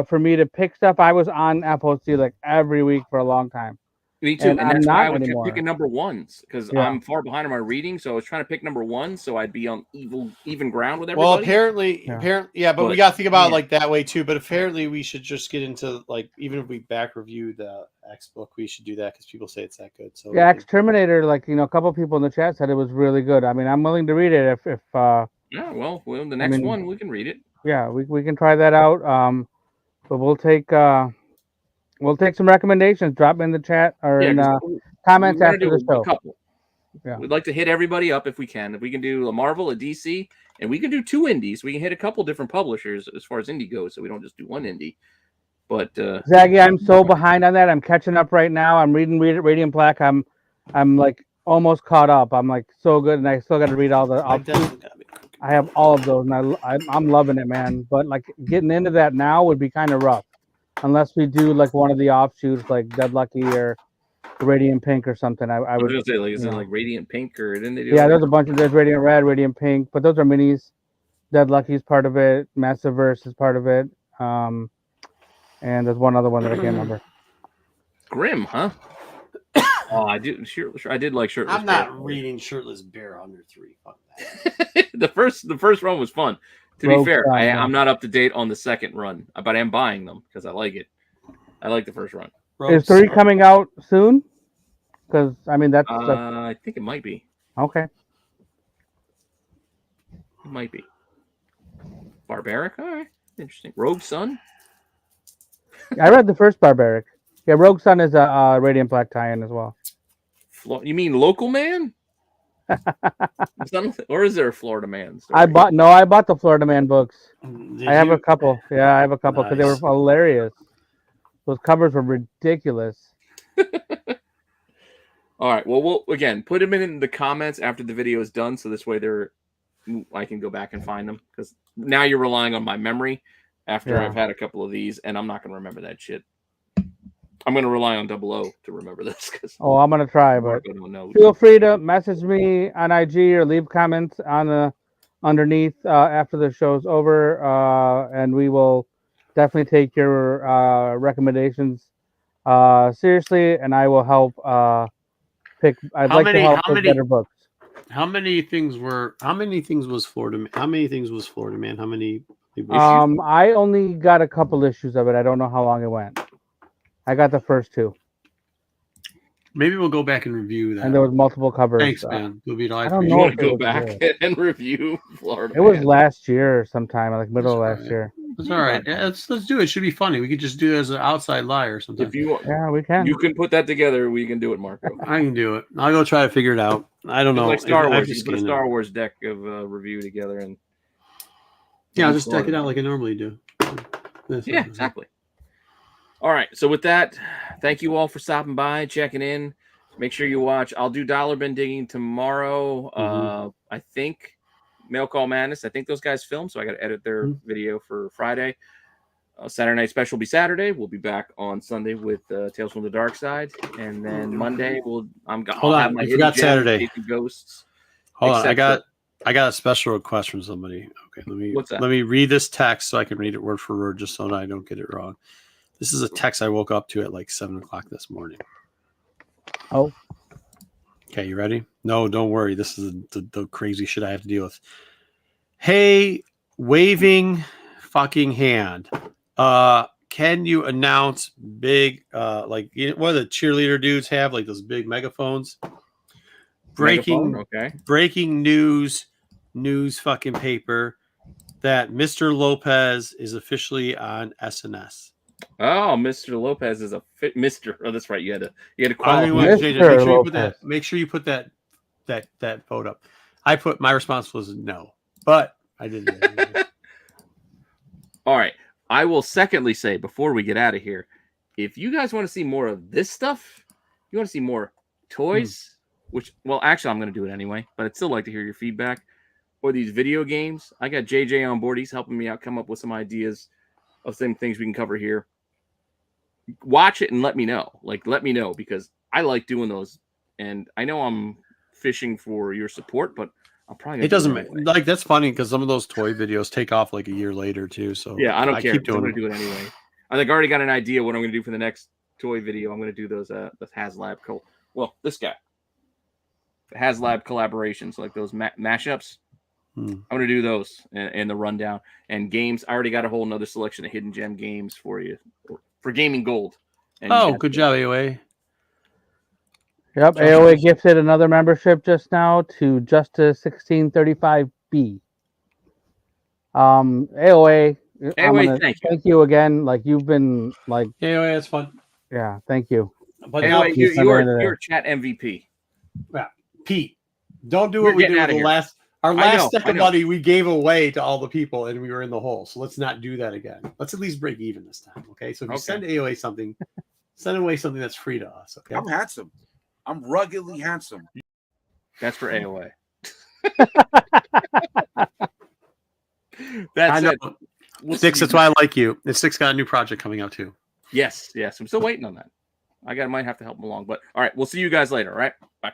for me to pick stuff. I was on FOC like every week for a long time. Me too, And and I'm that's why not I would keep anymore. picking number ones because Yeah. I'm far behind on my reading. So I was trying to pick number one, so I'd be on even ground with Well, everybody. apparently, but we But, got to think about it man. like that way too. But apparently, we should just get into like even if we back review the X book, we should do that because people say it's that good. So Yeah, Exterminator, like a couple people in the chat said it was really good. I mean, I'm willing to read it if Yeah, well, the next mean- one we can read it. yeah, we can try that out. But we'll take some recommendations. Drop in the chat or Yeah, in 'cause comments we wanna after do the show. a couple. Yeah. We'd like to hit everybody up if we can. If we can do a Marvel, a DC, and we can do 2 indies. We can hit a couple different publishers as far as indie goes, so we don't just do one indie. But Zaggy, I'm so behind on that. I'm catching up right now. I'm reading Radiant Black. I'm like almost caught up. I'm like so good, and I still got to read all the. my definitely gotta be crooked. I have all of those, and I'm loving it, man. But like getting into that now would be kind of rough, unless we do like one of the offshoots, like Dead Lucky or Radiant Pink or something. I I was would. gonna say, like, is you it know. like Radiant Pink or didn't they do? Yeah, like- there's a bunch of there's Radiant Red, Radiant Pink, but those are minis. Dead Lucky's part of it. Massiverse is part of it. And there's one other one that I can't remember. Grim, huh? Oh, I do. Sure, I did like Shirtless. I'm not Bear. reading Shirtless Bear under 3. Fuck that. the first run was fun. To Rogue be fair, One, yeah. I'm not up to date on the second run, but I'm buying them because I like it. I like the first run. Is 3 coming out soon? Because I mean that's I think it might be. okay. It might be. Barbaric, all right, interesting. Rogue Sun. I read the first Barbaric. Yeah, Rogue Sun is a Radiant Black tie-in as well. You mean Local Man? Or is there a Florida Man story? I bought the Florida Man books. I have a couple. Yeah, I have a couple because they were hilarious. Those covers were ridiculous. All right. Well, we'll again put them in the comments after the video is done, so this way I can go back and find them because now you're relying on my memory after I've had a couple of these, and I'm not going to remember that shit. I'm going to rely on 00 to remember this. I'm going to try, but feel free to message me on IG or leave comments on underneath after the show's over, and we will definitely take your recommendations seriously, and I will help pick. I'd like to help pick better books. How many things was Florida Man? How many issues? I only got a couple issues of it. I don't know how long it went. I got the first 2. Maybe we'll go back and review that. And there was multiple covers. Thanks, man. It'll be I don't know. Go back and review Florida. It was last year sometime, like middle of last year. That's all right. Yeah, let's do it. It should be funny. We could just do it as an outside lie or something. If you want, we can. You can put that together. We can do it, Marco. I can do it. I'll go try to figure it out. I don't know. Like Star Wars, you put a Star Wars deck of review together, and I'll just deck it out like I normally do. Yeah, exactly. All right. So with that, thank you all for stopping by, checking in. Make sure you watch. I'll do Dollar Bin Digging tomorrow. I think Mail Call Madness. I think those guys filmed, so I got to edit their video for Friday. Saturday Night Special will be Saturday. We'll be back on Sunday with Tales from the Dark Side, and then Monday Hold on, I forgot Saturday. Ghosts. Hold on, I got a special request from somebody. Okay, let me read this text so I can read it word for word, just so that I don't get it wrong. This is a text I woke up to at like 7 o'clock this morning. Oh. Okay, you ready? No, don't worry. This is the crazy shit I have to deal with. Hey, waving fucking hand. Can you announce big what do the cheerleader dudes have, like those big megaphones? Breaking news fucking paper that Mr. Lopez is officially on SNS. Oh, Mr. Lopez is Mr. Oh, that's right. You had to qualify. Make sure you put that vote up. My response was no, but I didn't. All right. I will secondly say before we get out of here, if you guys want to see more of this stuff, you want to see more toys, actually I'm going to do it anyway, but I'd still like to hear your feedback, or these video games. I got JJ on board. He's helping me out, come up with some ideas of some things we can cover here. Watch it and let me know. Let me know, because I like doing those, and I know I'm fishing for your support, but I'm probably it doesn't matter. Like, that's funny because some of those toy videos take off like a year later too. So yeah, I don't care. I'm going to do it anyway. I already got an idea what I'm going to do for the next toy video. I'm going to do those the HasLab this guy, the HasLab collaborations, like those mashups. I'm going to do those and the rundown and games. I already got a whole nother selection of hidden gem games for you for Gaming Gold. And good job, AOA. Yep, AOA gifted another membership just now to Justice 1635B. AOA, thank you again. Like, you've been like AOA, it's fun. Yeah, thank you. But AOA, you're chat MVP. Yeah, Pete, don't do what we did with our last second money we gave away to all the people and we were in the hole. So let's not do that again. Let's at least break even this time. Okay. So if you send AOA something, send away something that's free to us. Okay. I'm handsome. I'm ruggedly handsome. That's for AOA. That's it. Six, that's why I like you. And Six got a new project coming out too. Yes. I'm still waiting on that. I might have to help him along. But all right, we'll see you guys later. All right. Bye.